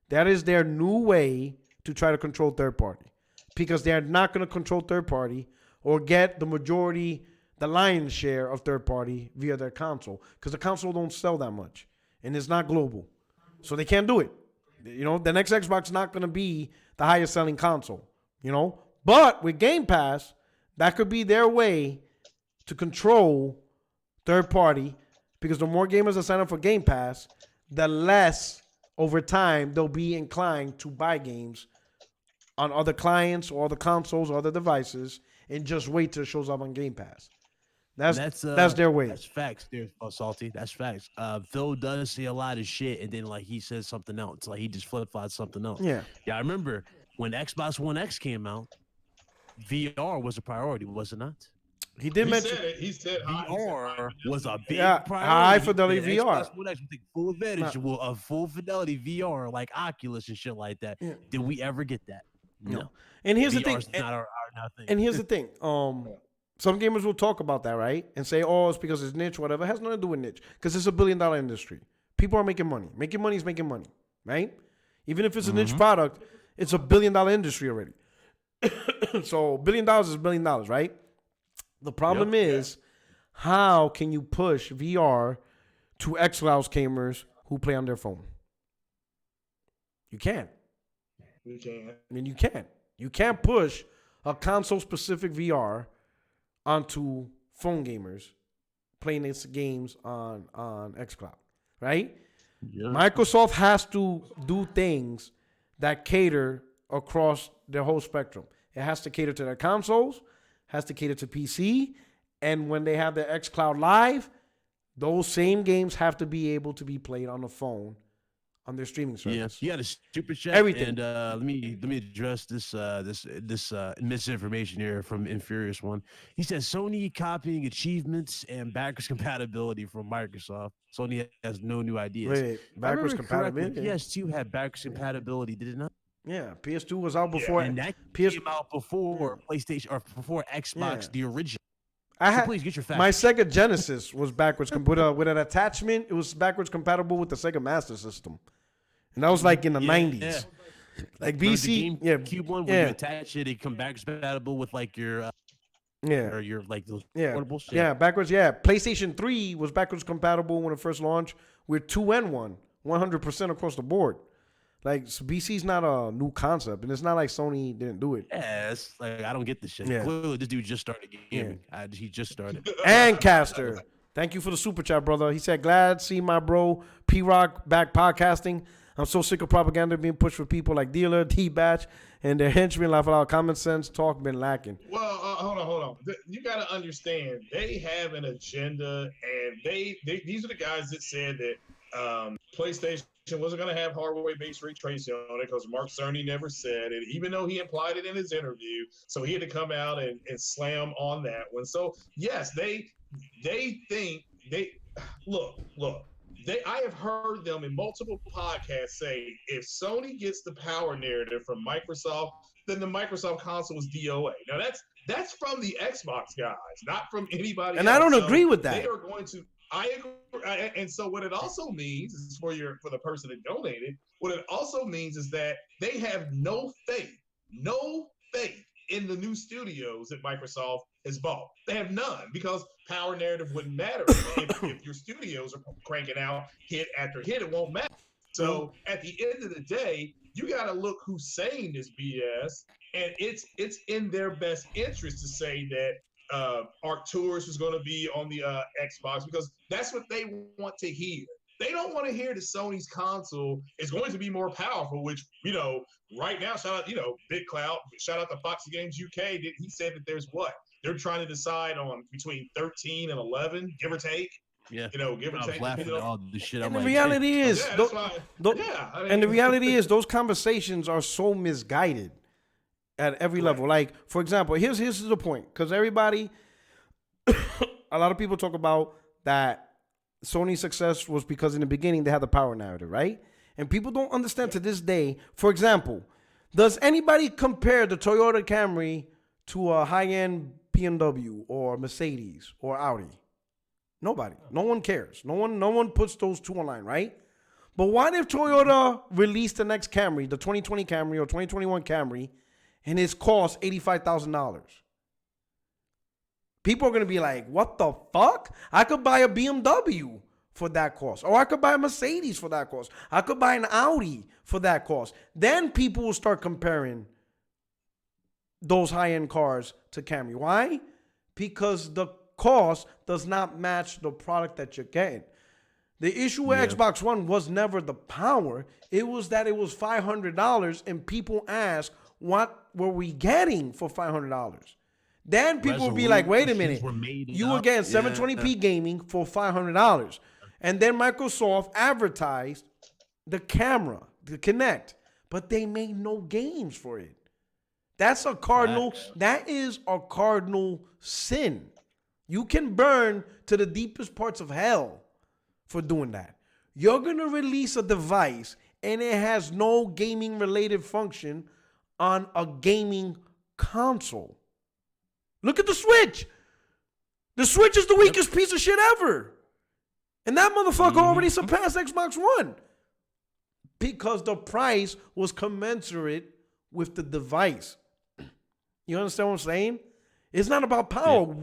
That is their new way to try to control third party. Because they're not going to control third party or get the majority, the lion's share of third party via their console. Because the console don't sell that much. And it's not global. So they can't do it. The next Xbox is not going to be the highest selling console. But with Game Pass, that could be their way to control third party, because the more gamers that sign up for Game Pass, the less over time they'll be inclined to buy games on other clients or other consoles or other devices and just wait till it shows up on Game Pass. That's their way. That's facts, there, Salty. That's facts. Phil does say a lot of shit, and then like he says something else. Like he just flip-flops something else. Yeah. Yeah, I remember when Xbox One X came out, VR was a priority, was it not? He did mention said it. He said VR was a big priority. high fidelity The VR. Xbox One X would take full advantage of full fidelity VR, like Oculus and shit like that. Yeah. Did we ever get that? No. And here's the VR's thing. not our thing. And here's the thing. Some gamers will talk about that, right? And say, it's because it's niche, whatever. It has nothing to do with niche. Because it's $1 billion industry. People are making money. Making money is making money, right? Even if it's a niche product, it's $1 billion industry already. So $1 billion is $1 billion, right? The problem is, how can you push VR to Xbox gamers who play on their phone? You can't. You can't. I mean, you can't. You can't push a console-specific VR onto phone gamers playing its games on xCloud, right? Yeah. Microsoft has to do things that cater across the whole spectrum. It has to cater to their consoles, has to cater to PC, and when they have their xCloud Live, those same games have to be able to be played on the phone on their streaming service. Yeah, you got a super chat. Everything. And let me address this misinformation here from Infurious One. He says Sony copying achievements and backwards compatibility from Microsoft. Sony has no new ideas. Wait, backwards compatibility? PS2 had backwards compatibility, did it not? Yeah, PS2 was out before. And that PS came out before PlayStation or before Xbox, the original. Please get your facts. My Sega Genesis was backwards with an attachment. It was backwards compatible with the Sega Master System, and that was like in the 90s. Yeah. Like BC, Cube one, when you attach it, it come backwards compatible with like your or your like those portable shit. Yeah, backwards. Yeah, PlayStation 3 was backwards compatible when it first launched with 2N1, 100% across the board. Like, so BC's not a new concept, and it's not like Sony didn't do it. Yeah, it's like I don't get this shit. Yeah. Clearly, this dude just started gaming. He just started. And Caster, thank you for the super chat, brother. He said, glad to see my bro P-Rock back podcasting. I'm so sick of propaganda being pushed for people like Dealer, T-Batch, and their henchmen. Laugh out. Common sense talk been lacking. Well, hold on. You got to understand, they have an agenda, and these are the guys that said that PlayStation wasn't going to have hardware-based ray tracing on it because Mark Cerny never said it, even though he implied it in his interview. So he had to come out and slam on that one. So yes, they think look. I have heard them in multiple podcasts say if Sony gets the power narrative from Microsoft, then the Microsoft console is DOA. Now that's from the Xbox guys, not from anybody And else. I don't agree with that. They are going to. I agree, and so what it also means is for the person that donated. What it also means is that they have no faith in the new studios that Microsoft has bought. They have none because power narrative wouldn't matter if your studios are cranking out hit after hit. It won't matter. So at the end of the day, you got to look who's saying this BS, and it's in their best interest to say that. Arcturus is going to be on the Xbox because that's what they want to hear. They don't want to hear that Sony's console is going to be more powerful, which, right now, shout out, Big Cloud, shout out to Foxy Games UK. He said that there's they're trying to decide on between 13 and 11, give or take. Yeah. Give or I was take. laughing at all this shit. And I'm the like, reality is, Yeah, that's fine. and the reality is, those conversations are so misguided at every level. Like, for example, here's the point, because everybody, a lot of people talk about that Sony's success was because in the beginning they had the power narrative, right? And people don't understand to this day. For example, does anybody compare the Toyota Camry to a high-end BMW or Mercedes or Audi? Nobody. No one cares. No one puts those two online, right? But what if Toyota released the next Camry, the 2020 Camry or 2021 Camry, and it's cost $85,000? People are going to be like, what the fuck? I could buy a BMW for that cost. Or I could buy a Mercedes for that cost. I could buy an Audi for that cost. Then people will start comparing those high-end cars to Camry. Why? Because the cost does not match the product that you're getting. The issue with Xbox One was never the power. It was that it was $500 and people asked, what were we getting for $500? Then people would be like, wait a minute, you were getting 720p gaming for $500. And then Microsoft advertised the camera, the Kinect, but they made no games for it. That's a cardinal, that is a cardinal sin. You can burn to the deepest parts of hell for doing that. You're going to release a device and it has no gaming related function on a gaming console. Look at the Switch. The Switch is the weakest piece of shit ever. And that motherfucker already surpassed Xbox One because the price was commensurate with the device. You understand what I'm saying? It's not about power.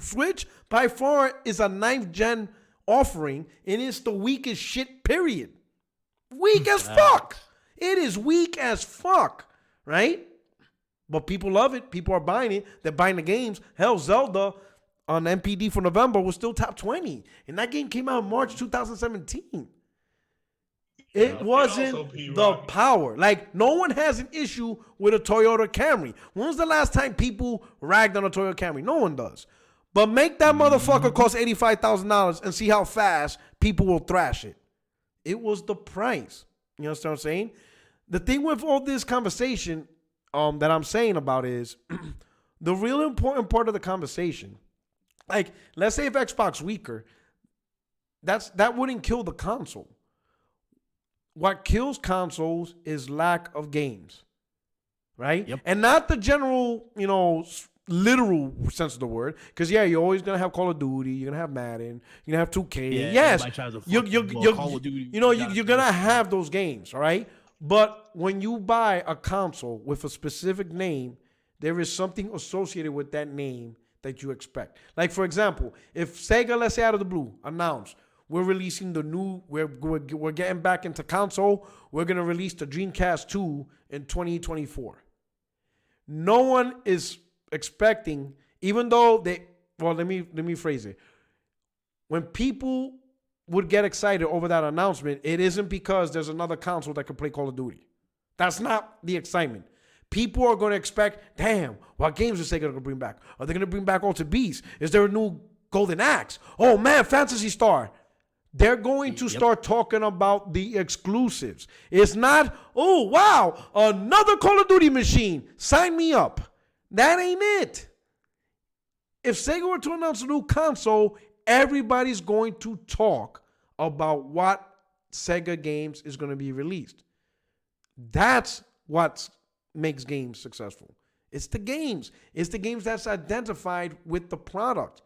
Switch by far is a 9th gen offering, and it's the weakest shit, period. Weak as fuck. It is weak as fuck, right? But people love it. People are buying it. They're buying the games. Hell, Zelda on NPD for November was still top 20. And that game came out in March 2017. It wasn't the power. Like, no one has an issue with a Toyota Camry. When was the last time people ragged on a Toyota Camry? No one does. But make that motherfucker cost $85,000 and see how fast people will thrash it. It was the price. You understand what I'm saying? The thing with all this conversation that I'm saying about is the real important part of the conversation. Like, let's say if Xbox weaker, that wouldn't kill the console. What kills consoles is lack of games, right? Yep. And not the general, literal sense of the word. Because, yeah, you're always going to have Call of Duty. You're going to have Madden. You're going to have 2K. Yeah, yes, Call of Duty, you're going to have those games, all right? But when you buy a console with a specific name, there is something associated with that name that you expect. Like, for example, if Sega, let's say out of the blue, announced, we're releasing the new, we're getting back into console. We're going to release the Dreamcast 2 in 2024. No one is expecting, even though let me phrase it. When people would get excited over that announcement, it isn't because there's another console that can play Call of Duty. That's not the excitement. People are going to expect, damn, what games is Sega going to bring back? Are they going to bring back Altered Beast? Is there a new Golden Axe? Oh, man, Phantasy Star. They're going to start talking about the exclusives. It's not, oh, wow, another Call of Duty machine. Sign me up. That ain't it. If Sega were to announce a new console, everybody's going to talk about what Sega games is going to be released. That's what makes games successful. It's the games. It's the games that's identified with the product.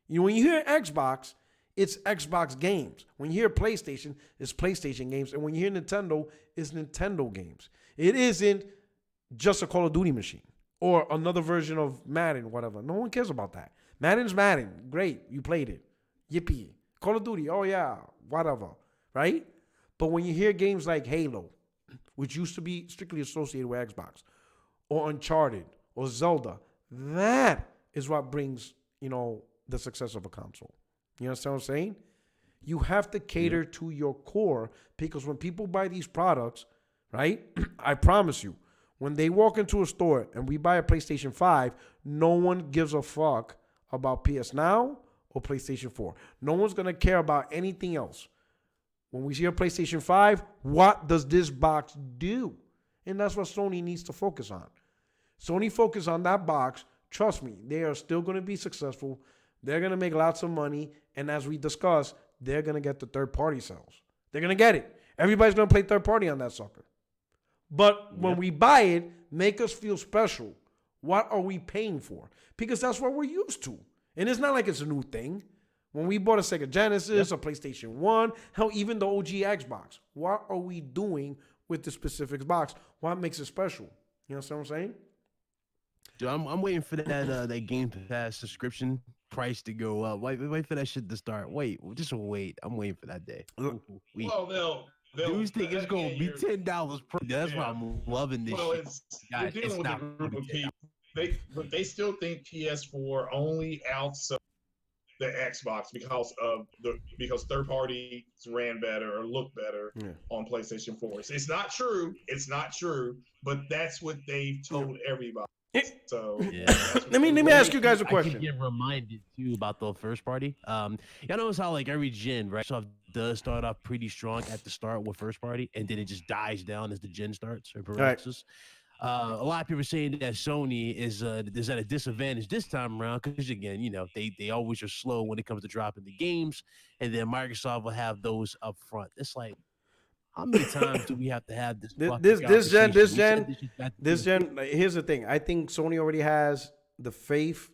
When you hear Xbox, it's Xbox games. When you hear PlayStation, it's PlayStation games. And when you hear Nintendo, it's Nintendo games. It isn't just a Call of Duty machine or another version of Madden, whatever. No one cares about that. Madden's Madden. Great. You played it. Yippee. Call of Duty. Oh, yeah. Whatever. Right? But when you hear games like Halo, which used to be strictly associated with Xbox, or Uncharted, or Zelda, that is what brings, the success of a console. You understand what I'm saying? You have to cater to your core, because when people buy these products, right, I promise you, When they walk into a store and we buy a PlayStation 5, no one gives a fuck about PS Now or PlayStation 4. No one's going to care about anything else. When we see a PlayStation 5, what does this box do? And that's what Sony needs to focus on. Sony focus on that box. Trust me, they are still going to be successful. They're going to make lots of money. And as we discussed, they're going to get the third-party sales. They're going to get it. Everybody's going to play third-party on that sucker. But when we buy it, make us feel special. What are we paying for? Because that's what we're used to. And it's not like it's a new thing. When we bought a Sega Genesis, a PlayStation 1, hell, even the OG Xbox, what are we doing with the specific box? What makes it special? You know what I'm saying? Dude, I'm waiting for that Game Pass subscription price to go up. Wait for that shit to start. Just wait. I'm waiting for that day. Well, Dudes think it's gonna be $10 per. That's why I'm loving this shit. You're dealing with a group of people. They still think PS4 only outsell the Xbox because third parties ran better or look better on PlayStation 4. It's not true. It's not true. But that's what they've told everybody. So let me ask you guys a question. I keep getting reminded too about the first party. Y'all notice how like every gen, right? So does start off pretty strong at the start with first party, and then it just dies down as the gen starts or progresses. Right. A lot of people are saying that Sony is at a disadvantage this time around because again, you know, they always are slow when it comes to dropping the games, and then Microsoft will have those up front. It's like, how many times do we have to have this? This gen. Here's the thing. I think Sony already has the faith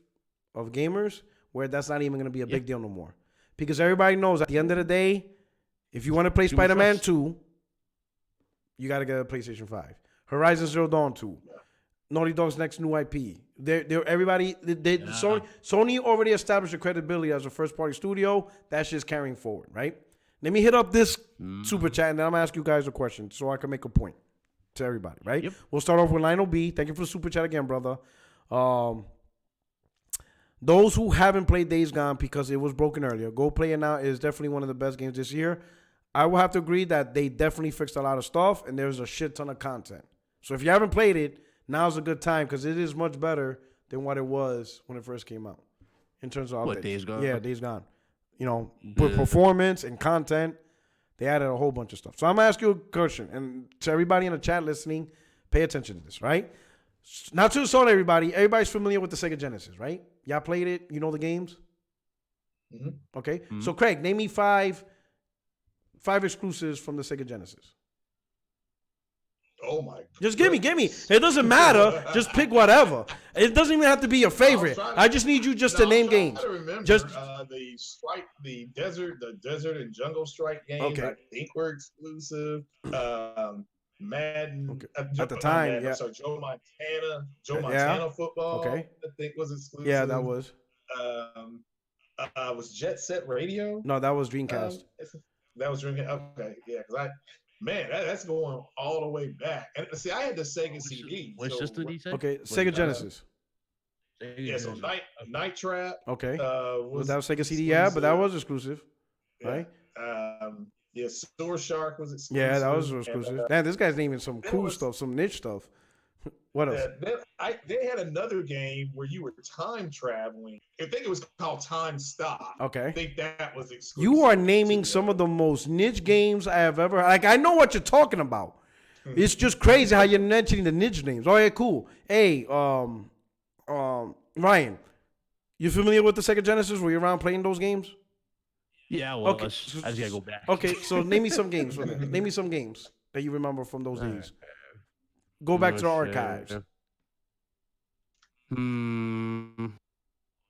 of gamers where that's not even going to be a big deal no more, because everybody knows at the end of the day, if you want to play Spider-Man 2, you got to get a PlayStation 5. Horizon Zero Dawn 2, Naughty Dog's next new IP. Sony already established a credibility as a first-party studio. That's just carrying forward, right? Let me hit up this super chat, and then I'm going to ask you guys a question so I can make a point to everybody, right? Yep. We'll start off with Lionel B. Thank you for the super chat again, brother. Those who haven't played Days Gone because it was broken earlier, go play it now. It is definitely one of the best games this year. I will have to agree that they definitely fixed a lot of stuff, and there's a shit ton of content. So if you haven't played it, now's a good time because it is much better than what it was when it first came out in terms of updates. Days Gone? Yeah, Days Gone. You know, with performance and content, they added a whole bunch of stuff. So I'm going to ask you a question, and to everybody in the chat listening, pay attention to this, right? Not to insult everybody. Everybody's familiar with the Sega Genesis, right? Y'all played it? You know the games? Mm-hmm. Okay. Mm-hmm. So, Craig, name me five exclusives from the Sega Genesis. Oh my! Just give me. It doesn't matter. Just pick whatever. It doesn't even have to be your favorite. I just need you to name games. I remember the desert and jungle strike games. Okay. I think were exclusive. Madden. Okay. At the time, Madden, yeah. So Joe Montana football. Okay. I think was exclusive. Yeah, that was. Was Jet Set Radio? No, that was Dreamcast. That was Dreamcast. Okay, yeah, because that's going all the way back. And see, I had the Sega CD. Which system did you say? Okay, Sega Genesis. Yeah, so Night Trap. Okay. That was Sega CD, yeah, but that was exclusive, right? Yeah, Sewer Shark was exclusive. Yeah, that was exclusive. Man, this guy's naming some cool stuff, some niche stuff. What else? They had another game where you were time traveling. I think it was called Time Stop. Okay. I think that was exclusive. You are naming some of the most niche games I have ever. Like, I know what you're talking about. It's just crazy how you're mentioning the niche names. Oh yeah, cool. Hey, Ryan, you familiar with the Sega Genesis? Were you around playing those games? Yeah, well, okay. I just gotta go back. Okay, so name me some games. Name me some games that you remember from those days. Go back to the archives.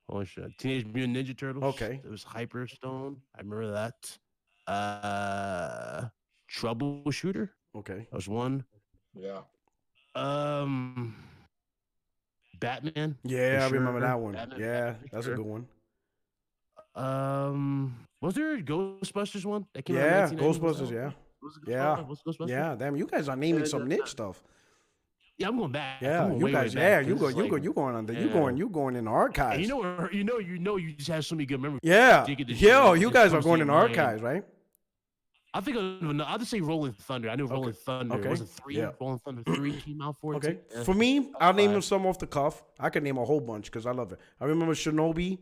Oh shit! Teenage Mutant Ninja Turtles. Okay. It was Hyperstone. I remember that. Troubleshooter. Okay. That was one. Yeah. Batman. Yeah, I remember that one. Batman, yeah, that's a good one. Was there a Ghostbusters one that came out? Yeah, Ghostbusters. Yeah. Ghostbusters? Yeah. Damn, you guys are naming some niche stuff. Yeah, I'm going back. Yeah, you guys. Yeah, you going on the. You going in the archives. And you just have so many good memories. Yeah, you guys are going in the archives, right? I think I'll just say Rolling Thunder. I knew Rolling Thunder. Okay. Was it 3? Yeah. Rolling Thunder 3 came out for it. Okay. too? Yeah. For me, I'll name them 5. some off the cuff. I can name a whole bunch because I love it. I remember Shinobi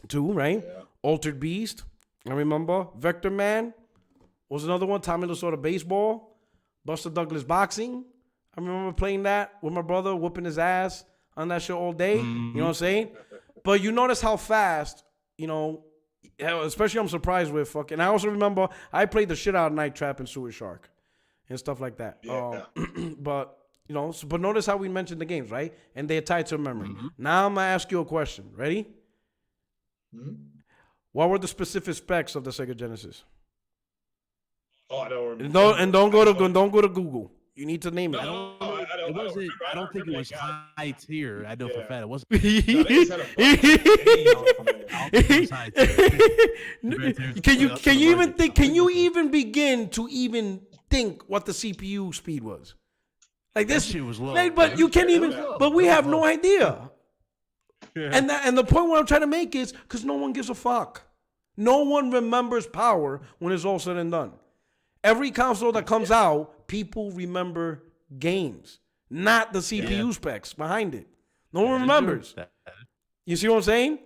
2, right? Yeah. Altered Beast. I remember Vector Man was another one. Tommy Lasorda Baseball. Buster Douglas Boxing. I remember playing that with my brother, whooping his ass on that shit all day. You know what I'm saying? But you notice how fast, you know, especially I'm surprised with fucking. I also remember I played the shit out of Night Trap and Sewer Shark and stuff like that. Yeah. But, you know, but notice how we mentioned the games, right? And they're tied to memory. Now I'm going to ask you a question. Ready? What were the specific specs of the Sega Genesis? Oh, I don't remember. No, and don't go to Google. You need to name it. I don't think it was high tier. I know for a fact it wasn't. Can you even think? Can you even begin to even think what the CPU speed was? Like this shit was low. Like, but you can't even. But we have no idea. Yeah. And the point what I'm trying to make is because no one gives a fuck. No one remembers Power when it's all said and done. Every console that comes out, people remember games, not the CPU specs behind it. No one remembers. You see what I'm saying?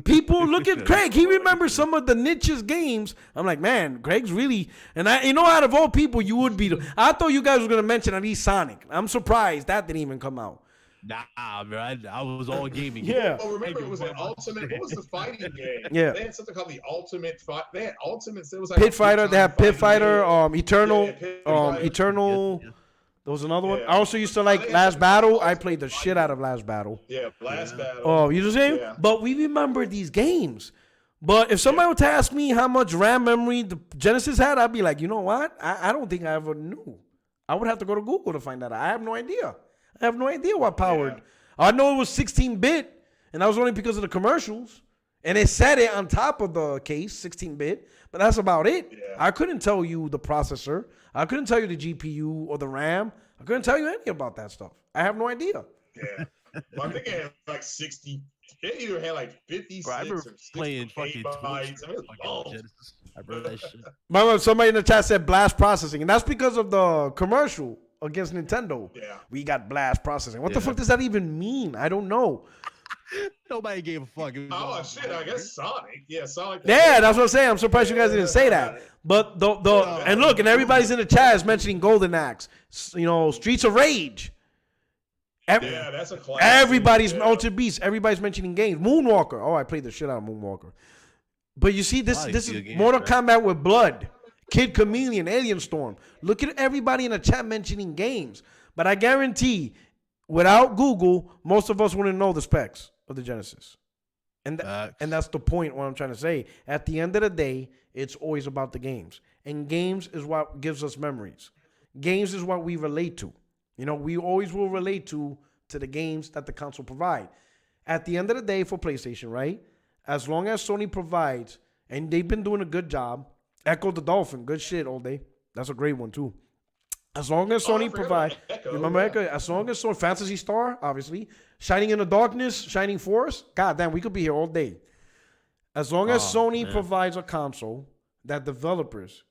People look at Craig. He remembers some of the niches games. I'm like, man, Craig's really. And out of all people, you would be. I thought you guys were gonna mention at least Sonic. I'm surprised that didn't even come out. Nah, man, I was all gaming. Yeah. Oh, remember it was an ultimate. What was the fighting game? Yeah. They had something called the Ultimate Fight. They had Ultimate. It was like Pit Fighter. They have Pit Fighter. Eternal. Pit Fighter. Eternal. There was another one. Yeah. I also used to like Last Battle. I played the shit out of Last Battle. Yeah, Last Battle. Oh, you know what I'm saying? Yeah. But we remember these games. But if somebody were to ask me how much RAM memory the Genesis had, I'd be like, you know what? I don't think I ever knew. I would have to go to Google to find that out. I have no idea. I have no idea what powered. Yeah. I know it was 16-bit, and that was only because of the commercials. And it said it on top of the case, 16-bit, but that's about it. Yeah. I couldn't tell you the processor. I couldn't tell you the GPU or the RAM. I couldn't tell you any about that stuff. I have no idea. Yeah. Well, I think it had like 60. It either had like 56 Bro, I remember or 60 playing fucking bytes. I mean, it was long. Genesis. I remember that shit. Remember, somebody in the chat said blast processing, and that's because of the commercial against Nintendo. Yeah. We got blast processing. What the fuck does that even mean? I don't know. Nobody gave a fuck. It was Oh all- shit! I guess Sonic. Yeah, Sonic. Yeah, that's what I'm saying. I'm surprised you guys didn't say that. But and look, and everybody's in the chat is mentioning Golden Axe. You know, Streets of Rage. Yeah, that's a classic. Everybody's yeah. Altered Beast. Everybody's mentioning games. Moonwalker. Oh, I played the shit out of Moonwalker. But you see, this is game, Mortal right? Kombat with blood. Kid Chameleon, Alien Storm. Look at everybody in the chat mentioning games. But I guarantee, without Google, most of us wouldn't know the specs of the Genesis. And that's the point. What I'm trying to say. At the end of the day, it's always about the games. And games is what gives us memories. Games is what we relate to. You know, we always will relate to the games that the console provide. At the end of the day, for PlayStation, right? As long as Sony provides, and they've been doing a good job. Echo the Dolphin, good shit all day. That's a great one too. As long as Sony provides, remember Echo? As long as Sony, Phantasy Star, obviously, Shining in the Darkness, Shining Force. God damn, we could be here all day. As long as Sony provides a console that developers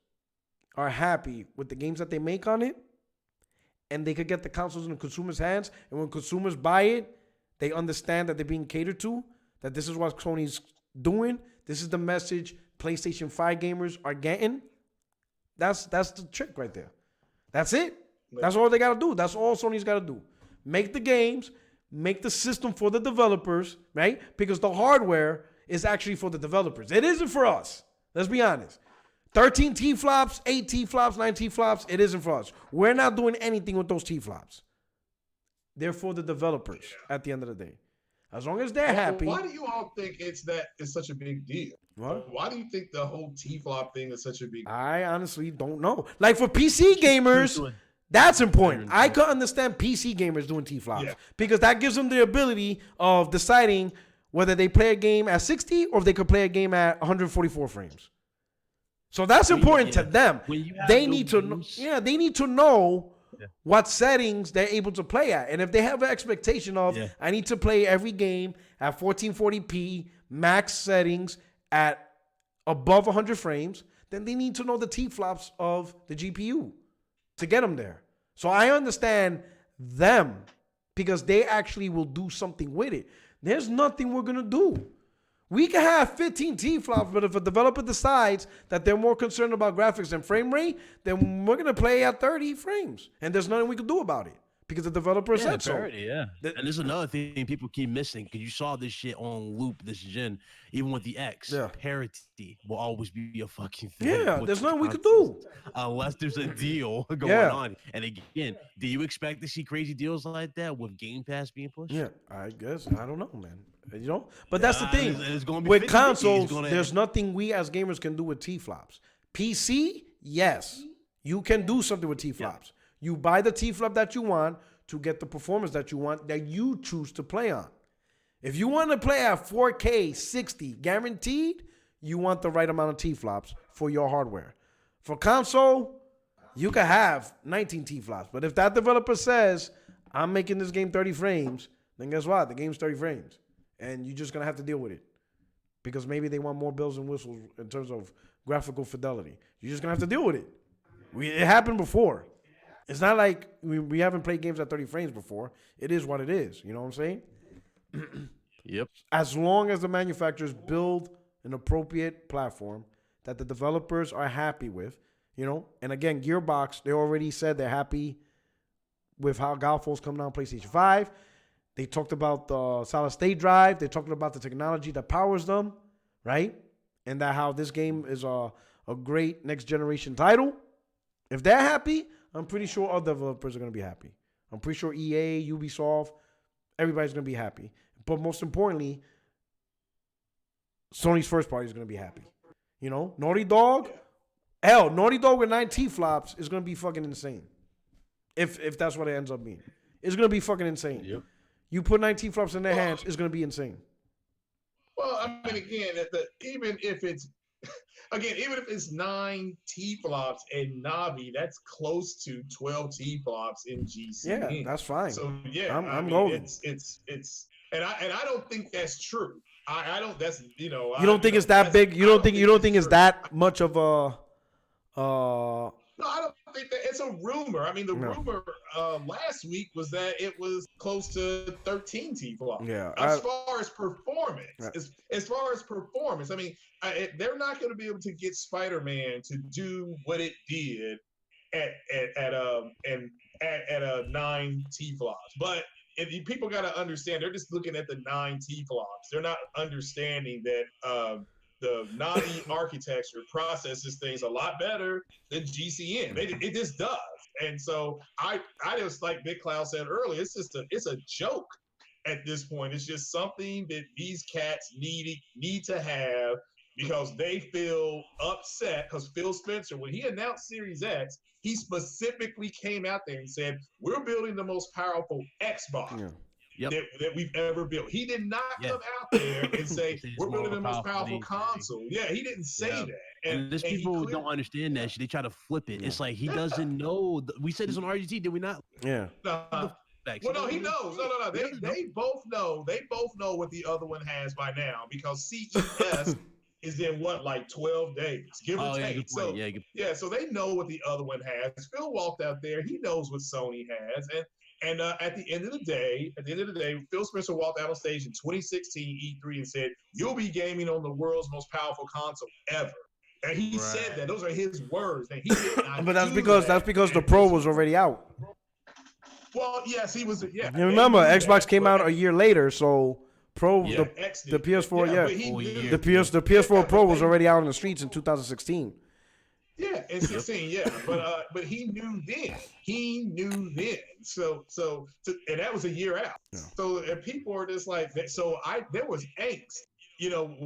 are happy with the games that they make on it, and they could get the consoles in the consumer's hands, and when consumers buy it, they understand that they're being catered to, that this is what Sony's doing, this is the message PlayStation 5 gamers are getting. That's the trick right there. That's it. That's all they got to do. That's all Sony's got to do. Make the games, make the system for the developers, right? Because the hardware is actually for the developers. It isn't for us. Let's be honest. 13 T-flops, 8 T-flops, 9 T-flops, it isn't for us. We're not doing anything with those T-flops. They're for the developers at the end of the day. As long as they're happy. Why do you all think it's such a big deal? What? Why do you think the whole T-flop thing is such a big deal? I honestly don't know. Like for PC gamers, that's important. I could understand PC gamers doing T-flops because that gives them the ability of deciding whether they play a game at 60 or if they could play a game at 144 frames. So that's important to them. They need to know, they need to know what settings they're able to play at. And if they have an expectation of, I need to play every game at 1440p max settings at above 100 frames, then they need to know the T-flops of the GPU to get them there. So I understand them because they actually will do something with it. There's nothing we're going to do. We can have 15 T-flops, but if a developer decides that they're more concerned about graphics than frame rate, then we're going to play at 30 frames. And there's nothing we can do about it because the developer said parity, so. And there's another thing people keep missing because you saw this shit on loop this gen, even with the X. Yeah. Parity will always be a fucking thing. Yeah, with there's the nothing we could consoles, do. unless there's a deal going Yeah. on. And again, do you expect to see crazy deals like that with Game Pass being pushed? Yeah, I guess. I don't know, man. You know? But that's the thing. It's gonna be With 50-50. consoles, It's gonna- there's nothing we as gamers can do with T-flops. PC, yes. You can do something with T-flops. You buy the T-flop that you want to get the performance that you want that you choose to play on. If you want to play at 4K 60 guaranteed, you want the right amount of T-flops for your hardware. For console, you can have 19 T-flops. But if that developer says, I'm making this game 30 frames, then guess what? The game's 30 frames. And you're just going to have to deal with it. Because maybe they want more bells and whistles in terms of graphical fidelity. You're just going to have to deal with it. It happened before. It's not like we haven't played games at 30 frames before. It is what it is. You know what I'm saying? Yep. As long as the manufacturers build an appropriate platform that the developers are happy with, you know, and again, Gearbox, they already said they're happy with how Godfall's coming out on PlayStation 5. They talked about the solid state drive. They talked about the technology that powers them, right? And that how this game is a great next generation title. If they're happy, I'm pretty sure other developers are going to be happy. I'm pretty sure EA, Ubisoft, everybody's going to be happy. But most importantly, Sony's first party is going to be happy. You know, Naughty Dog, Naughty Dog with 9 T-flops is going to be fucking insane. If that's what it ends up being. It's going to be fucking insane. Yep. You put 9 T-flops in their hands, it's going to be insane. Well, I mean, again, even if it's 9 T-flops in Navi, that's close to 12 T-flops in GC. Yeah, that's fine. So yeah, I'm golden. It's and I don't think that's true. I don't. That's You don't think it's that big? You don't think it's that much of a? No, I don't think that it's a rumor. I mean, the rumor last week was that it was close to 13 T-flops. Yeah. As far as performance, as far as performance, I mean, they're not going to be able to get Spider-Man to do what it did at a 9 T-flops. But if people got to understand, they're just looking at the 9 T-flops. They're not understanding that the Navi architecture processes things a lot better than GCN. It just does. And so I just, like Big Cloud said earlier, it's a joke at this point. It's just something that these cats need to have because they feel upset because Phil Spencer, when he announced Series X, he specifically came out there and said, we're building the most powerful Xbox. Yeah. Yep. That we've ever built. He did not come out there and say we're building the most powerful console. Yeah, he didn't say that. And these people don't understand that shit. They try to flip it. It's like he doesn't know. We said this on RGT, did we not? Yeah. Well, no, he knows. No. They both know. They both know what the other one has by now because CES is in like 12 days, give or take. So so they know what the other one has. Phil walked out there. He knows what Sony has, and at the end of the day, Phil Spencer walked out on stage in 2016 E3 and said, "You'll be gaming on the world's most powerful console ever." And he said that. Those are his words. And he did not But that's because the Pro was already out. Well, yes, he was. Yeah. You remember, Xbox came out a year later, so Pro the PS4, the PS4 Pro was already out in the streets in 2016. Yeah, in 16, but he knew then. So and that was a year out. Yeah. So and people are just like that. So there was angst,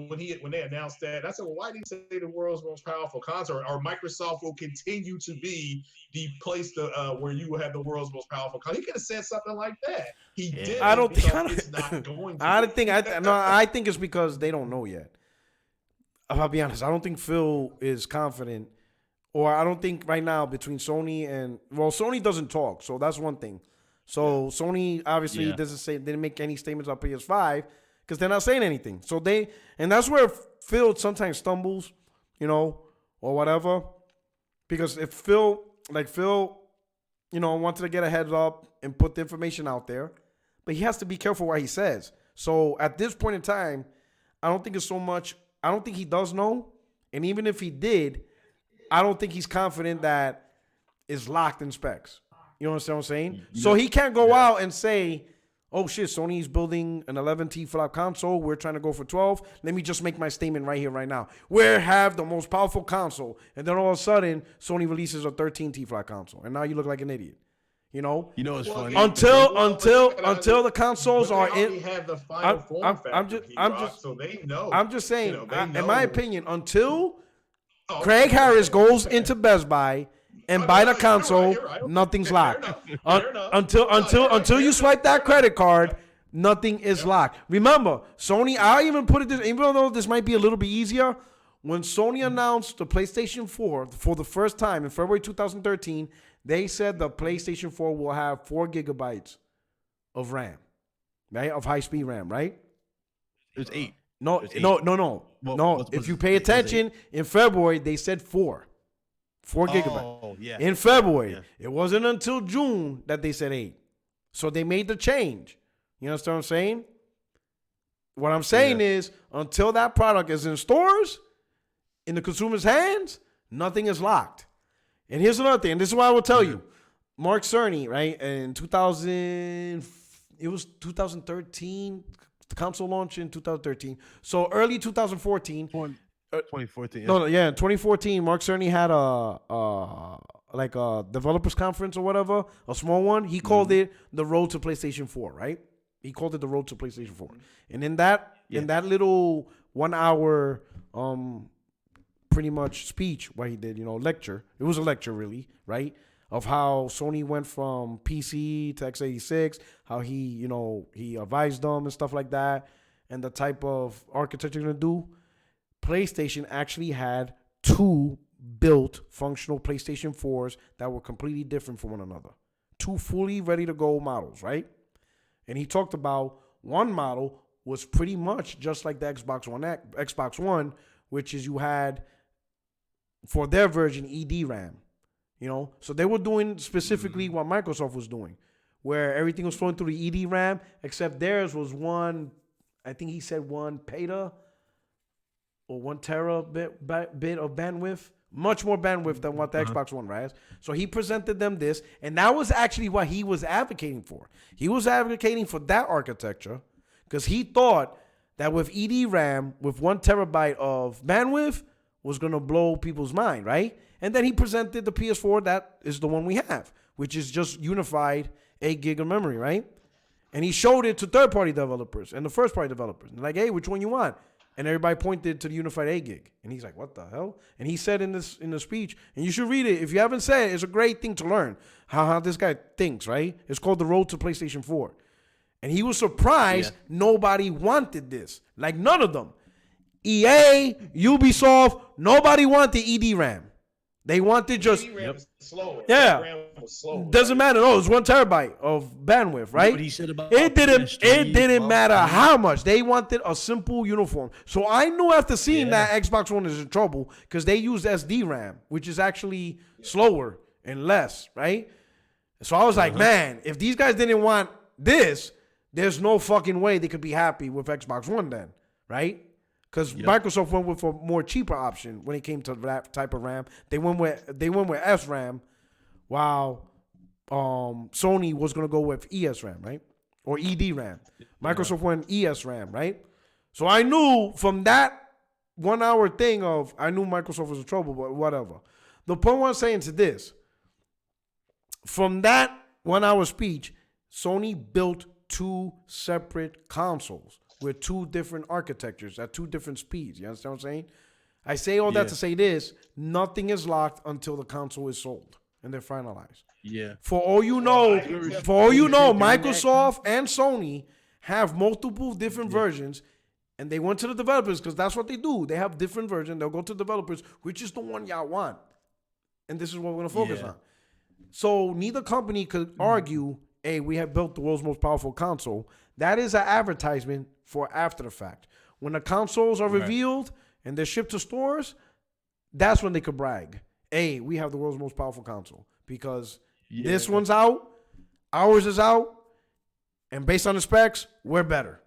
when they announced that. I said, well, why did you say the world's most powerful console, or Microsoft will continue to be the place where you will have the world's most powerful console? He could have said something like that. He did. I think it's because they don't know yet. I'll be honest. I don't think Phil is confident. Or I don't think right now between Sony and Sony doesn't talk, so that's one thing. So Sony obviously didn't make any statements on PS5 because they're not saying anything. So and that's where Phil sometimes stumbles, or whatever. Because if Phil, wanted to get a heads up and put the information out there, but he has to be careful what he says. So at this point in time, I don't think it's so much. I don't think he does know. And even if he did, I don't think he's confident that it's locked in specs. You understand what I'm saying? So he can't go out and say, oh shit, Sony's building an 11 T-flop console. We're trying to go for 12. Let me just make my statement right here, right now. We have the most powerful console. And then all of a sudden, Sony releases a 13 T-flop console. And now you look like an idiot. You know it's funny. Until the consoles are in. Have the final form factor, so they know. I'm just saying, in my opinion, until Craig Harris goes into Best Buy and buy the console, nothing's locked. Until you swipe that credit card, nothing is locked. Remember, Sony. I even put it this, even though this might be a little bit easier. When Sony announced the PlayStation 4 for the first time in February 2013, they said the PlayStation 4 will have 4 gigabytes of RAM, right? Of high-speed RAM, right? It's 8. No. If you pay attention, in February, they said 4 gigabytes. Oh, yeah. In February. Yeah. It wasn't until June that they said 8. So they made the change. You understand what I'm saying? What I'm saying is, until that product is in stores, in the consumer's hands, nothing is locked. And here's another thing, and this is what I will tell you. Mark Cerny, right, in 2013, the console launched in 2013. So early 2014. 2014. Yeah. No, in 2014, Mark Cerny had a developers conference or whatever, a small one. He called it the Road to PlayStation 4, right? He called it the Road to PlayStation 4. And in that little 1 hour pretty much speech what he did, lecture. It was a lecture really, right? Of how Sony went from PC to x86, how he advised them and stuff like that, and the type of architecture they're gonna do. PlayStation actually had 2 built functional PlayStation 4s that were completely different from one another. 2 fully ready to go models, right? And he talked about one model was pretty much just like the Xbox One, which is you had for their version EDRAM, so they were doing specifically what Microsoft was doing, where everything was flowing through the EDRAM, except theirs was one, I think he said 1 peta or 1 terabit of bandwidth, much more bandwidth than what the Xbox One has. So he presented them this, and that was actually what he was advocating for. He was advocating for that architecture because he thought that with EDRAM, with 1 terabyte of bandwidth, was going to blow people's mind, right? And then he presented the PS4, that is the one we have, which is just unified 8 gig of memory, right? And he showed it to third-party developers and the first-party developers. And like, hey, which one you want? And everybody pointed to the unified 8 gig. And he's like, what the hell? And he said in the speech, and you should read it. If you haven't said it, it's a great thing to learn how this guy thinks, right? It's called The Road to PlayStation 4. And he was surprised nobody wanted this. Like, none of them. EA, Ubisoft, nobody wanted EDRAM. They wanted just slower. Yeah, doesn't matter. No, it's 1 terabyte of bandwidth, right? What he said about it didn't matter how much. They wanted a simple uniform. So I knew after seeing that Xbox One is in trouble because they use SD-RAM, which is actually slower and less, right? So I was like, man, if these guys didn't want this, there's no fucking way they could be happy with Xbox One then, right? Because Microsoft went with a more cheaper option when it came to that type of RAM. They went with SRAM, while Sony was gonna go with ESRAM, right? Or EDRAM. Microsoft went ESRAM, right? So I knew from that 1 hour thing I knew Microsoft was in trouble, but whatever. The point I'm saying to this, from that 1 hour speech, Sony built 2 separate consoles with 2 different architectures at 2 different speeds. You understand what I'm saying? I say all that to say this: nothing is locked until the console is sold and they're finalized. Yeah. For all you know, Microsoft and Sony have multiple different versions, and they went to the developers because that's what they do. They have different versions. They'll go to developers, which is the one y'all want, and this is what we're gonna focus on. So neither company could argue, hey, we have built the world's most powerful console. That is an advertisement for after the fact. When the consoles are revealed and they're shipped to stores, that's when they could brag. Hey, we have the world's most powerful console because this Yeah. one's out, ours is out, and based on the specs, we're better.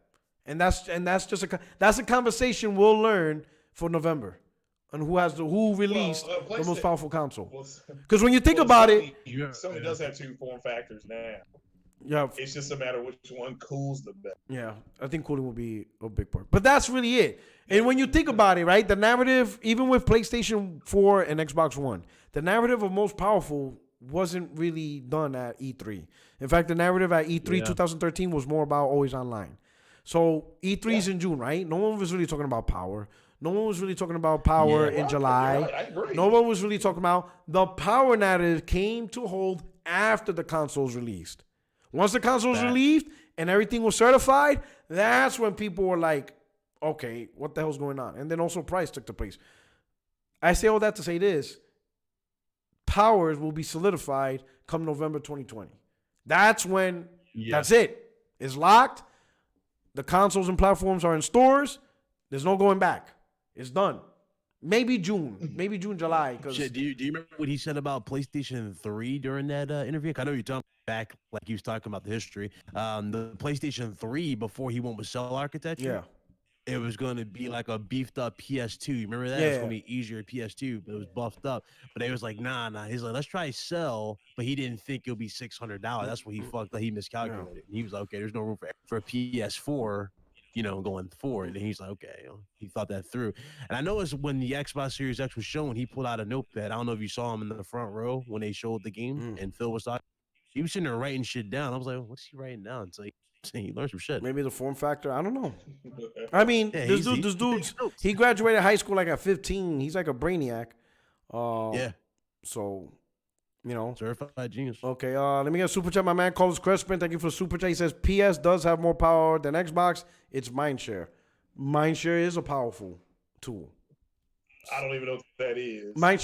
And that's just a conversation we'll learn for November on who released the most powerful console. Because when you think about it, Sony does have 2 form factors now. yeah, It's just a matter of which one cools the best. yeah, I think cooling will be a big part. But that's really it. And when you think about it, right, the narrative, even with PlayStation 4 and Xbox One, the narrative of most powerful wasn't really done at E3. In fact, the narrative at E3 2013 was more about always online. So E3's in June, right? No one was really talking about power. No one was really talking about power in July. I agree. No one was really talking about the power narrative came to hold after the console's released. Once the console's released and everything was certified, that's when people were like, okay, what the hell's going on? And then also price took the place. I say all that to say this. Powers will be solidified come November 2020. That's when, that's it. It's locked. The consoles and platforms are in stores. There's no going back. It's done. Maybe June, July. Shit, do you remember what he said about PlayStation 3 during that interview? I know you're talking back like he was talking about the history. The PlayStation 3 before he went with cell architecture. It was going to be like a beefed up PS2. You remember that? It was going to be easier PS2, but it was buffed up. But they was like, nah. He's like, let's try cell. But he didn't think it would be $600. That's what he fucked up. He miscalculated. And he was like, okay, there's no room for a PS4, going forward. And he's like, okay, he thought that through. And I know it's when the Xbox Series X was shown, he pulled out a notepad. I don't know if you saw him in the front row when they showed the game and Phil was talking. He was sitting there writing shit down. I was like, what's he writing down? It's like, he learned some shit. Maybe the form factor. I don't know. I mean, this dude's he graduated high school like at 15. He's like a brainiac. So, certified genius. Okay. Let me get a super chat. My man Carlos Crespin. Thank you for the super chat. He says PS does have more power than Xbox. It's Mindshare. Mindshare is a powerful tool. I don't even know what that is. That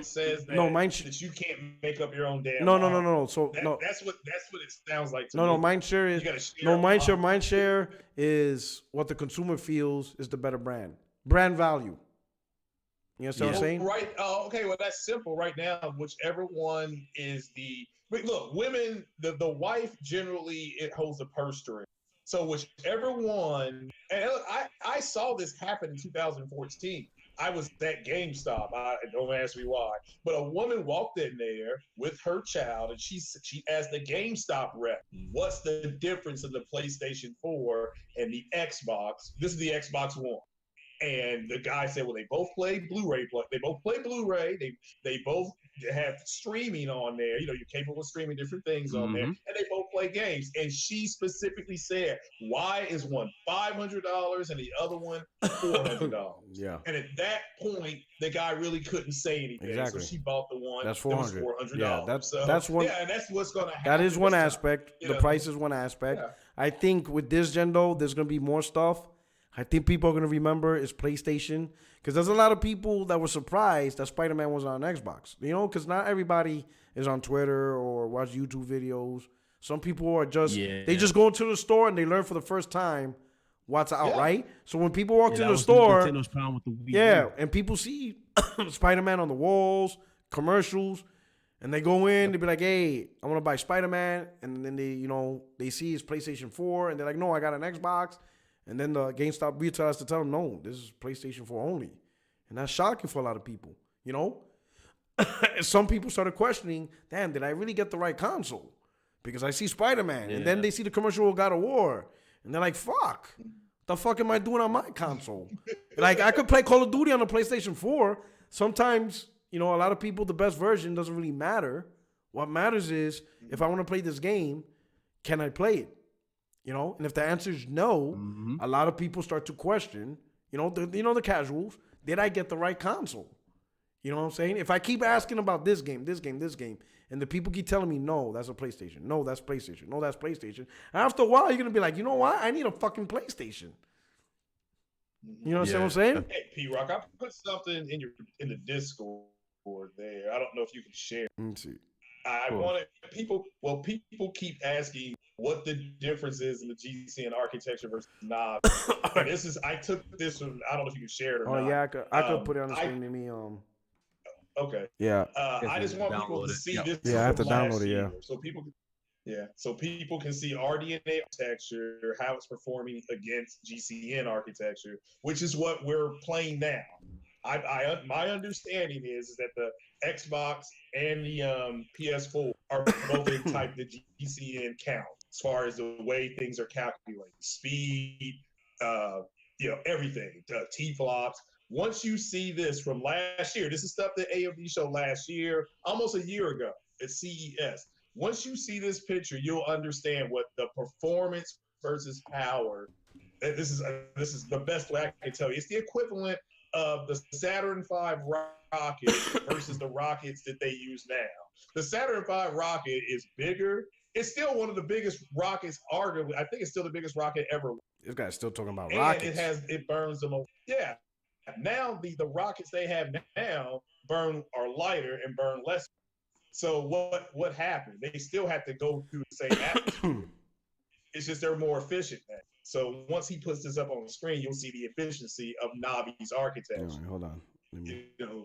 says that you can't make up your own damn. No. So that's what it sounds like. Mindshare is Mindshare is what the consumer feels is the better brand value. You know what I'm saying? Right. Okay. Well, that's simple. Right now, whichever one is look, women, the wife generally it holds the purse string. So whichever one, and look, I saw this happen in 2014. I was at GameStop. Don't ask me why, but a woman walked in there with her child, and she asked the GameStop rep, "What's the difference in the PlayStation 4 and the Xbox?" This is the Xbox One. And the guy said, well, they both play Blu-ray. They both play Blu-ray. They both have streaming on there. You're capable of streaming different things on there. And they both play games. And she specifically said, why is one $500 and the other one $400? Yeah. And at that point, the guy really couldn't say anything. Exactly. So she bought the one that's $400. Yeah, that's one. Yeah, and that's what's going to happen. That is one aspect. The price is one aspect. Yeah. I think with this gen, though, there's going to be more stuff. I think people are going to remember is PlayStation because there's a lot of people that were surprised that Spider-Man was on Xbox, because not everybody is on Twitter or watch YouTube videos. Some people are just, they just go into the store and they learn for the first time what's out, right? So when people walk to the store, and people see Spider-Man on the walls, commercials, and they go in, they be like, hey, I want to buy Spider-Man. And then they see his PlayStation 4 and they're like, no, I got an Xbox. And then the GameStop retailer has to tell them, no, this is PlayStation 4 only. And that's shocking for a lot of people, Some people started questioning, damn, did I really get the right console? Because I see Spider-Man. And then they see the commercial of God of War. And they're like, fuck, the fuck am I doing on my console? Like, I could play Call of Duty on the PlayStation 4. Sometimes, a lot of people, the best version doesn't really matter. What matters is, if I want to play this game, can I play it? And if the answer is no, a lot of people start to question, the casuals, did I get the right console? You know what I'm saying? If I keep asking about this game, and the people keep telling me, no, that's a PlayStation. No, that's PlayStation. No, that's PlayStation. After a while, you're going to be like, you know what? I need a fucking PlayStation. You know what I'm saying? Hey, P-Rock, I put something in the Discord there. I don't know if you can share. Let me see. I wanted people keep asking, what the difference is in the GCN architecture versus Navi. And this is, I took this from, I don't know if you can share it or not. Yeah, I could put it on the screen to me. Okay. Yeah. I just want people to see this. Yeah, I have to from last download it. Yeah. year, so people can see RDNA architecture, how it's performing against GCN architecture, which is what we're playing now. My understanding is that the Xbox and the PS4 are both in type the GCN count as far as the way things are calculated, speed, everything, T-flops. Once you see this from last year, this is stuff that AMD showed last year, almost a year ago at CES. Once you see this picture, you'll understand what the performance versus power. This is the best way I can tell you. It's the equivalent of the Saturn V rocket versus the rockets that they use now. The Saturn V rocket is bigger. It's still one of the biggest rockets, arguably. I think it's still the biggest rocket ever. This guy's still talking about and rockets. It burns them. Yeah. Now the rockets they have now are lighter and burn less. So what happened? They still have to go through the same atmosphere. It's just they're more efficient now. So once he puts this up on the screen, you'll see the efficiency of Navi's architecture. Right, hold on.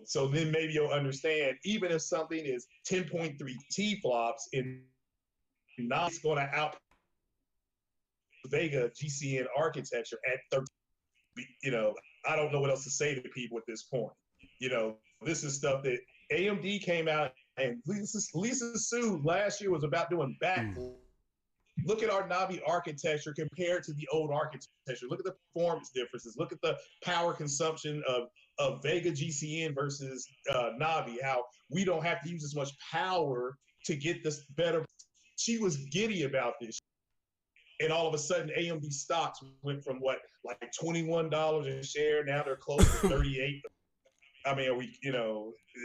So then maybe you'll understand, even if something is 10.3 T-flops in Navi's going to out Vega GCN architecture at 30. I don't know what else to say to people at this point. This is stuff that AMD came out, and Lisa Su last year was about doing backflips. Look at our Navi architecture compared to the old architecture. Look at the performance differences. Look at the power consumption of Vega GCN versus Navi, how we don't have to use as much power to get this better. She was giddy about this. And all of a sudden, AMD stocks went from like $21 a share. Now they're close to 38. I mean,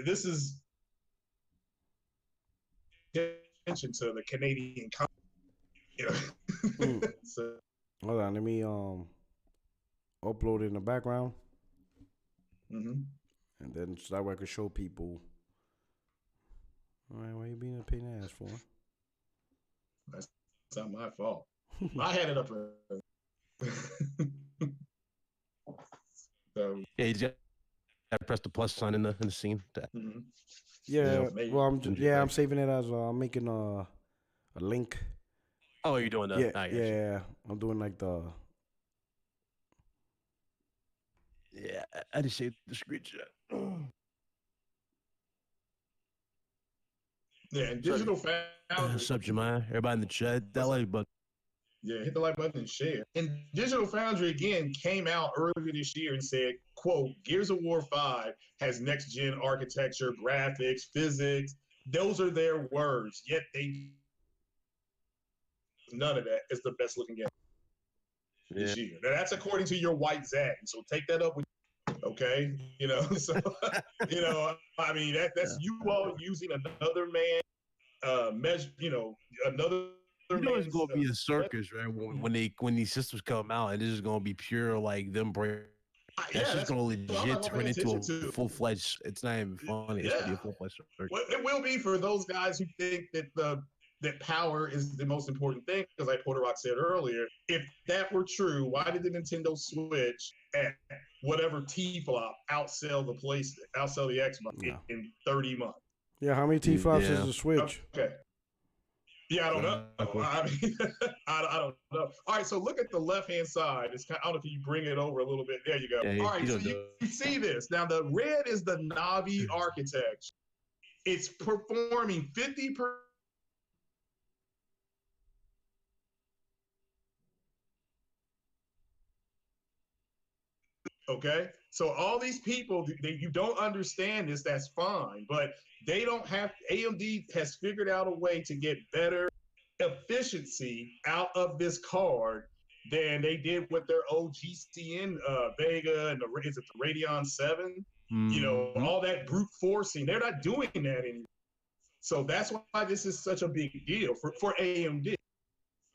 this is attention to the Canadian company. So, hold on, let me upload it in the background, and then so that way I can show people. All right, why you being a pain in the ass for? That's not my fault. I had it up. So, yeah, you just gotta press the plus sign in the scene. Yeah, well, I'm saving it as I'm making a link. Oh, you're doing that? Yeah, I'm doing like the. Yeah, I just saved the screenshot. Yeah, and Digital Foundry. What's up, Jemima? Everybody in the chat, that like button. Yeah, hit the like button and share. And Digital Foundry again came out earlier this year and said, quote, Gears of War 5 has next-gen architecture, graphics, physics. Those are their words, yet none of that is the best looking game this year. Now, that's according to your white Zag. So take that up with, okay? So, I mean, that's you all using another man, measure, another. It's gonna be a circus, right? When these systems come out, and this is gonna be pure like them break. That's just gonna legit turn into a full fledged. It's not even funny. It's gonna be a full fledged circus. Well, it will be for those guys who think that that power is the most important thing, because like Porter Rock said earlier, if that were true, why did the Nintendo Switch at whatever T-flop outsell the Xbox in 30 months? Yeah, how many T-flops is the Switch? Okay. Yeah, I don't know. I mean, I don't know. All right, so look at the left-hand side. It's kind of, I don't know if you bring it over a little bit. There you go. Yeah, all right, so you see this. Now, the red is the Navi architecture. It's performing 50%. Okay, so all these people, you don't understand this, that's fine, but they don't have, AMD has figured out a way to get better efficiency out of this card than they did with their old GCN Vega and is it the Radeon 7? All that brute forcing, they're not doing that anymore. So that's why this is such a big deal for AMD.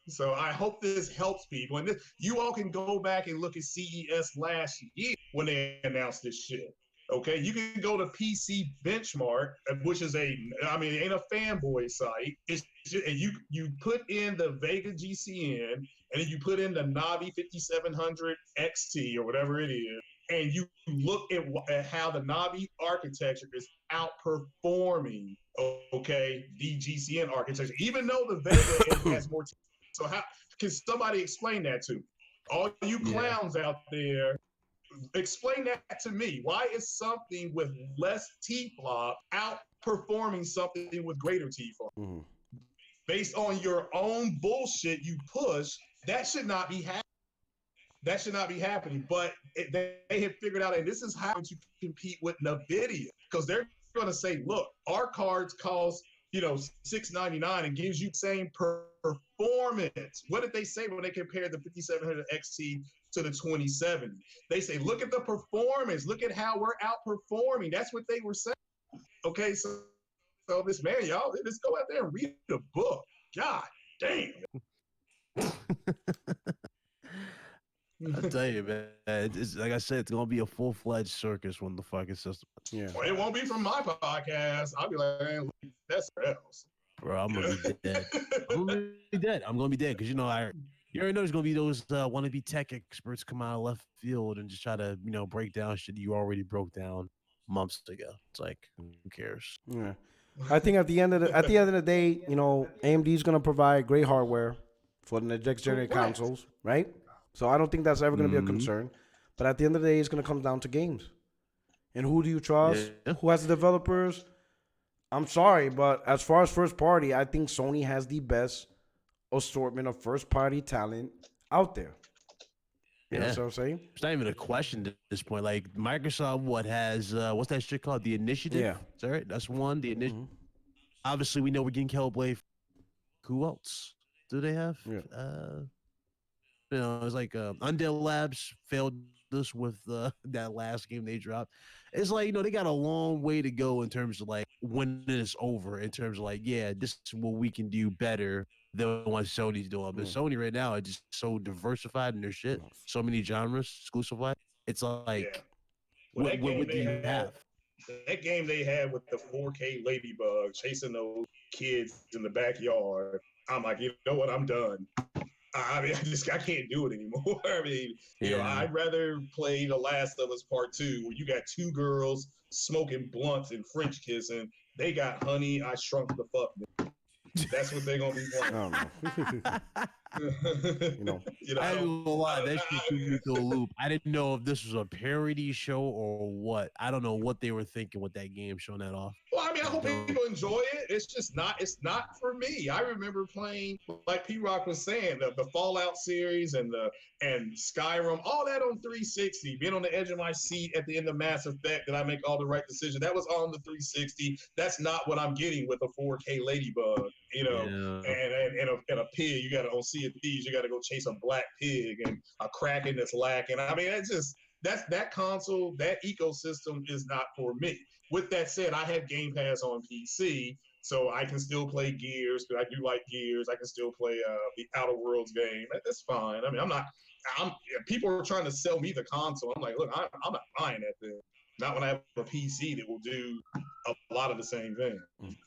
So I hope this helps people. And you all can go back and look at CES last year when they announced this shit. Okay, you can go to PC Benchmark, which is it ain't a fanboy site. It's just, and you put in the Vega GCN, and then you put in the Navi 5700 XT or whatever it is, and you look at how the Navi architecture is outperforming, okay, the GCN architecture, even though the Vega has more. So how can somebody explain that to me? All you clowns out there, explain that to me. Why is something with less T-flop outperforming something with greater T-flop? Mm-hmm. Based on your own bullshit you push, that should not be happening. That should not be happening. But they have figured out, and this is how you compete with NVIDIA, because they're going to say, look, our cards cost $699 and gives you the same performance. What did they say when they compared the 5700 XT to the 2070? They say, look at the performance. Look at how we're outperforming. That's what they were saying. Okay, so this man, y'all, let's go out there and read the book. God damn. I'll tell you, man. It's like I said, it's gonna be a full-fledged circus when the fucking system. Yeah. Well, it won't be from my podcast. I'll be like, man, that's else. Bro, I'm gonna be dead. I'm gonna be dead. I'm gonna be dead because you already know there's gonna be those wannabe tech experts come out of left field and just try to break down shit you already broke down months ago. It's like, who cares? Yeah. I think at the end of the day, AMD is gonna provide great hardware for the next generation consoles, right? So I don't think that's ever gonna be a concern. But at the end of the day, it's gonna come down to games. And who do you trust? Yeah. Who has the developers? I'm sorry, but as far as first party, I think Sony has the best assortment of first party talent out there. You know what I'm saying? It's not even a question at this point. Like Microsoft, has what's that shit called? The Initiative. Yeah. Is that right? That's one. The Initiative. Obviously, we know we're getting Hellblade. Who else do they have? Yeah. It's like Undead Labs failed this with that last game they dropped. It's like, they got a long way to go in terms of like when it's over, in terms of like, yeah, this is what we can do better than what Sony's doing. But Sony right now is just so diversified in their shit, so many genres, exclusive life. It's like, what do you have? That game they had with the 4K Ladybug chasing those kids in the backyard, I'm like, you know what, I'm done. I mean, I can't do it anymore. I mean, I'd rather play The Last of Us Part 2, where you got two girls smoking blunts and French kissing. They got Honey, I Shrunk the Fuck. That's what they're gonna be playing. I don't know. I don't know why that shit threw me through a loop. I didn't know if this was a parody show or what. I don't know what they were thinking with that game, showing that off. Well, I mean, I hope people enjoy it. It's not for me. I remember playing, like P-Rock was saying, the Fallout series and Skyrim, all that on 360. Being on the edge of my seat at the end of Mass Effect, that I make all the right decisions. That was on the 360. That's not what I'm getting with a 4K Ladybug, and a pig. You got to on Sea of Thieves. You got to go chase a black pig and a Kraken that's lacking. I mean, that console, that ecosystem is not for me. With that said, I have Game Pass on PC, so I can still play Gears, because I do like Gears. I can still play the Outer Worlds game. That's fine. I mean, people are trying to sell me the console. I'm like, look, I'm not buying that thing. Not when I have a PC that will do a lot of the same thing.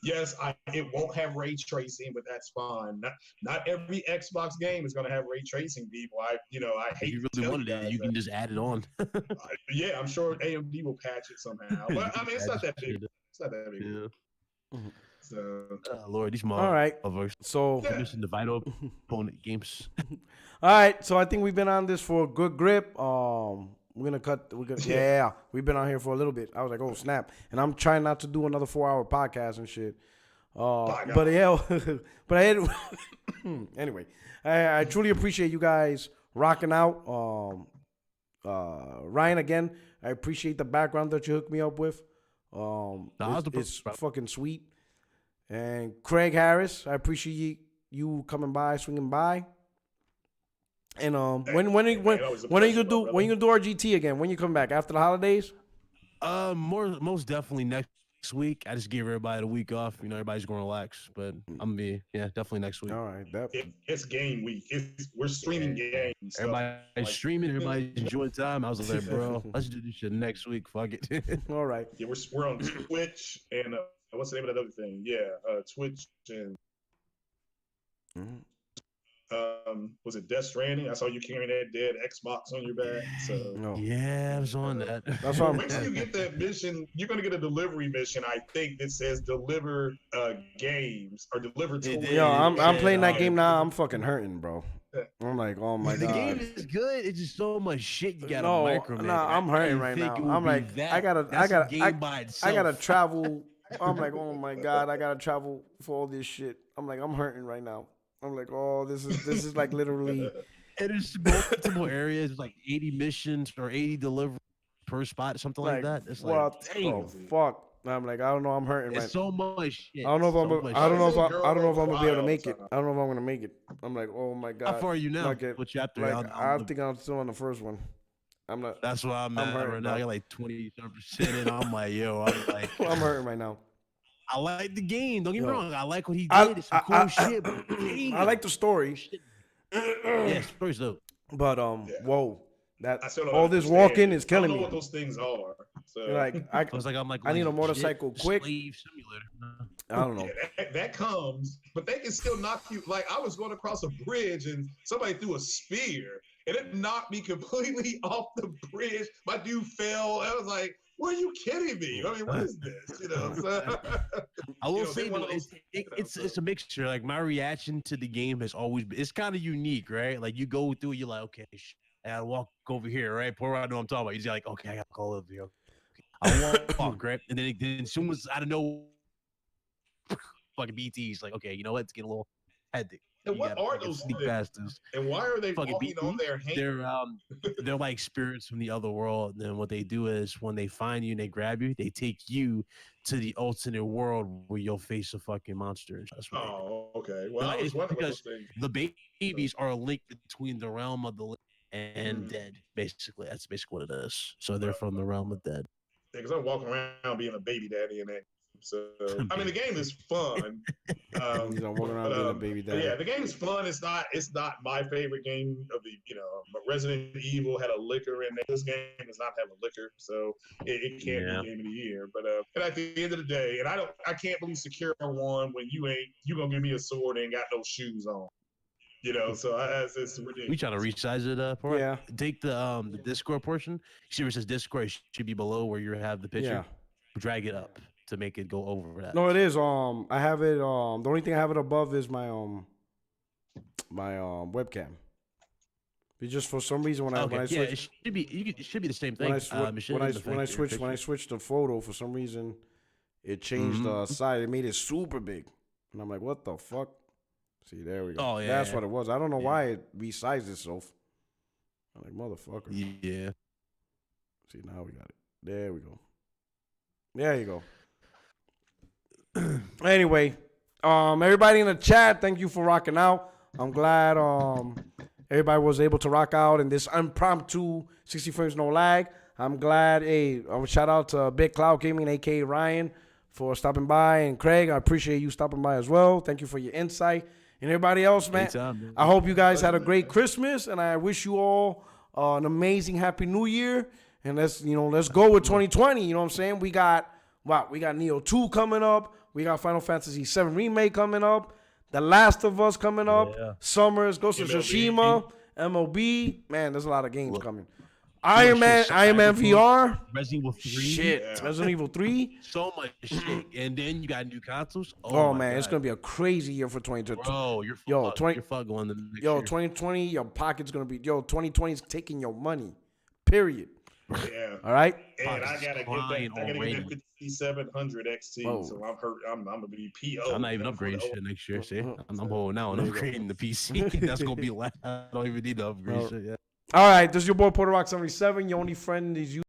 Yes, it won't have ray tracing, but that's fine. Not every Xbox game is going to have ray tracing, people. I hate if you really wanted it, you can just add it on. Yeah, I'm sure AMD will patch it somehow. But I mean, it's not that big. It's not that big. Yeah. So, Lord, these all right. So the vital opponent games. All right. So I think we've been on this for a good grip. We're gonna cut. Yeah, we've been on here for a little bit. I was like, oh snap! And I'm trying not to do another 4-hour podcast and shit. But yeah, but anyway, I truly appreciate you guys rocking out. Ryan, again, I appreciate the background that you hooked me up with. It's fucking sweet. And Craig Harris, I appreciate you coming by, swinging by. And when are you gonna do our GT again? When you come back after the holidays? Most definitely next week. I just gave everybody the week off. You know, everybody's going to relax. But I'm gonna be definitely next week. All right, It's game week. We're streaming games. So, Everybody's streaming. Everybody's enjoying time. I was like, bro, let's do this shit next week. Fuck it. all right. yeah, we're on Twitch and what's the name of that other thing? Yeah, Twitch and was it Death Stranding? I saw you carrying that dead Xbox on your back. So No. Yeah, I was on that. That's what I'm. wait till you get that mission. You're gonna get a delivery mission, I think, that says deliver games or deliver toys. Yo, I'm playing that game now. now. I'm fucking hurting, bro. I'm like, oh my The god. game is good. It's just so much shit you gotta No, micromanage. nah, I'm I hurting didn't right think now. it would I'm be like, that. I gotta Itself. travel. I'm like, oh my god, I gotta travel for all this shit. I'm like, I'm hurting right now. I'm like, oh, this is like literally. And it's multiple areas, like 80 missions or 80 deliveries per spot, something like that. It's like, what? dang, Oh fuck. I'm like, I don't know. I'm hurting right. it's so much shit. I don't know if I'm. so much I don't know if shit. I don't know if I'm gonna be able to All make the it. time. I don't know if I'm gonna make it. I'm like, oh my god. How far are you now? Like What chapter? Like, I think I'm still on the first one. I'm not. That's what I'm at hurting, right now. bro. I got like 20% in. I'm like, yo, I'm like, I'm hurting right now. I like the game. Don't get me Yo. wrong. I like what he I- did. It's some cool shit. But I like the story, yeah, story's dope. but Yeah. whoa, that I still don't all this understand. walking is I killing don't know me. what those things are. So Like I I'm like, I need a legit motorcycle quick. Slave simulator. I don't know. yeah, that comes, but they can still knock you. Like I was going across a bridge and somebody threw a spear and it knocked me completely off the bridge. My dude fell. I was like, "What are you kidding me? I mean, what is this?" You know. So, I will you know, say they're one though, of those things, you know, it's a mixture. Like my reaction to the game has always been. It's kind of unique, right? Like you go through, you're like, okay, I gotta walk over here, right? Poor I know what I'm talking about. He's like, okay, I gotta go over here. Okay. I walk, right? And then as soon as out of nowhere, fucking BT's like, okay, you know what? It's getting a little hectic. and You what gotta are fucking those sneak things? past this? And why are they Fucking walking on their hands? They're like spirits from the other world. And then what they do is when they find you and they grab you, they take you to the alternate world where you'll face a fucking monster. That's what they do. Oh, okay. Well, No, I was it's wondering what because those things. The babies are a link between the realm of the living and Mm. dead. Basically, that's basically what it is. So they're from the realm of dead. Because I'm walking around being a baby daddy and that. So I mean, the game is fun. He's walking around but, being a baby but daddy. yeah, the game is fun. It's not my favorite game of the. But Resident Evil had a liquor in there. This game does not have a liquor, so it can't Yeah. be game of the year. But and at the end of the day, and I can't believe Secure won when you gonna give me a sword and ain't got no shoes on. So it's ridiculous. We trying to resize it for Yeah. Take the Discord portion. You see where it says Discord, it should be below where you have the picture. Yeah. Drag it up to make it go over that. No, it is. I have it. The only thing I have it above is my webcam. It's just for some reason when I Okay, switch it should be. It should be the same thing. when I It should switched the photo for some reason, it changed the size. It made it super big, and I'm like, what the fuck? See, there we go. Oh, yeah, That's yeah. what it was. I don't know Yeah. why it resized itself. I'm like, motherfucker. Yeah. See, now we got it. There we go. There you go. Anyway, everybody in the chat, thank you for rocking out. I'm glad everybody was able to rock out in this impromptu 60 frames no lag. I'm glad. Hey, shout out to Big Cloud Gaming, aka Ryan, for stopping by, and Craig, I appreciate you stopping by as well. Thank you for your insight, and everybody else, man. Anytime, man. I hope you guys had a great Christmas, and I wish you all an amazing Happy New Year. And let's go with 2020. You know what I'm saying? We got Neo 2 coming up. We got Final Fantasy 7 Remake coming up. The Last of Us coming up. Yeah. Summers, Ghost of MLB. Tsushima, MLB. Man, there's a lot of games coming. shit, Iron Man Cyberpunk. VR. Resident Evil 3. Shit. Yeah. Resident Evil 3. So much shit. And then you got new consoles. Oh, my man, it's God. going to be a crazy year for 2020. Bro, you're Yo, fucked. 20 You're fucked going to the next Yo, year. 2020, your pocket's going to be, 2020 is taking your money. Period. Yeah. All right? And I Pockets gotta crying get that. I gotta already. get that 5700 XT. Oh. So I'm hurt. I'm gonna be PO. I'm not even upgrading shit next year. See, I'm holding out on There you go. upgrading the PC. That's gonna be last. I don't even need to upgrade No. shit yet. All right, this is your boy Porter Rock 77. Your only friend is you.